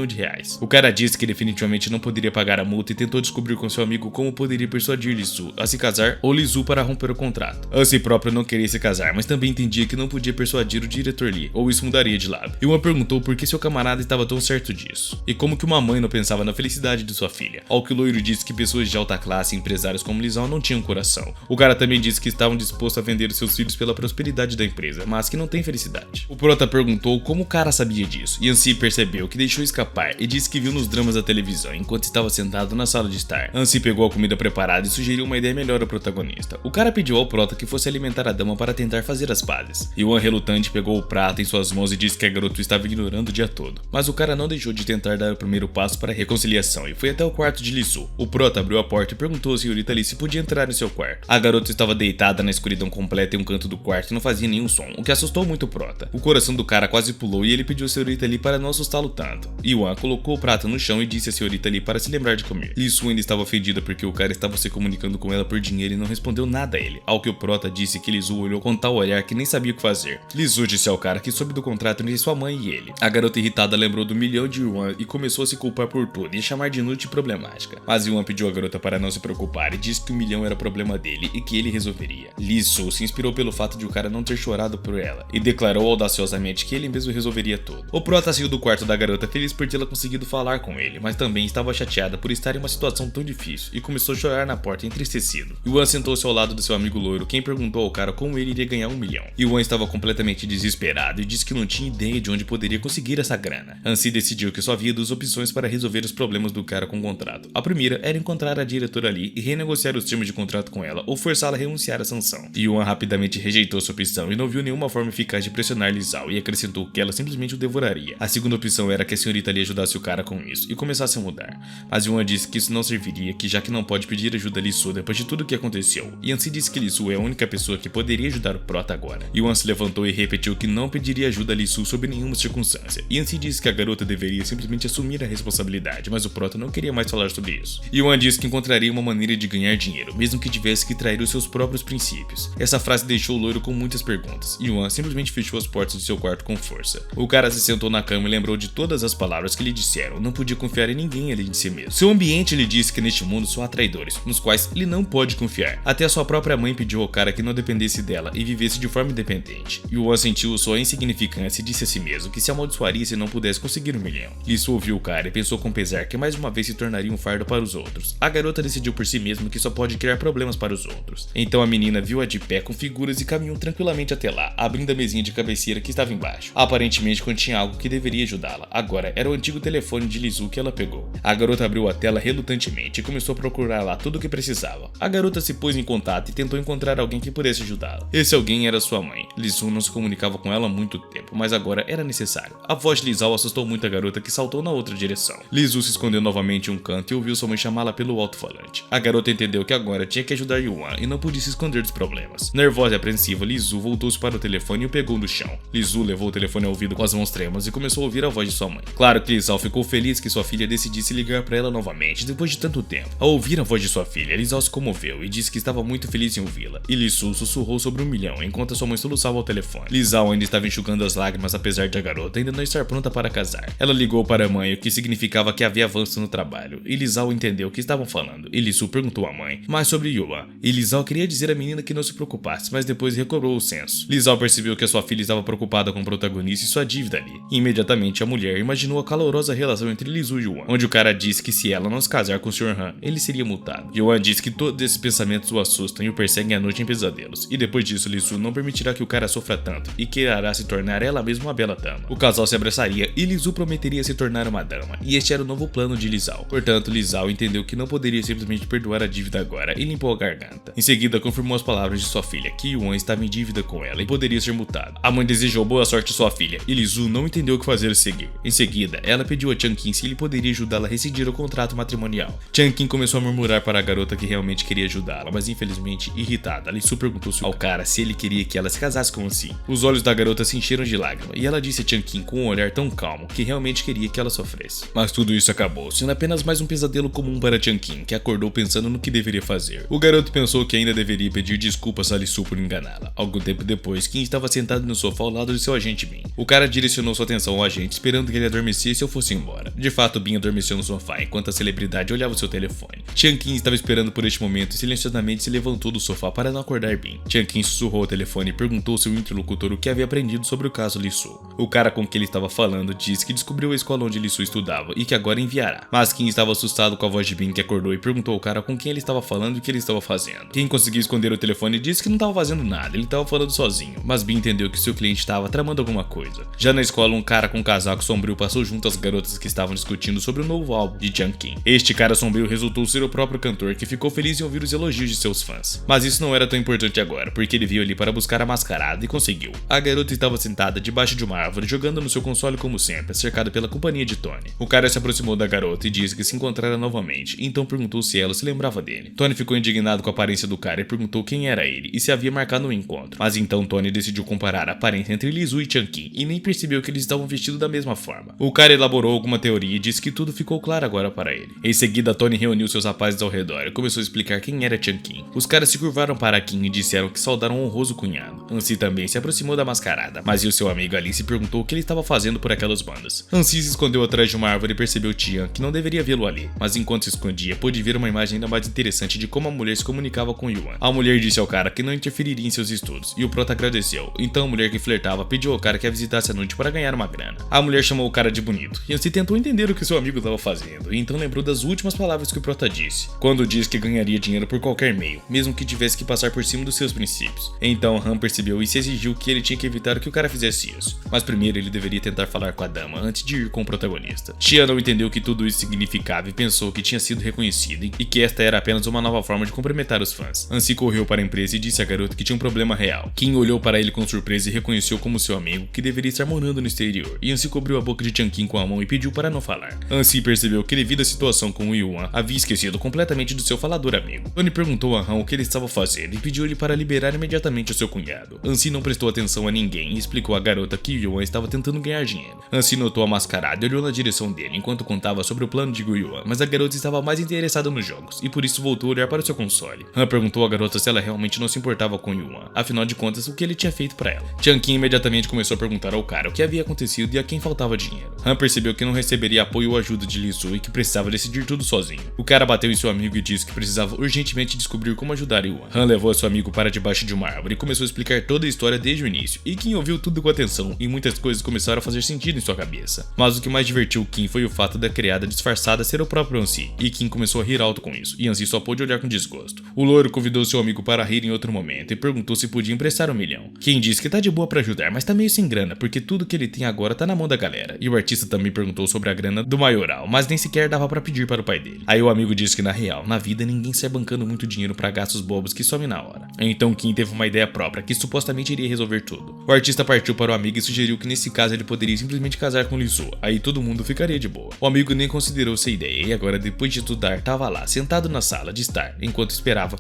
O cara disse que definitivamente não poderia pagar a multa e tentou descobrir com seu amigo como poderia persuadir Lisu a se casar ou Lisu para romper o contrato. Ansi próprio não queria se casar, mas também entendia que não podia persuadir o diretor Li, ou isso mudaria de lado. Yuan perguntou por que seu camarada estava tão certo disso, e como que uma mãe não pensava na felicidade de sua filha, ao que o loiro disse que pessoas de alta classe e empresários como Li Sao não tinham coração. O cara também disse que estavam dispostos a vender seus filhos pela prosperidade da empresa, mas que não tem felicidade. O Prota perguntou como o cara sabia disso, e Ansi percebeu que deixou escapar e disse que viu nos dramas da televisão enquanto estava sentado na sala de estar. Ansi pegou a comida preparada e sugeriu uma ideia melhor ao protagonista. O cara pediu ao Prota que fosse alimentar a dama para tentar fazer as pazes. Yuan, relutante, pegou o prato em suas mãos e disse que a garota estava ignorando o dia todo. Mas o cara não deixou de tentar dar o primeiro passo para a reconciliação e foi até o quarto de Lisu. O Prota abriu a porta e perguntou à senhorita Li se podia entrar em seu quarto. A garota estava deitada na escuridão completa em um canto do quarto e não fazia nenhum som, o que assustou muito o Prota. O coração do cara quase pulou e ele pediu à senhorita Li para não assustá-lo tanto. Yuan colocou o prato no chão e disse à senhorita Li para se lembrar de comer. Lisu ainda estava ofendida porque o cara estava se comunicando com ela por dinheiro e não respondeu nada a ele, ao que o Prota disse que Lisu olhou com tal olhar que nem sabia o que fazer. Lisu disse ao cara que soube do contrato entre sua mãe e ele. A garota irritada lembrou do milhão de yuan e começou a se culpar por tudo e a chamar de inútil e problemática. Mas Yuan pediu à garota para não se preocupar e disse que o milhão era problema dele e que ele resolveria. Lisu se inspirou pelo fato de o cara não ter chorado por ela e declarou audaciosamente que ele mesmo resolveria tudo. O prota saiu do quarto da garota feliz por tê-la conseguido falar com ele, mas também estava chateada por estar em uma situação tão difícil e começou a chorar na porta entristecido. Yuan sentou-se ao lado do seu amigo loiro, quem perguntou ao cara como ele iria ganhar 1 milhão. Yuan estava completamente desesperado e disse que não tinha ideia de onde poderia conseguir essa grana. Hansi decidiu que só havia 2 opções para resolver os problemas do cara com o contrato. A primeira era encontrar a diretora ali e renegociar os termos de contrato com ela ou forçá-la a renunciar à sanção. Yuan rapidamente rejeitou sua opção e não viu nenhuma forma eficaz de pressionar Lisao e acrescentou que ela simplesmente o devoraria. A segunda opção era que a senhorita ali ajudasse o cara com isso e começasse a mudar. Mas Yuan disse que isso não serviria, que já que não pode pedir ajuda a Lisu depois de tudo o que aconteceu. E Hansi disse que Lisu é a única pessoa que poderia ajudar o prota agora. Yuan se levantou e repetiu que não pediria ajuda a Lisu sob nenhuma circunstância. E Hansi disse que a garota deveria simplesmente assumir a responsabilidade, mas o prota não queria mais falar sobre isso. Yuan disse que encontraria uma maneira de ganhar dinheiro, mesmo que tivesse que trair os seus próprios princípios. Essa frase deixou o loiro com muitas perguntas. Yuan simplesmente fechou as portas de seu quarto com força. O cara se sentou na cama e lembrou de todas as palavras que lhe disseram. Não podia confiar em ninguém além de si mesmo. Seu ambiente lhe disse que neste mundo só há traidores, nos quais ele não pode confiar. Até a sua própria mãe pediu ao cara que não dependesse dela e vivesse de forma independente. Yuan sentiu sua insignificância e disse a si mesmo que se amaldiçoaria se não pudesse conseguir 1 milhão. Lisu ouviu o cara e pensou com pesar que mais uma vez se tornaria um fardo para os outros. A garota decidiu por si mesma que só pode criar problemas para os outros. Então a menina viu-a de pé com figuras e caminhou tranquilamente até lá, abrindo a mesinha de cabeceira que estava embaixo. Aparentemente continha algo que deveria ajudá-la. Agora era o antigo telefone de Lisu que ela pegou. A garota abriu a tela relutantemente e começou a procurar lá tudo o que precisava. A garota se pôs em contato e tentou encontrar alguém que pudesse ajudá-la. Esse alguém era sua mãe. Lisu não se comunicava com ela há muito tempo, mas agora era necessário. A voz de Lisao assustou muito a garota, que saltou na outra direção. Lisu se escondeu novamente em um canto e ouviu sua mãe chamá-la pelo alto-falante. A garota entendeu que agora tinha que ajudar Yuan e não podia se esconder dos problemas. Nervosa e apreensiva, Lisu voltou-se para o telefone e o pegou do chão. Lisu levou o telefone ao ouvido com as mãos trêmulas e começou a ouvir a voz de sua mãe. Claro que Lisao ficou feliz que sua filha decidisse ligar para ela novamente depois de tanto tempo. Ao ouvir a voz de sua filha, Lisao se comoveu e disse que estava muito feliz em ouvi-la. E Lisu sussurrou sobre 1 milhão enquanto sua mãe soluçava ao telefone. Lisao ainda estava enxugando as lágrimas apesar de a garota ainda não estar pronta para casar. Ela ligou para a mãe, o que significava que havia avanço no trabalho, e Lisao entendeu o que estavam falando. E Lisu perguntou à mãe mais sobre Yuan, e Lisao queria dizer à menina que não se preocupasse, mas depois recobrou o senso. Lisao percebeu que a sua filha estava preocupada com o protagonista e sua dívida ali. E imediatamente a mulher imaginou a calorosa relação entre Lisu e Yuan, onde o cara disse que se ela não se casar com o Sr. Han, ele seria multado. Yuan disse que todos esses pensamentos o assustam e o perseguem à noite em pesadelos, e depois disso Lisu não permitirá que o cara sofra tanto, e quererá se tornar ela mesma uma bela dama. O casal se abraçaria e Lisu prometeria se tornar uma dama, e este era o novo plano de Lisao. Portanto, Lisao entendeu que não poderia simplesmente perdoar a dívida agora e limpou a garganta. Em seguida, confirmou as palavras de sua filha, que Yuan estava em dívida com ela e poderia ser multado. A mãe desejou boa sorte à sua filha, e Lisu não entendeu o que fazer a seguir. Em seguida, ela pediu a Changqing se ele poderia ajudá-la a rescindir o contrato matrimonial. Changqing começou a murmurar para a garota que realmente queria ajudá-la, mas infelizmente, irritada, Lisu perguntou ao cara se ele queria que ela se casasse com Hansi. Os olhos da garota se encheram de lágrimas, e ela disse a Changqing com um olhar tão calmo que realmente queria que ela sofresse. Mas tudo isso acabou, sendo apenas mais um pesadelo comum para Changqing, que acordou pensando no que deveria fazer. O garoto pensou que ainda deveria pedir desculpas a Lisu por enganá-la. Algum tempo depois, Kim estava sentado no sofá ao lado de seu agente Bin. O cara direcionou sua atenção ao agente, esperando que ele adormecesse ou fosse embora. De fato, Bin adormeceu no sofá enquanto a celebridade olhava seu telefone. Changqing estava esperando por este momento e silenciosamente se levantou do sofá para não acordar Bin. Changqing sussurrou ao telefone e perguntou ao seu interlocutor o que havia aprendido sobre o caso Lisu. O cara com quem ele estava falando disse que descobriu a escola onde Lisu estudava e que agora enviará. Mas Kim estava assustado com a voz de Bin, que acordou e perguntou ao cara com quem ele estava falando e o que ele estava fazendo. Kim conseguiu esconder o telefone e disse que não estava fazendo nada, ele estava falando sozinho. Mas Bin entendeu que seu cliente estava tramando alguma coisa. Já na escola, um cara com um casaco sombrio passou junto às garotas que estavam discutindo sobre o novo álbum de Changqing. Este cara sombrio resultou ser o próprio cantor, que ficou feliz em ouvir os elogios de seus fãs. Mas isso não era tão importante agora, porque ele veio ali para buscar a mascarada e conseguiu. A garota estava sentada debaixo de uma árvore, jogando no seu console como sempre, cercada pela companhia de Tony. O cara se aproximou da garota e disse que se encontrara novamente, então perguntou se ela se lembrava dele. Tony ficou indignado com a aparência do cara e perguntou quem era ele e se havia marcado um encontro. Mas então Tony decidiu comparar a aparência entre Lisu e Changqing e nem percebeu que eles estavam vestidos da mesma forma. O cara elaborou alguma teoria e disse que tudo ficou claro agora para ele. Em seguida, Tony reuniu seus rapazes ao redor e começou a explicar quem era Changqing. Os caras se curvaram para Kim e disseram que saudaram um honroso cunhado. Ansi também se aproximou da mascarada, mas o seu amigo ali se perguntou o que ele estava fazendo por aquelas bandas. Ansi se escondeu atrás de uma árvore e percebeu Tian, que não deveria vê-lo ali, mas enquanto se escondia, pôde ver uma imagem ainda mais interessante de como a mulher se comunicava com Yuan. A mulher disse ao cara que não interferiria em seus estudos, e o prota agradeceu. Então a mulher que flertava pediu ao cara que a visitasse à noite para ganhar uma grana. A mulher chamou o cara de bonito, e Ansi tentou entender o que seu amigo estava fazendo, e então lembrou das últimas palavras que o prota disse, quando disse que ganharia dinheiro por qualquer meio, mesmo que tivesse que passar por cima dos seus princípios. Então Han percebeu e se exigiu que ele tinha que evitar que o cara fizesse isso, mas primeiro ele deveria tentar falar com a dama antes de ir com o protagonista. Tia não entendeu o que tudo isso significava e pensou que tinha sido reconhecido e que esta era apenas uma nova forma de cumprimentar os fãs. Ansi correu para a empresa e disse à garota que tinha um problema real. Kim olhou para ele com surpresa e reconheceu como seu amigo, que deveria estar morando no exterior, e Ansi cobriu a boca de Changqing com a mão e pediu para não falar. Ansi percebeu que devido à situação com o Yuan, havia esquecido completamente do seu falador amigo. Tony perguntou a Han o que ele estava fazendo e pediu-lhe para liberar imediatamente o seu cunhado. Ansi não prestou atenção a ninguém e explicou à garota que Yuan estava tentando ganhar dinheiro. Ansi notou a mascarada e olhou na direção dele enquanto contava sobre o plano de Yuan, mas a garota estava mais interessada nos jogos e por isso voltou a olhar para o seu console. Han perguntou à garota se ela realmente não se importava com Yuan, afinal de contas o que ele tinha feito para ela. Changqing imediatamente começou a perguntar ao cara o que havia acontecido e a quem faltava dinheiro. Han percebeu que não receberia apoio ou ajuda de Li Su e que precisava decidir tudo sozinho. O cara bateu em seu amigo e disse que precisava urgentemente descobrir como ajudar Yuan. Han levou seu amigo para debaixo de uma árvore e começou a explicar toda a história desde o início, e Kim ouviu tudo com atenção e muitas coisas começaram a fazer sentido em sua cabeça. Mas o que mais divertiu Kim foi o fato da criada disfarçada ser o próprio Ansi, e Kim começou a rir alto com isso, e Ansi só pôde olhar com desgosto. O loiro convidou seu amigo para rir em outro momento e perguntou se podia emprestar 1 milhão. Kim disse que tá de boa para ajudar, mas tá meio sem grana, porque tudo que ele tem agora tá na mão da galera. E o artista também perguntou sobre a grana do maioral, mas nem sequer dava para pedir para o pai dele. Aí o amigo disse que na real, na vida ninguém sai bancando muito dinheiro para gastos bobos que some na hora. Então Kim teve uma ideia própria que supostamente iria resolver tudo. O artista partiu para o amigo e sugeriu que nesse caso ele poderia simplesmente casar com Li Su, aí todo mundo ficaria de boa. O amigo nem considerou essa ideia e agora, depois de estudar, tava lá, sentado na sala de estar, enquanto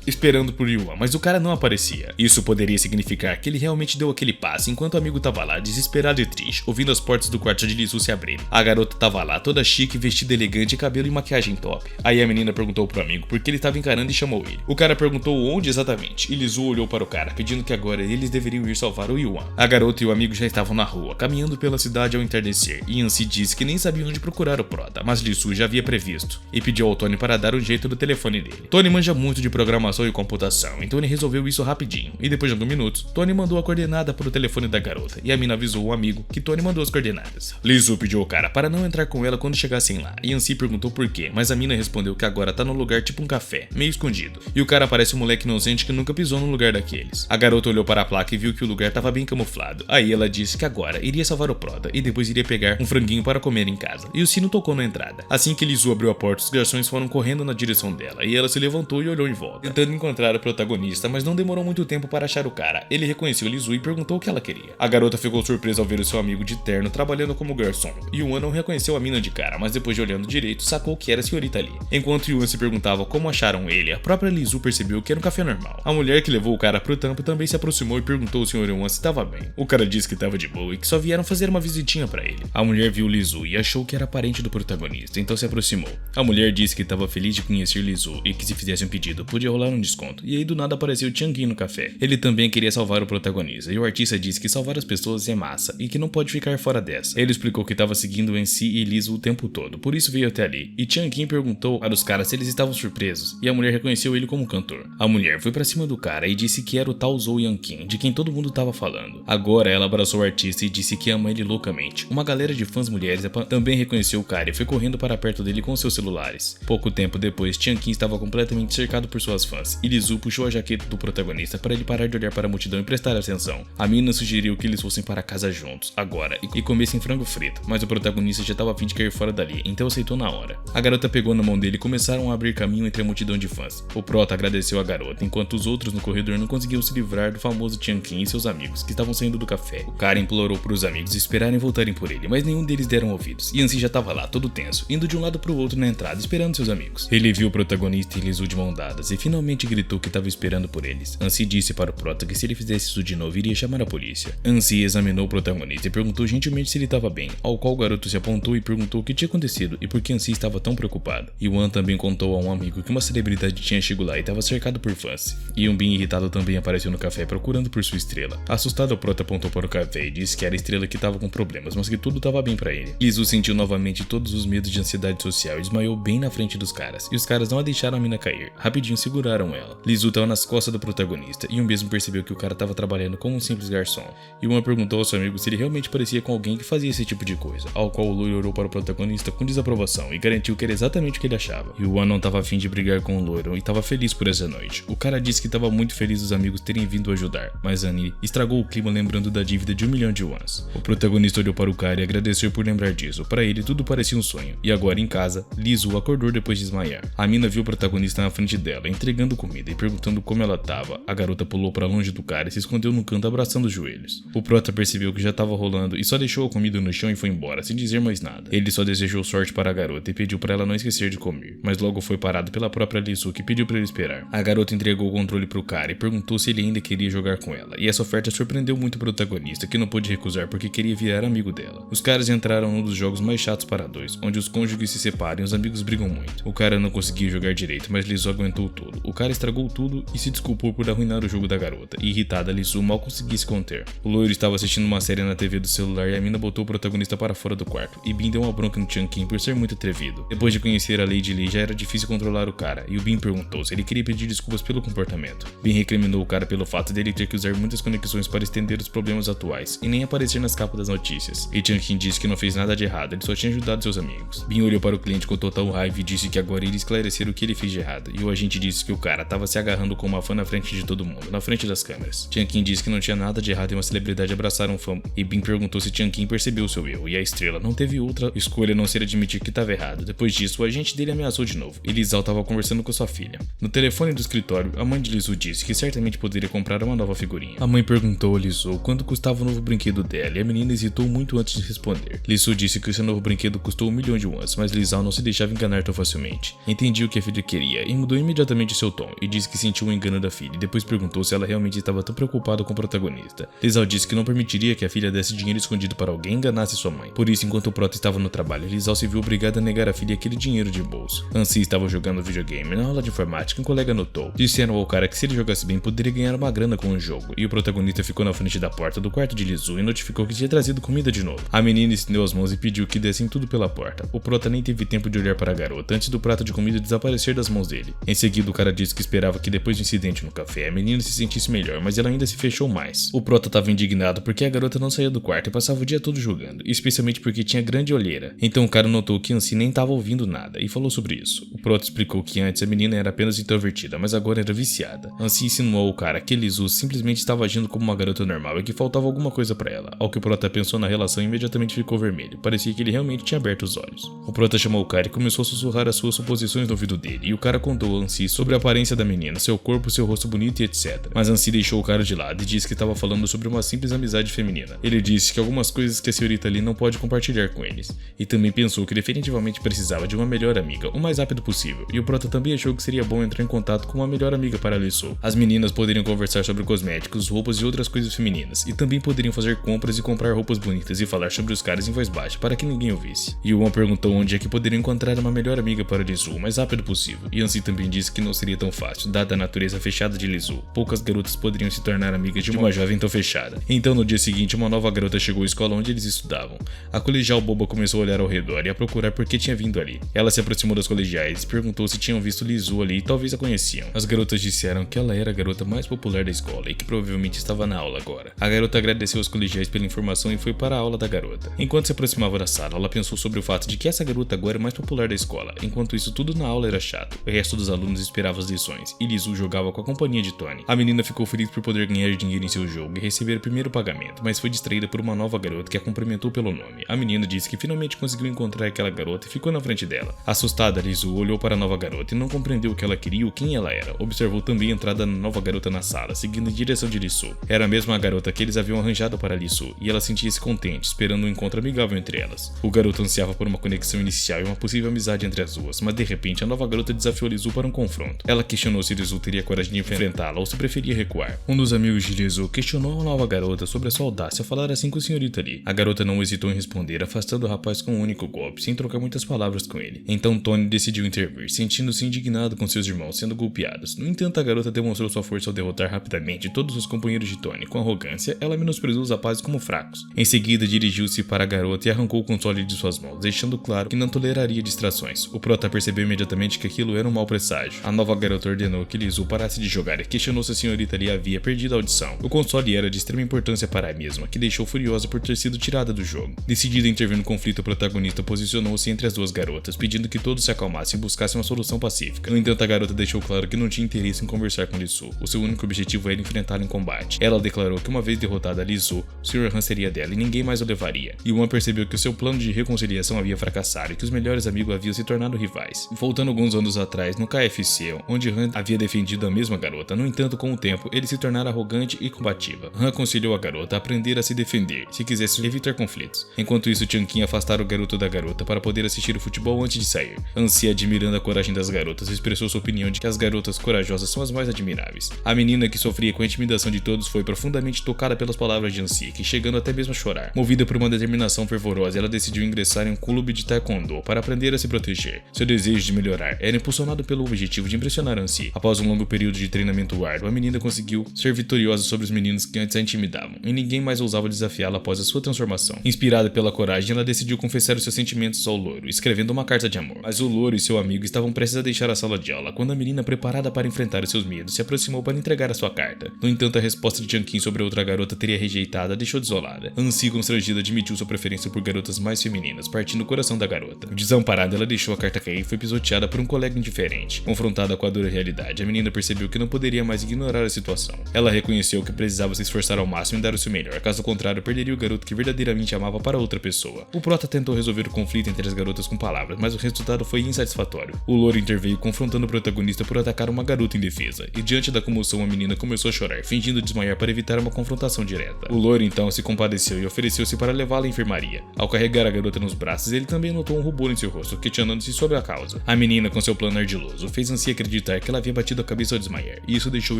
esperando por Yuan, mas o cara não aparecia. Isso poderia significar que ele realmente deu aquele passe enquanto o amigo tava lá, desesperado e triste, ouvindo as portas do quarto de Li Su se abrirem. A garota tava lá, toda chique, vestida elegante, cabelo e maquiagem top. Aí a menina perguntou pro amigo por que ele tava encarando e chamou ele. O cara perguntou onde exatamente, e Li Su olhou para o cara, pedindo que agora eles deveriam ir salvar o Yuan. A garota e o amigo já estavam na rua, caminhando pela cidade ao entardecer, e Ansi disse que nem sabia onde procurar o prota, mas Li Su já havia previsto, e pediu ao Tony para dar um jeito do telefone dele. Tony manja muito de programação e computação, então ele resolveu isso rapidinho, e depois de alguns minutos, Tony mandou a coordenada para o telefone da garota, e a mina avisou o amigo que Tony mandou as coordenadas. Li Su pediu ao cara para não entrar com ela quando chegassem lá, e Ansi perguntou por quê, mas a mina respondeu que agora tá num lugar tipo um café, meio escondido, e o cara parece um moleque inocente que nunca pisou num lugar daqueles. A garota olhou para a placa e viu que o lugar tava bem camuflado. Aí ela disse que agora iria salvar o prota e depois iria pegar um franguinho para comer em casa, e o sino tocou na entrada. Assim que Li Su abriu a porta, os garçons foram correndo na direção dela, e ela se levantou e olhou em volta, tentando encontrar o protagonista, mas não demorou muito tempo para achar o cara. Ele reconheceu Li Su e perguntou o que ela queria. A garota ficou surpresa ao ver o seu amigo de terno trabalhando como garçom. Yuan não reconheceu a mina de cara, mas depois de olhando direito, sacou que era a senhorita Li. Enquanto Yuan se perguntava como acharam ele, a própria Li Su percebeu que era um café normal. A mulher que levou o cara pro tampo também se aproximou e perguntou ao Sr. Yuan se estava bem. O cara disse que estava de boa e que só vieram fazer uma visitinha para ele. A mulher viu Li Su e achou que era parente do protagonista, então se aproximou. A mulher disse que estava feliz de conhecer Li Su e que se fizesse um pedido podia rolar um desconto. E aí do nada apareceu Changqing no café. Ele também queria salvar o protagonista, e o artista disse que salvar as pessoas é massa e que não pode ficar fora dessa. Ele explicou que estava seguindo Ansi e Li Su o tempo todo, por isso veio até ali. E Changqing perguntou para os caras se eles estavam surpresos, e a mulher reconheceu ele como cantor. A mulher foi pra cima do cara e disse que era o tal Zhou Yanqing, de quem todo mundo tava falando. Agora ela abraçou o artista e disse que ama ele loucamente. Uma galera de fãs mulheres também reconheceu o cara e foi correndo para perto dele com seus celulares. Pouco tempo depois, Changqing estava completamente cercado por suas fãs, e Li Su puxou a jaqueta do protagonista para ele parar de olhar para a multidão e prestar atenção. A mina sugeriu que eles fossem para casa juntos, agora, e comessem frango frito, mas o protagonista já estava a fim de cair fora dali, então aceitou na hora. A garota pegou na mão dele e começaram a abrir caminho entre a multidão de fãs. O prota agradeceu a garota, enquanto os outros no corredor não conseguiam se livrar do famoso Changqing e seus amigos, que estavam saindo do café. O cara implorou para os amigos esperarem voltarem por ele, mas nenhum deles deram ouvidos, e Ansi já estava lá, todo tenso, indo de um lado para o outro na entrada, esperando seus amigos. Ele viu o protagonista e Li Su de mão dadas, e finalmente gritou que estava esperando por eles. Ansi disse para o prota que se ele fizesse isso de novo, iria chamar a polícia. Ansi examinou o protagonista e perguntou gentilmente se ele estava bem, ao qual o garoto se apontou e perguntou o que tinha acontecido e por que Ansi estava tão preocupado. Yuan também contou a um amigo que uma celebridade tinha chegado lá e estava cercado por fãs. Yuan, bem irritado, também apareceu no no café procurando por sua estrela. Assustado, o Prota apontou para o café e disse que era a estrela que estava com problemas, mas que tudo estava bem para ele. Lizu sentiu novamente todos os medos de ansiedade social e desmaiou bem na frente dos caras, e os caras não a deixaram a mina cair, rapidinho seguraram ela. Lizu estava nas costas do protagonista, e o mesmo percebeu que o cara estava trabalhando como um simples garçom. Yuan perguntou ao seu amigo se ele realmente parecia com alguém que fazia esse tipo de coisa, ao qual o loiro olhou para o protagonista com desaprovação e garantiu que era exatamente o que ele achava. Yuan não estava afim de brigar com o loiro e estava feliz por essa noite. O cara disse que estava muito feliz dos amigos terem vindo ajudar, mas Annie estragou o clima lembrando da dívida de 1 milhão de yuans. O protagonista olhou para o cara e agradeceu por lembrar disso. Para ele tudo parecia um sonho. E agora em casa, Lizu acordou depois de desmaiar. A mina viu o protagonista na frente dela, entregando comida e perguntando como ela estava. A garota pulou para longe do cara e se escondeu num canto abraçando os joelhos. O prota percebeu que já estava rolando e só deixou a comida no chão e foi embora, sem dizer mais nada. Ele só desejou sorte para a garota e pediu para ela não esquecer de comer, mas logo foi parado pela própria Lizu, que pediu para ele esperar. A garota entregou o controle pro cara e perguntou se ele ainda queria jogar com ela, e essa oferta surpreendeu muito o protagonista, que não pôde recusar porque queria virar amigo dela. Os caras entraram num dos jogos mais chatos para dois, onde os cônjuges se separam e os amigos brigam muito. O cara não conseguia jogar direito, mas Lizu aguentou tudo. O cara estragou tudo e se desculpou por arruinar o jogo da garota, e irritada, Lizu mal conseguia se conter. O loiro estava assistindo uma série na TV do celular e a mina botou o protagonista para fora do quarto, e Bin deu uma bronca no Chunkin por ser muito atrevido. Depois de conhecer a Lady Lee, já era difícil controlar o cara, e o Bin perguntou se ele queria pedir desculpas pelo comportamento. Bin recriminou o cara pelo fato dele ter que usar muitas conexões para estender os problemas atuais, e nem aparecer nas capas das notícias. E Chunkin disse que não fez nada de errado, ele só tinha ajudado seus amigos. Bin olhou para o cliente com total raiva e disse que agora iria esclarecer o que ele fez de errado, e o agente disse que o cara estava se agarrando com uma fã na frente de todo mundo, na frente das câmeras. Chunkin disse que não tinha nada de errado em uma celebridade abraçar um fã, e Bin perguntou se Chunkin percebeu seu erro, e a estrela não teve outra escolha a não ser admitir que estava errado. Depois disso, o agente dele ameaçou de novo, e Lizal estava conversando com sua filha. No telefone do escritório, a mãe de Lizu disse que certamente poderia comprar uma nova figurinha. A mãe perguntou a Lizu quanto custava o novo brinquedo dela, e a menina hesitou muito antes de responder. Lizu disse que seu novo brinquedo custou 1 milhão de yuans, mas Lizal não se deixava enganar tão facilmente. Entendia o que a filha queria, e mudou imediatamente seu tom, e disse que sentiu o engano da filha, e depois perguntou se ela realmente estava tão preocupada com o protagonista. Lizal disse que não permitiria que a filha desse dinheiro escondido para alguém e enganasse sua mãe. Por isso, enquanto o prota estava no trabalho, Lizal se viu obrigada a negar à filha aquele dinheiro de bolso. Ansi estava jogando videogame. Na aula de informática, um colega notou. Disseram ao cara que se ele jogasse bem, poderia ganhar uma grana com o jogo, e o protagonista ficou na frente da porta do quarto de Lizu e notificou que tinha trazido comida de novo. A menina estendeu as mãos e pediu que dessem tudo pela porta. O prota nem teve tempo de olhar para a garota antes do prato de comida desaparecer das mãos dele. Em seguida, o cara disse que esperava que depois do incidente no café, a menina se sentisse melhor, mas ela ainda se fechou mais. O prota estava indignado porque a garota não saía do quarto e passava o dia todo jogando, especialmente porque tinha grande olheira. Então o cara notou que Ansi nem estava ouvindo nada e falou sobre isso. O prota explicou que antes a menina era apenas introvertida, mas agora era viciada. Ansi insinuou ao cara que Lizu simplesmente estava agindo como uma garota normal e que faltava alguma coisa pra ela. Ao que o prota pensou na relação, imediatamente ficou vermelho. Parecia que ele realmente tinha aberto os olhos. O prota chamou o cara e começou a sussurrar as suas suposições no ouvido dele, e o cara contou a Ansi sobre a aparência da menina, seu corpo, seu rosto bonito e etc. Mas Ansi deixou o cara de lado e disse que estava falando sobre uma simples amizade feminina. Ele disse que algumas coisas que a senhorita Lee não pode compartilhar com eles, e também pensou que definitivamente precisava de uma melhor amiga o mais rápido possível, e o prota também achou que seria bom entrar em contato com uma melhor amiga para Lizu. As meninas poderiam conversar sobre cosméticos, roupas e outras coisas femininas, e também poderiam fazer compras e comprar roupas bonitas e falar sobre os caras em voz baixa para que ninguém ouvisse. Yuan perguntou onde é que poderiam encontrar uma melhor amiga para Lizu o mais rápido possível, e Ansi também disse que não seria tão fácil, dada a natureza fechada de Lizu. Poucas garotas poderiam se tornar amigas de uma jovem tão fechada. Então no dia seguinte, uma nova garota chegou à escola onde eles estudavam. A colegial boba começou a olhar ao redor e a procurar por que tinha vindo ali. Ela se aproximou das colegiais e perguntou se tinham visto Lizu ali e talvez a conheciam. As garotas disseram que ela era a garota mais popular da escola e que provavelmente estava na aula agora. A garota agradeceu aos colegiais pela informação e foi para a aula da garota. Enquanto se aproximava da sala, ela pensou sobre o fato de que essa garota agora é mais popular da escola. Enquanto isso, tudo na aula era chato. O resto dos alunos esperava as lições e Lizu jogava com a companhia de Tony. A menina ficou feliz por poder ganhar dinheiro em seu jogo e receber o primeiro pagamento, mas foi distraída por uma nova garota que a cumprimentou pelo nome. A menina disse que finalmente conseguiu encontrar aquela garota e ficou na frente dela. Assustada, Lizu olhou para a nova garota e não compreendeu o que ela queria ou quem ela era. Observou também a entrada da nova garota na sala, seguindo em direção de Lizu. Era a mesma garota que eles haviam arranjado para Lizu, e ela sentia-se contente, esperando um encontro amigável entre elas. O garoto ansiava por uma conexão inicial e uma possível amizade entre as duas, mas de repente a nova garota desafiou Lizu para um confronto. Ela questionou se Lizu teria coragem de enfrentá-la ou se preferia recuar. Um dos amigos de Lizu questionou a nova garota sobre a sua audácia ao falar assim com a senhorita Lee. A garota não hesitou em responder, afastando o rapaz com um único golpe, sem trocar muitas palavras com ele. Então Tony decidiu intervir, sentindo-se indignado com seus irmãos sendo golpeados. No entanto, a garota demonstrou sua força ao derrotar expulsar rapidamente todos os companheiros de Tony. Com arrogância, ela menosprezou os rapazes como fracos. Em seguida, dirigiu-se para a garota e arrancou o console de suas mãos, deixando claro que não toleraria distrações. O prota percebeu imediatamente que aquilo era um mau presságio. A nova garota ordenou que Lizu parasse de jogar e questionou se a senhorita Lee havia perdido a audição. O console era de extrema importância para a mesma, que deixou furiosa por ter sido tirada do jogo. Decidida a intervir no conflito, o protagonista posicionou-se entre as duas garotas, pedindo que todos se acalmassem e buscassem uma solução pacífica. No entanto, a garota deixou claro que não tinha interesse em conversar com Lizu. O seu único objetivo era enfrentá-la em combate. Ela declarou que uma vez derrotada Lizu, o Sr. Han seria dela e ninguém mais o levaria. Yuan percebeu que o seu plano de reconciliação havia fracassado e que os melhores amigos haviam se tornado rivais. Voltando alguns anos atrás, no KFC, onde Han havia defendido a mesma garota, no entanto, com o tempo, ele se tornara arrogante e combativa. Han aconselhou a garota a aprender a se defender, se quisesse evitar conflitos. Enquanto isso, Chunkin afastara o garoto da garota para poder assistir o futebol antes de sair. Ansi, admirando a coragem das garotas, expressou sua opinião de que as garotas corajosas são as mais admiráveis. A menina, que sofria com a intimidação de todos, foi profundamente tocada pelas palavras de Ansi, que chegando até mesmo a chorar. Movida por uma determinação fervorosa, ela decidiu ingressar em um clube de taekwondo para aprender a se proteger. Seu desejo de melhorar era impulsionado pelo objetivo de impressionar Ansi. Após um longo período de treinamento árduo, a menina conseguiu ser vitoriosa sobre os meninos que antes a intimidavam, e ninguém mais ousava desafiá-la após a sua transformação. Inspirada pela coragem, ela decidiu confessar os seus sentimentos ao louro, escrevendo uma carta de amor. Mas o louro e seu amigo estavam prestes a deixar a sala de aula quando a menina, preparada para enfrentar os seus medos, se aproximou para entregar a sua carta. No entanto, a resposta de Chunkin sobre a outra garota teria rejeitada a deixou desolada. Ansi, constrangida, admitiu sua preferência por garotas mais femininas, partindo o coração da garota. Desamparada, ela deixou a carta cair e foi pisoteada por um colega indiferente. Confrontada com a dura realidade, a menina percebeu que não poderia mais ignorar a situação. Ela reconheceu que precisava se esforçar ao máximo e dar o seu melhor, caso contrário, perderia o garoto que verdadeiramente amava para outra pessoa. O prota tentou resolver o conflito entre as garotas com palavras, mas o resultado foi insatisfatório. O louro interveio, confrontando o protagonista por atacar uma garota indefesa, e diante da comoção a menina começou a chorar, fingindo desmaiar para evitar uma confrontação direta. O louro então se compadeceu e ofereceu-se para levá-la à enfermaria. Ao carregar a garota nos braços, ele também notou um rubor em seu rosto, questionando-se sobre a causa. A menina, com seu plano ardiloso, fez Ansi acreditar que ela havia batido a cabeça ao desmaiar, e isso deixou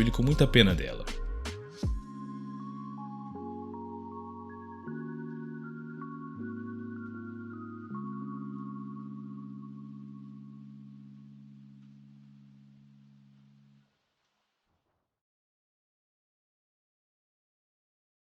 ele com muita pena dela.